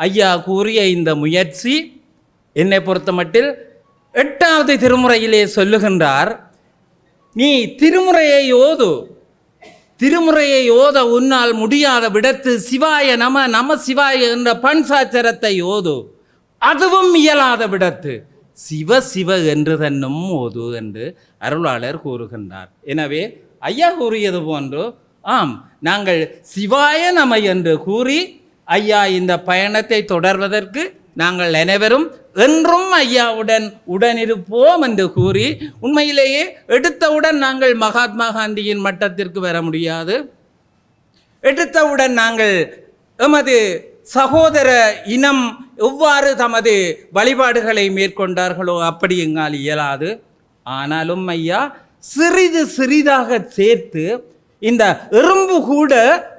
ஐயா கூறிய இந்த முயற்சி என்னை பொறுத்த மட்டில் 8வது திருமுறையிலே சொல்லுகின்றார், நீ திருமுறையை ஓத உன்னால் முடியாத விடத்து சிவாய நம நம சிவாய என்ற பன்சாச்சரத்தை ஓது, அதுவும் இயலாத விடத்து சிவ சிவ என்று தன்னும் ஓது என்று அருளாளர் கூறுகின்றார். எனவே ஐயா கூறியது போன்று ஆம், நாங்கள் சிவாய நம என்று கூறி ஐயா இந்த பயணத்தை தொடர்வதற்கு நாங்கள் அனைவரும் என்றும் ஐயாவுடன் உடனிருப்போம் என்று கூறி, உண்மையிலேயே எடுத்தவுடன் நாங்கள் மகாத்மா காந்தியின் மட்டத்திற்கு வர முடியாது. எடுத்தவுடன் நாங்கள் எமது சகோதர இனம் எவ்வாறு தமது வழிபாடுகளை மேற்கொண்டார்களோ அப்படி எங்கால் இயலாது. ஆனாலும் ஐயா சிறிது சிறிதாக சேர்த்து, இந்த எறும்பு கூட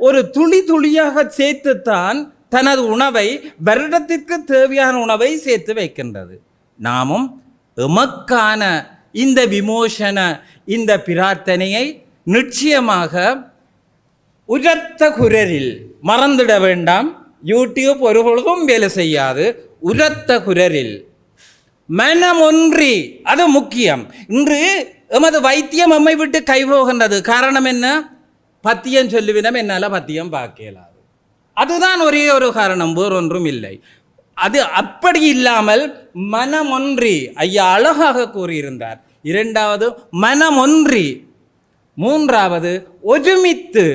ஒரு துளி துளியாக சேர்த்துத்தான் தனது உணவை, வருடத்திற்கு தேவையான உணவை சேர்த்து வைக்கின்றது. நாமும் எமக்கான இந்த விமோசன இந்த பிரார்த்தனையை நிச்சயமாக உரத்த குரலில், மறந்துட வேண்டாம், யூடியூப் ஒரு பொழுதும் வேலை செய்யாது, உரத்த குரலில் மனமொன்றி, அது முக்கியம். இன்று எமது வைத்தியம் நம்மை விட்டு கைபோகின்றது. காரணம் என்ன? பத்தியம் சொல்லுவினம், என்னால் பத்தியம் பார்க்கலாது. அதுதான் ஒரே ஒரு காரணம், வேறொன்றும் இல்லை. அது அப்படி இல்லாமல் மனமொன்றி, ஐயா அழகாக கூறியிருந்தார். 2வது மனமொன்றி, 3வது ஒருமித்து,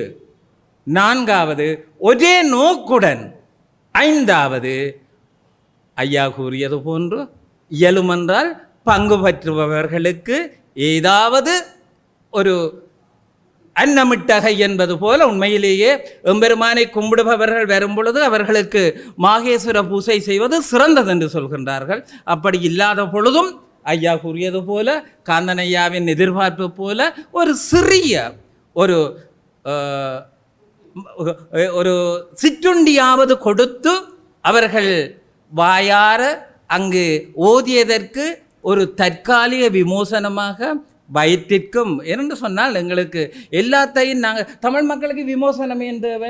4வது ஒரே நோக்குடன், 5வது ஐயா கூறியது போன்று இயலுமென்றால் பங்கு பற்றுபவர்களுக்கு ஏதாவது ஒரு அன்னமிட்டகை என்பது போல, உண்மையிலேயே எம்பெருமானை கும்பிடுபவர்கள் வரும் பொழுது அவர்களுக்கு மாகேஸ்வர பூசை செய்வது சிறந்தது என்று சொல்கின்றார்கள். அப்படி இல்லாத பொழுதும் ஐயா கூறியது போல, காந்தன் ஐயாவின் எதிர்பார்ப்பு போல ஒரு சிறிய ஒரு சிற்றுண்டியாவது கொடுத்து அவர்கள் வாயார அங்கு ஓதியதற்கு ஒரு தற்காலிக விமோசனமாக வயிற்றிற்கும் என்று சொன்னால், எங்களுக்கு எல்லாத்தையும் நாங்கள் தமிழ் மக்களுக்கு விமோசனம் தேவை,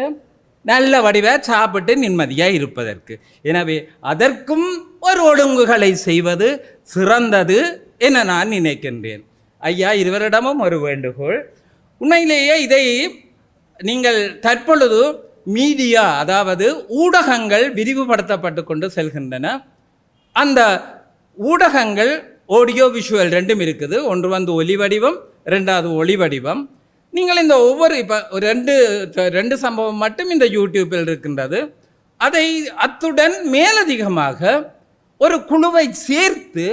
நல்ல வடிவாக சாப்பிட்டு நிம்மதியாக இருப்பதற்கு. எனவே அதற்கும் ஒரு ஒழுங்குகளை செய்வது சிறந்தது என நான் நினைக்கின்றேன். ஐயா இருவரிடமும் ஒரு வேண்டுகோள், உண்மையிலேயே இதை நீங்கள் தற்பொழுது மீடியா, அதாவது ஊடகங்கள் விரிவுபடுத்தப்பட்டு கொண்டு செல்கின்றன. அந்த ஊடகங்கள் ஆடியோ விஷுவல் 2ம் இருக்குது. ஒன்று ஒலி வடிவம், 2வது ஒளி வடிவம். நீங்கள் இந்த ஒவ்வொரு இப்போ 2 சம்பவம் மட்டும் இந்த யூடியூப்பில் இருக்கின்றது. அதை அத்துடன் மேலதிகமாக ஒரு குழுவை சேர்த்து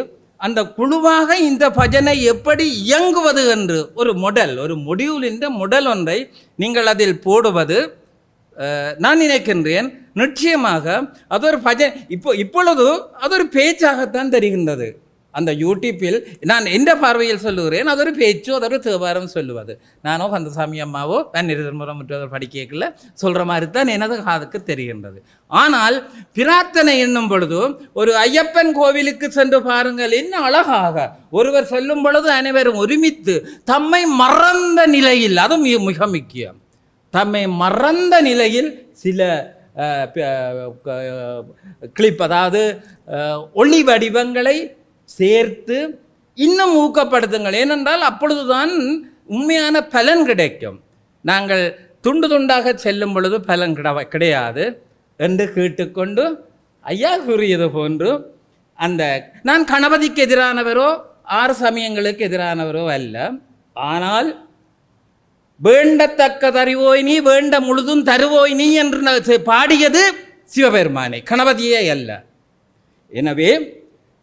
அந்த குழுவாக இந்த பஜனை எப்படி இயங்குவது என்று ஒரு மொடல், ஒரு மொடியூலின் மொடல் ஒன்றை நீங்கள் அதில் போடுவது நான் நினைக்கின்றேன். நிச்சயமாக அது ஒரு இப்பொழுது அது ஒரு பேச்சாகத்தான் தெரிகின்றது. அந்த யூடியூப்பில் நான் எந்த பார்வையில் சொல்லுகிறேன், அது ஒரு பேச்சோ அது ஒரு தேவாரம் சொல்லுவது. நானோ கந்தசாமி அம்மாவோ நிருதர்மரம் மற்றவர் படிக்கல சொல்கிற மாதிரி தான் எனது காதுக்கு தெரிகின்றது. ஆனால் பிரார்த்தனை என்னும் பொழுது ஒரு ஐயப்பன் கோவிலுக்கு சென்று பாருங்கள், என்ன அழகாக ஒருவர் சொல்லும் பொழுது அனைவரும் ஒருமித்து தம்மை மறந்த நிலையில், அது மிக முக்கியம், தம்மை மறந்த நிலையில் சில கிளிப், அதாவது ஒளி வடிவங்களை சேர்த்து இன்னும் ஊக்கப்படுத்துங்கள். ஏனென்றால் அப்பொழுதுதான் உண்மையான பலன் கிடைக்கும். நாங்கள் துண்டு துண்டாக செல்லும் பொழுது பலன் கிடையாது என்று கேட்டுக்கொண்டு ஐயா கூறியது போன்று நான் கணபதிக்கு எதிரானவரோ 6 சமயங்களுக்கு எதிரானவரோ அல்ல. ஆனால் வேண்டத்தக்க தருவோய் நீ, வேண்ட முழுதும் தருவோய் நீ என்று பாடியது சிவபெருமானை, கணபதியே அல்ல. எனவே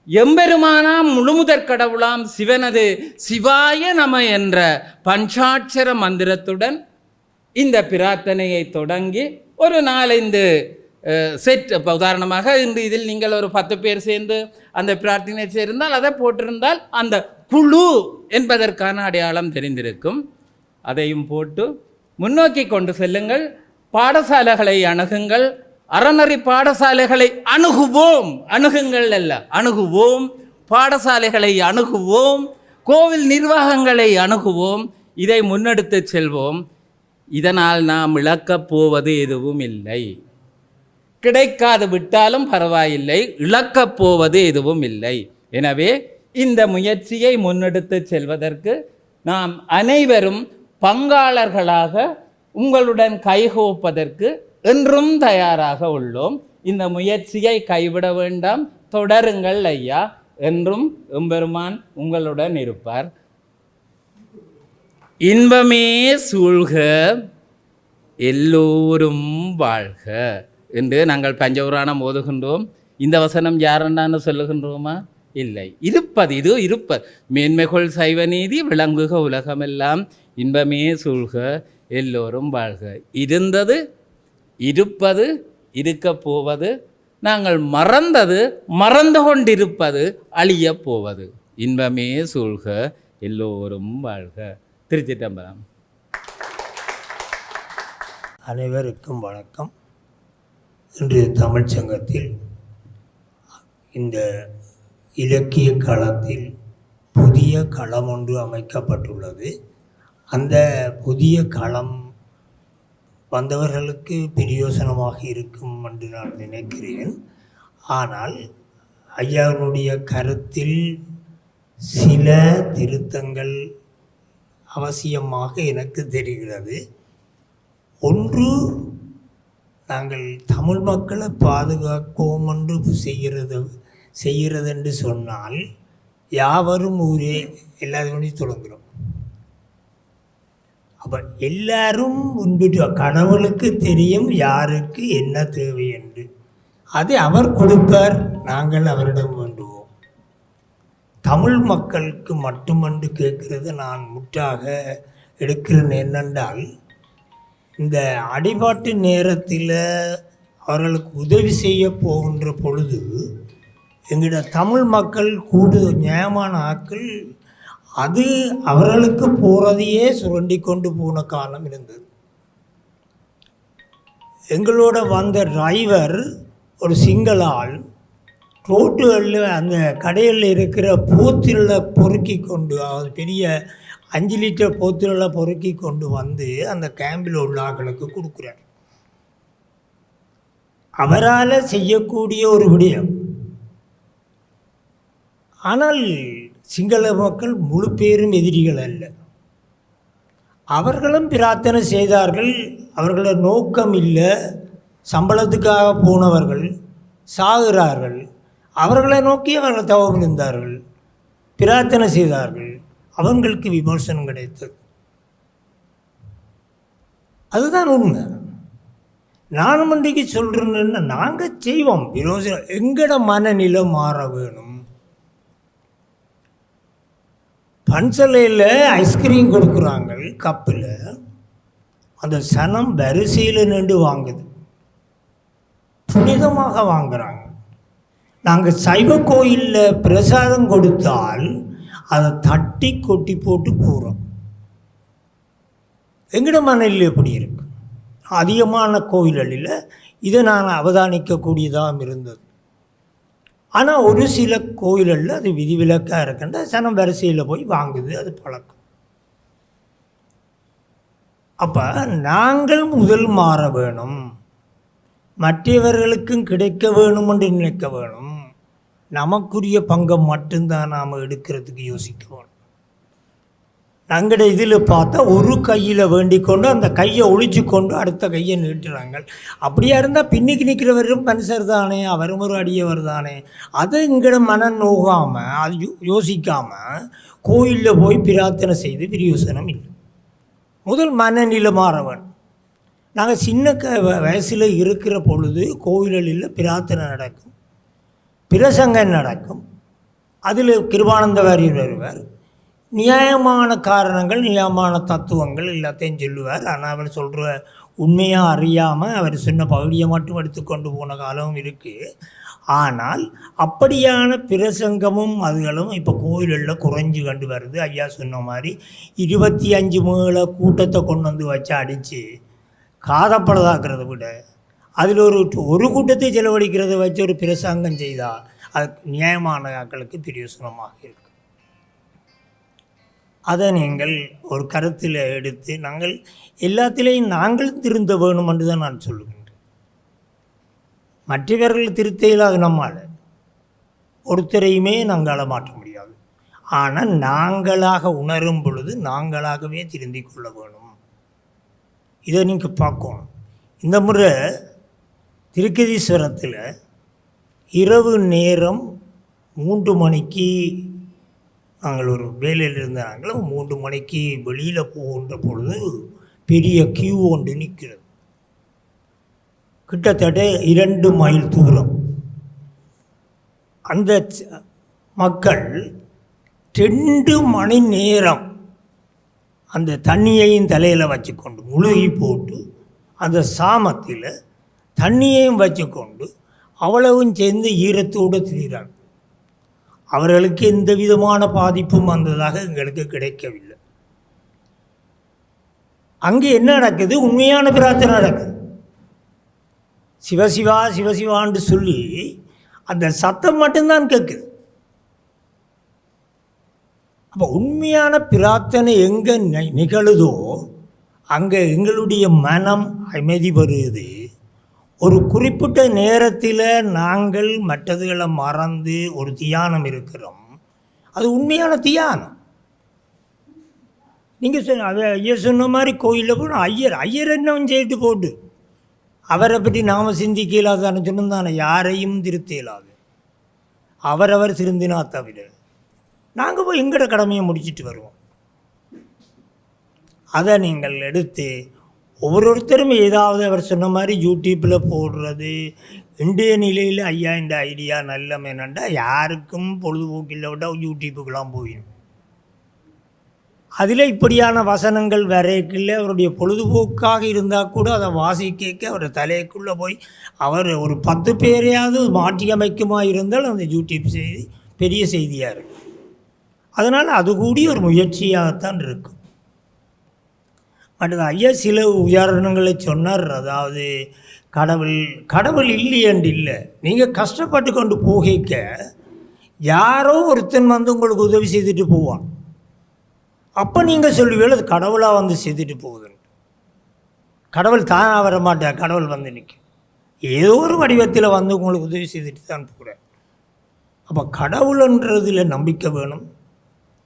எம்பெருமானாம் முழுமுதற் கடவுளாம் சிவனது சிவாய நம என்ற பஞ்சாட்சர மந்திரத்துடன் இந்த பிரார்த்தனையை தொடங்கி ஒரு 4-5 செட், இப்போ உதாரணமாக இன்று இதில் நீங்கள் ஒரு 10 பேர் சேர்ந்து அந்த பிரார்த்தனை சேர்ந்தால் அதை போட்டிருந்தால் அந்த குழு என்பதற்கான அடையாளம் தெரிந்திருக்கும். அதையும் போட்டு முன்னோக்கி கொண்டு செல்லுங்கள். பாடசாலைகளை அணுகுங்கள். அறநெறி பாடசாலைகளை அணுகுவோம், அணுகுங்கள் அல்ல, அணுகுவோம். பாடசாலைகளை அணுகுவோம், கோவில் நிர்வாகங்களை அணுகுவோம். இதை முன்னெடுத்து செல்வோம். இதனால் நாம் இழக்கப் போவது எதுவும் இல்லை. கிடைக்காது விட்டாலும் பரவாயில்லை, இழக்கப் போவது எதுவும் இல்லை. எனவே இந்த முயற்சியை முன்னெடுத்து செல்வதற்கு நாம் அனைவரும் பங்காளர்களாக உங்களுடன் கைகோப்பதற்கு என்றும் தயாராக உள்ளோம். இந்த முயற்சியை கைவிட வேண்டாம், தொடருங்கள் ஐயா. என்றும் எம்பெருமான் உங்களுடன் இருப்பார். இன்பமே சூழ்க, எல்லோரும் வாழ்க என்று நாங்கள் பஞ்சபுராணம் ஓதுகின்றோம். இந்த வசனம் யாரென்னு சொல்லுகின்றோமா? இல்லை. இது இருப்பது மேன்மைகொள் சைவ நீதி விளங்குக உலகமெல்லாம், இன்பமே சூழ்க, எல்லோரும் வாழ்க. இருந்தது, இருப்பது, இருக்கப் போவது, நாங்கள் மறந்தது, மறந்து கொண்டிருப்பது, அழியப் போவது. இன்பமே சூழ்க, எல்லோரும் வாழ்க. திருச்சிற்றம்பலம். அனைவருக்கும் வணக்கம். இன்று தமிழ்ச்சங்கத்தில் இந்த இலக்கிய களத்தில் புதிய களம் ஒன்று அமைக்கப்பட்டுள்ளது. அந்த புதிய களம் வந்தவர்களுக்கு பிரயோசனமாக இருக்கும் என்று நான் நினைக்கிறேன். ஆனால் ஐயாவுடைய கருத்தில் சில திருத்தங்கள் அவசியமாக எனக்கு தெரிகிறது. ஒன்று, நாங்கள் தமிழ் மக்களை பாதுகாப்போம் என்று செய்கிறதென்று சொன்னால் யாவரும் ஊரே எல்லாரும் தொடங்குகிறோம். அப்போ எல்லாரும் முன்பிட்டு கடவுளுக்கு தெரியும் யாருக்கு என்ன தேவை என்று. அதை அவர் கொடுப்பார், நாங்கள் அவரிடம் வேண்டுவோம். தமிழ் மக்களுக்கு மட்டுமென்று கேட்கிறது நான் முற்றாக எடுக்கிறேன். என்னென்றால், இந்த அடிபாட்டு நேரத்தில் அவர்களுக்கு உதவி செய்ய போகின்ற பொழுது எங்களோட தமிழ் மக்கள் நியாயமான ஆட்கள் அது அவர்களுக்கு போகிறதையே சுரண்டி கொண்டு போன காலம் இருந்தது. எங்களோட வந்த டிரைவர் ஒரு சிங்கள ஆள் ரோட்டுகளில் அந்த கடையில் இருக்கிற போத்திரில் பொறுக்கி கொண்டு, அது பெரிய 5 லிட்டர் போத்திரில் பொறுக்கி கொண்டு வந்து அந்த கேம்பில் உள்ள ஆட்களுக்கு கொடுக்குறார். அவரால் செய்யக்கூடிய ஒரு விடயம். ஆனால் சிங்கள மக்கள் முழு பேரும் எதிரிகள் அல்ல. அவர்களும் பிரார்த்தனை செய்தார்கள். அவர்களோட நோக்கம் இல்லை, சம்பளத்துக்காக போனவர்கள் சாகிறார்கள். அவர்களை நோக்கி அவர்கள் தவம் இருந்தார்கள், பிரார்த்தனை செய்தார்கள். அவங்களுக்கு விமர்சனம் கிடைத்தது. அதுதான் உண்மை. நானும் இன்றைக்கு சொல்கிறேன்னா நாங்கள் செய்வோம் விரோசனம், எங்கட மனநிலை மாற வேணும். பன்சலையில் ஐஸ்கிரீம் கொடுக்குறாங்க கப்பில், அந்த சனம் வரிசையில் நின்று வாங்குது, புனிதமாக வாங்குறாங்க. நாங்கள் சைவ கோயிலில் பிரசாதம் கொடுத்தால் அதை தட்டி கொட்டி போட்டு போகிறோம். எங்கட மனநிலை எப்படி இருக்கு? அதிகமான கோயில்களில் இதை நான் அவதானிக்கக்கூடியதாக இருந்தது. ஆனால் ஒரு சில கோயில்களில் அது விதிவிலக்காக இருக்கின்ற சனம் வரிசையில் போய் வாங்குது, அது பழக்கம். அப்போ நாங்கள் முதல் மாற வேணும், மற்றவர்களுக்கும் கிடைக்க வேணும் என்று நினைக்க வேணும். நமக்குரிய பங்கை மட்டும்தான் நாம் எடுக்கிறதுக்கு யோசிக்க வேணும். நாங்கள் இதில் பார்த்தா ஒரு கையில் வேண்டிக் கொண்டு அந்த கையை ஒழிச்சு கொண்டு அடுத்த கையை நீட்டுறாங்க. அப்படியா இருந்தால் பின்னிக்கு நிற்கிறவரும் மனுஷர் தானே, அவரும் ஒரு அடியவர் தானே. அதை இங்கட மனம் நோகாமல் அது யோசிக்காமல் கோயிலில் போய் பிரார்த்தனை செய்து பிரயோசனம் இல்லை. முதல் மனநிலை மாற வேணும். நாங்கள் சின்ன வயசில் இருக்கிற பொழுது கோயில்களில் பிரார்த்தனை நடக்கும், பிரசங்கம் நடக்கும். அதில் கிருபானந்த வாரியர் வருவார், நியாயமான காரணங்கள் நியாயமான தத்துவங்கள் எல்லாத்தையும் சொல்லுவார். ஆனால் அவர் சொல்கிற உண்மையாக அறியாமல் அவர் சொன்ன பகுதியை மட்டும் எடுத்துக்கொண்டு போன காலமும் இருக்குது. ஆனால் அப்படியான பிரசங்கமும் அதுகளும் இப்போ கோயில்களில் குறைஞ்சி கண்டு வருது. ஐயா சொன்ன மாதிரி 25 மேல கூட்டத்தை கொண்டு வந்து வச்சு அடித்து காதப்படதாக்கிறத விட அதில் ஒரு கூட்டத்தை செலவழிக்கிறத வச்சு ஒரு பிரசங்கம் செய்தால் அது நியாயமான ஆட்களுக்கு பிரயோசனமாக இருக்கும். அதை நீங்கள் ஒரு கருத்தில் எடுத்து நாங்கள் எல்லாத்திலையும் நாங்கள் திருந்த வேணும் என்று தான் நான் சொல்லுகின்றேன். மற்றவர்கள் திருத்தையில் அது நம்மால் ஒருத்தரையுமே நாங்கள் மாற்ற முடியாது. ஆனால் நாங்களாக உணரும் பொழுது நாங்களாகவே திருந்தி கொள்ள வேணும். இதை நீங்கள் பார்க்கணும். இந்த முறை திருக்கதீஸ்வரத்தில் இரவு நேரம் 3 மணிக்கு நாங்கள் ஒரு வேலையில் இருந்தாங்க. 3 மணிக்கு வெளியில் போகின்ற பொழுது பெரிய கியூ ஒன்று நிற்கிறது, கிட்டத்தட்ட 2 மைல் தூரம். அந்த மக்கள் 2 மணி நேரம் அந்த தண்ணியையும் தலையில் வச்சுக்கொண்டு முழுகி போட்டு அந்த சாமத்தில் தண்ணியையும் வச்சுக்கொண்டு அவ்வளவும் சேர்ந்து ஈரத்தோடு திரிகிறாங்க. அவர்களுக்கு எந்த விதமான பாதிப்பும் வந்ததாக எங்களுக்கு கிடைக்கவில்லை. அங்கே என்ன நடக்குது? உண்மையான பிரார்த்தனை நடக்குது. சிவசிவா சிவசிவான்னு சொல்லி அந்த சத்தம் மட்டும்தான் கேட்குது. அப்போ உண்மையான பிரார்த்தனை எங்கே நிகழுதோ அங்கே எங்களுடைய மனம் அமைதி பெறுது. ஒரு குறிப்பிட்ட நேரத்தில் நாங்கள் மற்றதுகளை மறந்து ஒரு தியானம் இருக்கிறோம். அது உண்மையான தியானம். நீங்கள் ஐயர் சொன்ன மாதிரி கோயிலில் போனால் ஐயர் என்ன செய்துட்டு போட்டு அவரை பற்றி நாம் சிந்திக்க இயலாதான்னு சொன்னதானே. யாரையும் திருத்த இயலாது, அவரவர் திருந்தினா தவிர. நாங்கள் போய் எங்கட கடமையை முடிச்சுட்டு வருவோம். அதை நீங்கள் எடுத்து ஒவ்வொருத்தரும் ஏதாவது அவர் சொன்ன மாதிரி யூடியூப்பில் போடுறது. இன்றைய நிலையில் ஐயா இந்த ஐடியா நல்ல என்னண்டா யாருக்கும் பொழுதுபோக்கில் விட்டால் யூடியூப்புக்கெல்லாம் போயிடும். அதில் இப்படியான வசனங்கள் வரைக்குள்ள அவருடைய பொழுதுபோக்காக இருந்தால் கூட அதை வாசிக்க அவர் தலைக்குள்ளே போய் அவர் ஒரு 10 பேரையாவது மாற்றி அமைக்குமா இருந்தால் அந்த யூடியூப் செய்தி பெரிய செய்தியாக இருக்கும். அதனால் அது கூடி ஒரு முயற்சியாகத்தான் இருக்கும். மற்றது ஐயா சில உதாரணங்களை சொன்னார். அதாவது கடவுள் இல்லையென்று இல்லை, நீங்கள் கஷ்டப்பட்டு கொண்டு போகிக்க யாரோ ஒருத்தன் வந்து உங்களுக்கு உதவி செய்துட்டு போவான். அப்போ நீங்கள் சொல்லுவீங்க அது கடவுளாக வந்து செய்துட்டு போகுதுன்னு. கடவுள் தானாக வர மாட்டார், கடவுள் வந்து நிற்கும். ஏதோ ஒரு வடிவத்தில் வந்து உங்களுக்கு உதவி செய்துட்டு தான் போகிறேன். அப்போ கடவுள்ன்றதில் நம்பிக்கை வேணும்.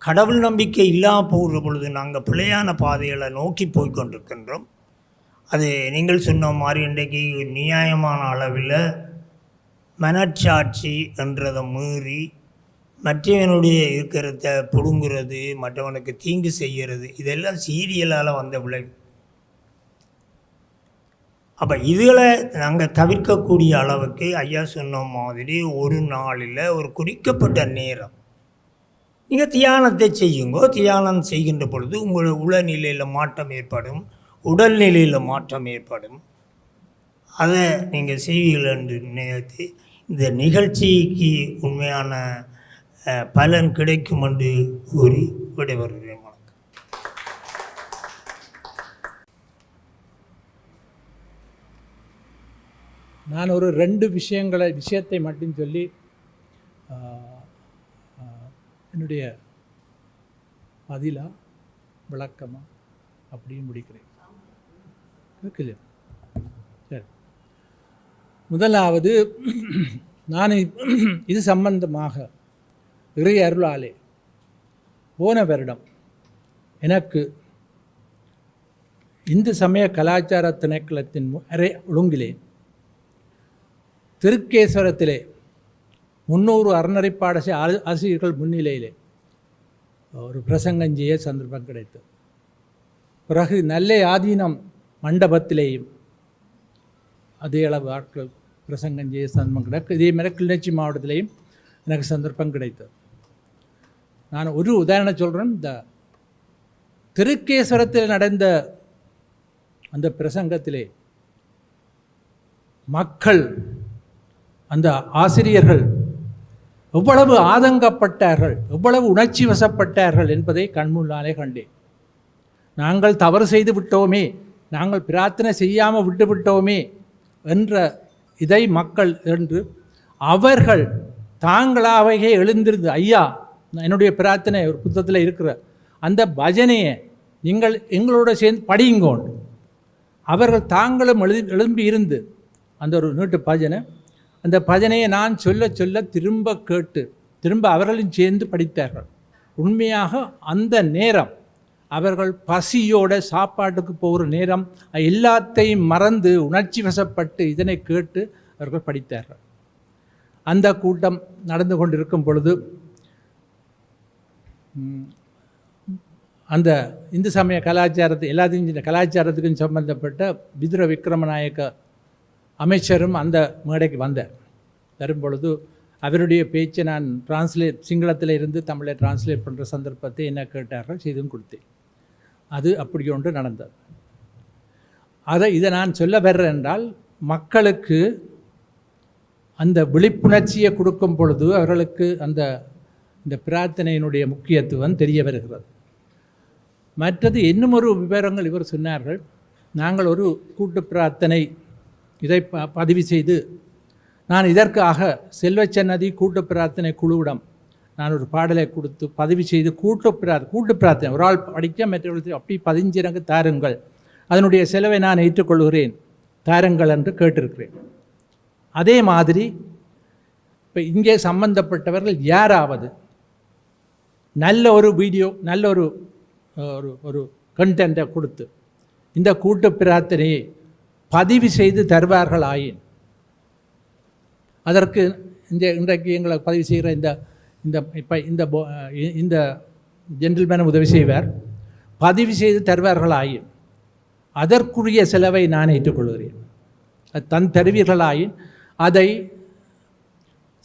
கடவுள் நம்பிக்கை இல்லாமல் போகிற பொழுது நாங்கள் பிழையான பாதைகளை நோக்கி போய்கொண்டிருக்கின்றோம். அது நீங்கள் சொன்ன மாதிரி இன்றைக்கு நியாயமான அளவில் மனச்சாட்சி என்றதை மீறி மற்றவனுடைய இருக்கிறத பிடுங்குறது, மற்றவனுக்கு தீங்கு செய்கிறது, இதெல்லாம் சீரியலால் வந்த விளைவு. அப்போ இதுகளை நாங்கள் தவிர்க்கக்கூடிய அளவுக்கு ஐயா சொன்ன மாதிரி ஒரு நாளில் ஒரு குறிக்கப்பட்ட நேரம் நீங்கள் தியானத்தை செய்யுங்கோ. தியானம் செய்கின்ற பொழுது உங்கள் உளநிலையில் மாற்றம் ஏற்படும், உடல்நிலையில் மாற்றம் ஏற்படும். அதை நீங்கள் செய்வீர்கள் என்று நினைத்து இந்த நிகழ்ச்சிக்கு உண்மையான பலன் கிடைக்கும் என்று கூறி விடைபெறுகிறேன். நான் ஒரு 2 விஷயத்தை மட்டும் சொல்லி என்னுடைய பதிலாக விளக்கமாக அப்படியே முடிக்கிறேன். கேட்கல? சரி. முதலாவது, நான் இது சம்பந்தமாக இறை அருளாலே போன வருடம் எனக்கு இந்து சமய கலாச்சார திணைக்களத்தின் அரை ஒழுங்கிலே திருக்கேஸ்வரத்திலே 300 அறநெறி பாடசாலை ஆசிரியர்கள் முன்னிலையிலே ஒரு பிரசங்கம் செய்ய சந்தர்ப்பம் கிடைத்தது. பிறகு நல்ல ஆதீனம் மண்டபத்திலேயும் அதே அளவு ஆட்கள் பிரசங்கம் செய்ய சந்தர்ப்பம் கிடைக்கும். இதே மாதிரி கிளிநொச்சி மாவட்டத்திலேயும் எனக்கு சந்தர்ப்பம் கிடைத்தது. நான் ஒரு உதாரணம் சொல்கிறேன். இந்த திருக்கேஸ்வரத்தில் நடந்த அந்த பிரசங்கத்திலே மக்கள், அந்த ஆசிரியர்கள் எவ்வளவு ஆதங்கப்பட்டார்கள், எவ்வளவு உணர்ச்சி வசப்பட்டார்கள் என்பதை கண்முன்னாலே கண்டேன். நாங்கள் தவறு செய்து விட்டோமே, நாங்கள் பிரார்த்தனை செய்யாமல் விட்டுவிட்டோமே என்ற இதை மக்கள் என்று அவர்கள் தாங்களாகவே எழுந்திருந்து, ஐயா என்னுடைய பிரார்த்தனை ஒரு புத்தகத்தில் இருக்கிற அந்த பஜனையை நீங்கள் எங்களோட சேர்ந்து படியுங்கோண்டு அவர்கள் தாங்களும் எழும்பி இருந்து அந்த ஒரு நீட்டு பஜனை, அந்த பஜனையை நான் சொல்ல சொல்ல திரும்ப கேட்டு திரும்ப அவர்களும் சேர்ந்து படித்தார்கள். உண்மையாக அந்த நேரம் அவர்கள் பசியோட சாப்பாட்டுக்கு போகிற நேரம் எல்லாத்தையும் மறந்து உணர்ச்சி வசப்பட்டு இதனை கேட்டு அவர்கள் படித்தார்கள். அந்த கூட்டம் நடந்து கொண்டிருக்கும் பொழுது அந்த இந்து சமய எல்லாத்தையும் கலாச்சாரத்துக்கும் சம்பந்தப்பட்ட விதுர விக்ரமநாயக்க அமைச்சரும் அந்த மேடைக்கு வந்தார். வரும்பொழுது அவருடைய பேச்சை நான் சிங்களத்தில் இருந்து தமிழை டிரான்ஸ்லேட் பண்ணுற சந்தர்ப்பத்தை என்ன கேட்டார்கள், செய்தும் கொடுத்தேன். அது அப்படி ஒன்று நடந்தது. இதை நான் சொல்ல வர்றேன் என்றால், மக்களுக்கு அந்த விழிப்புணர்ச்சியை கொடுக்கும் பொழுது அவர்களுக்கு இந்த பிரார்த்தனையினுடைய முக்கியத்துவம் தெரிய வருகிறது. மற்றது இன்னும் ஒரு விவரங்கள் இவர் சொன்னார்கள். நாங்கள் ஒரு கூட்டு பிரார்த்தனை இதை பதிவு செய்து, நான் இதற்காக செல்வச்சன்னதி கூட்டு பிரார்த்தனை குழுவிடம் நான் ஒரு பாடலை கொடுத்து பதிவு செய்து கூட்டு பிரார்த்தனை ஒரு ஆள் படிக்க மற்றவர்களுக்கு அப்படி 15 எனக்கு தாருங்கள், அதனுடைய செலவை நான் ஏற்றுக்கொள்கிறேன் தாருங்கள் என்று கேட்டிருக்கிறேன். அதே மாதிரி இப்போ இங்கே சம்பந்தப்பட்டவர்கள் யாராவது நல்ல ஒரு வீடியோ, நல்ல ஒரு கண்டென்ட்டை கொடுத்து இந்த கூட்டு பிரார்த்தனையை பதிவு செய்து தருவார்கள் ஆயின், அதற்கு இன்றைக்கு எங்களை பதிவு செய்கிற இந்த ஜென்டில்மேன் உதவி செய்வார். பதிவு செய்து தருவார்கள் ஆயின் அதற்குரிய செலவை நான் ஏற்றுக்கொள்கிறேன். அது தருவீர்களாயின் அதை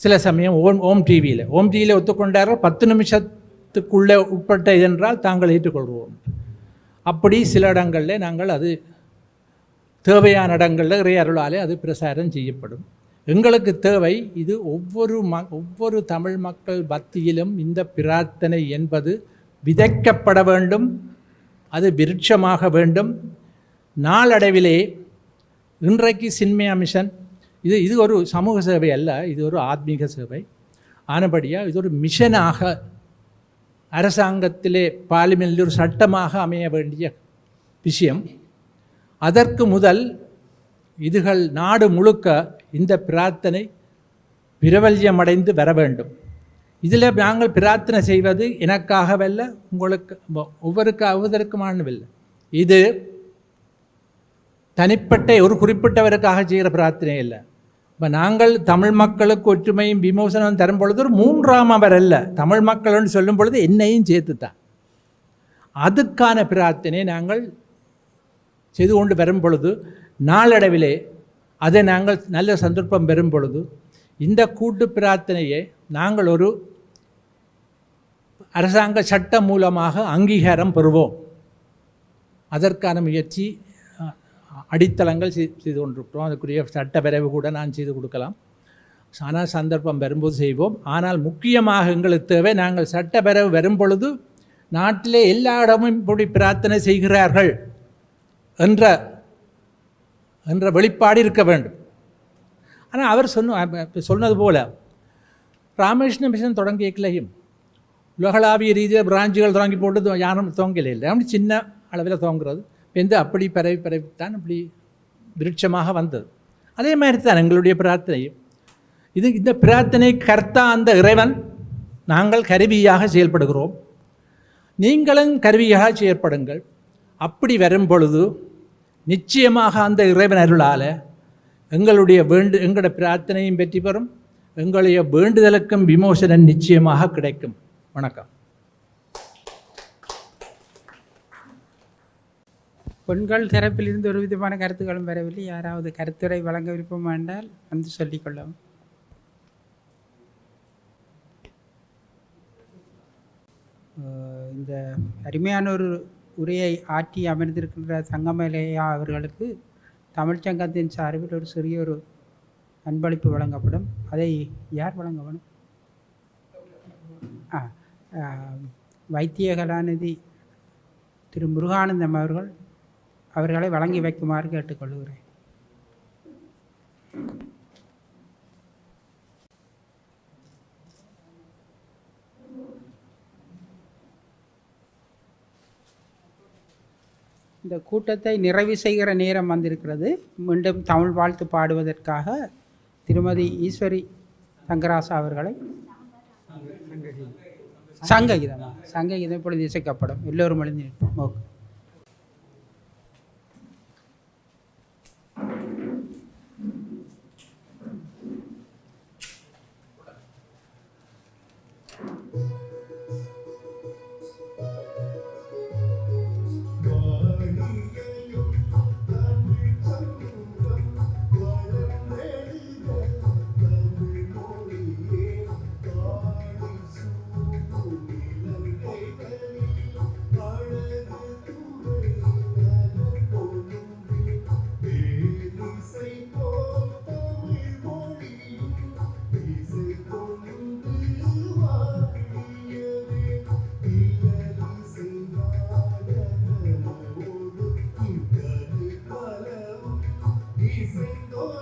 சில சமயம் ஓம் டிவியில் ஒத்துக்கொண்டார்கள். 10 நிமிஷத்துக்குள்ளே உட்பட்ட இதென்றால் தாங்கள் ஏற்றுக்கொள்வோம். அப்படி சில இடங்களில் நாங்கள் அது தேவையான இடங்களில் இறை அருளாலே அது பிரசாரம் செய்யப்படும். எங்களுக்கு தேவை இது ஒவ்வொரு தமிழ் மக்கள் மத்தியிலும் இந்த பிரார்த்தனை என்பது விதைக்கப்பட வேண்டும், அது விருட்சமாக வேண்டும். நாளடைவிலே இன்றைக்கு சின்மயா மிஷன் இது ஒரு சமூக சேவை அல்ல, இது ஒரு ஆத்மீக சேவை. ஆனபடியாக இது ஒரு மிஷனாக அரசாங்கத்திலே பார்லிமெண்டில் ஒரு சட்டமாக அமைய வேண்டிய விஷயம். அதற்கு முதல் இதுகள் நாடு முழுக்க இந்த பிரார்த்தனை பிரபல்யமடைந்து வர வேண்டும். இதில் நாங்கள் பிரார்த்தனை செய்வது எனக்காகவல்ல, உங்களுக்கு ஒவ்வொருவருக்குமானவில்லை. இது தனிப்பட்ட ஒரு குறிப்பிட்டவருக்காக செய்கிற பிரார்த்தனை இல்லை. இப்போ நாங்கள் தமிழ் மக்களுக்கு ஒற்றுமையும் விமோசனம் தரும் பொழுது ஒரு 3ஆம் அவர் அல்ல, தமிழ் மக்கள்னு சொல்லும் பொழுது என்னையும் சேர்த்து தான். அதுக்கான பிரார்த்தனை நாங்கள் செய்து கொண்டு வரும் பொழுது நாளடைவிலே அதை நாங்கள் நல்ல சந்தர்ப்பம் பெறும் பொழுது இந்த கூட்டு பிரார்த்தனையை நாங்கள் ஒரு அரசாங்க சட்டம் மூலமாக அங்கீகாரம் பெறுவோம். அதற்கான முயற்சி அடித்தளங்கள் செய்து கொண்டிருக்கிறோம். அதுக்குரிய சட்ட வரைவு கூட நான் செய்து கொடுக்கலாம். ஆனால் சந்தர்ப்பம் வரும்போது செய்வோம். ஆனால் முக்கியமாக எங்களுக்கு தேவை, நாங்கள் சட்ட வரைவு வரும் பொழுது நாட்டிலே எல்லா இடமும் இப்படி பிரார்த்தனை செய்கிறார்கள் என்ற வெளிப்பாடு இருக்க வேண்டும். ஆனால் அவர் சொன்னது போல ராமகிருஷ்ண மிஷன் தொடங்கியக்கலையும் உலகளாவிய ரீதியில் பிரான்ச்சுகள் தொடங்கி போட்டு யாரும் துவங்கலை இல்லை. அப்படி சின்ன அளவில் துவங்குறது அப்படி பரவித்தான் அப்படி விருட்சமாக வந்தது. அதே மாதிரி தான் எங்களுடைய பிரார்த்தனையும். இந்த பிரார்த்தனை கர்த்தா அந்த இறைவன், நாங்கள் கருவியாக செயல்படுகிறோம். நீங்களும் கருவியாக செயற்படுங்கள். அப்படி வரும் பொழுது நிச்சயமாக அந்த இறைவன் அருளால் எங்களுடைய பிரார்த்தனையும் வெற்றி பெறும், எங்களுடைய வேண்டுதலுக்கும் விமோசனம் நிச்சயமாக கிடைக்கும். வணக்கம். பெண்கள் தரப்பிலிருந்து ஒரு விதமான கருத்துக்களும் வரவில்லை. யாராவது கருத்துரை வழங்க விருப்பம் வேண்டால் வந்து சொல்லிக்கொள்ளவும். இந்த அருமையான ஒரு உரையை ஆற்றி அமர்ந்திருக்கின்ற சங்கமலையா அவர்களுக்கு தமிழ்ச்சங்கத்தின் சார்பில் ஒரு சிறிய ஒரு அன்பளிப்பு வழங்கப்படும். அதை யார் வழங்க வேணும்? வைத்திய கலாநிதி திரு முருகானந்தம் அவர்களை வழங்கி வைக்குமாறு கேட்டுக்கொள்கிறேன். இந்த கூட்டத்தை நிறைவு செய்கிற நேரம் வந்திருக்கிறது. மீண்டும் தமிழ் வாழ்த்து பாடுவதற்காக திருமதி ஈஸ்வரி தங்கராசா அவர்களை சங்ககீதம் இப்பொழுது இசைக்கப்படும். எல்லோரும் எழுந்து நிற்போம். ஓகே. Dicen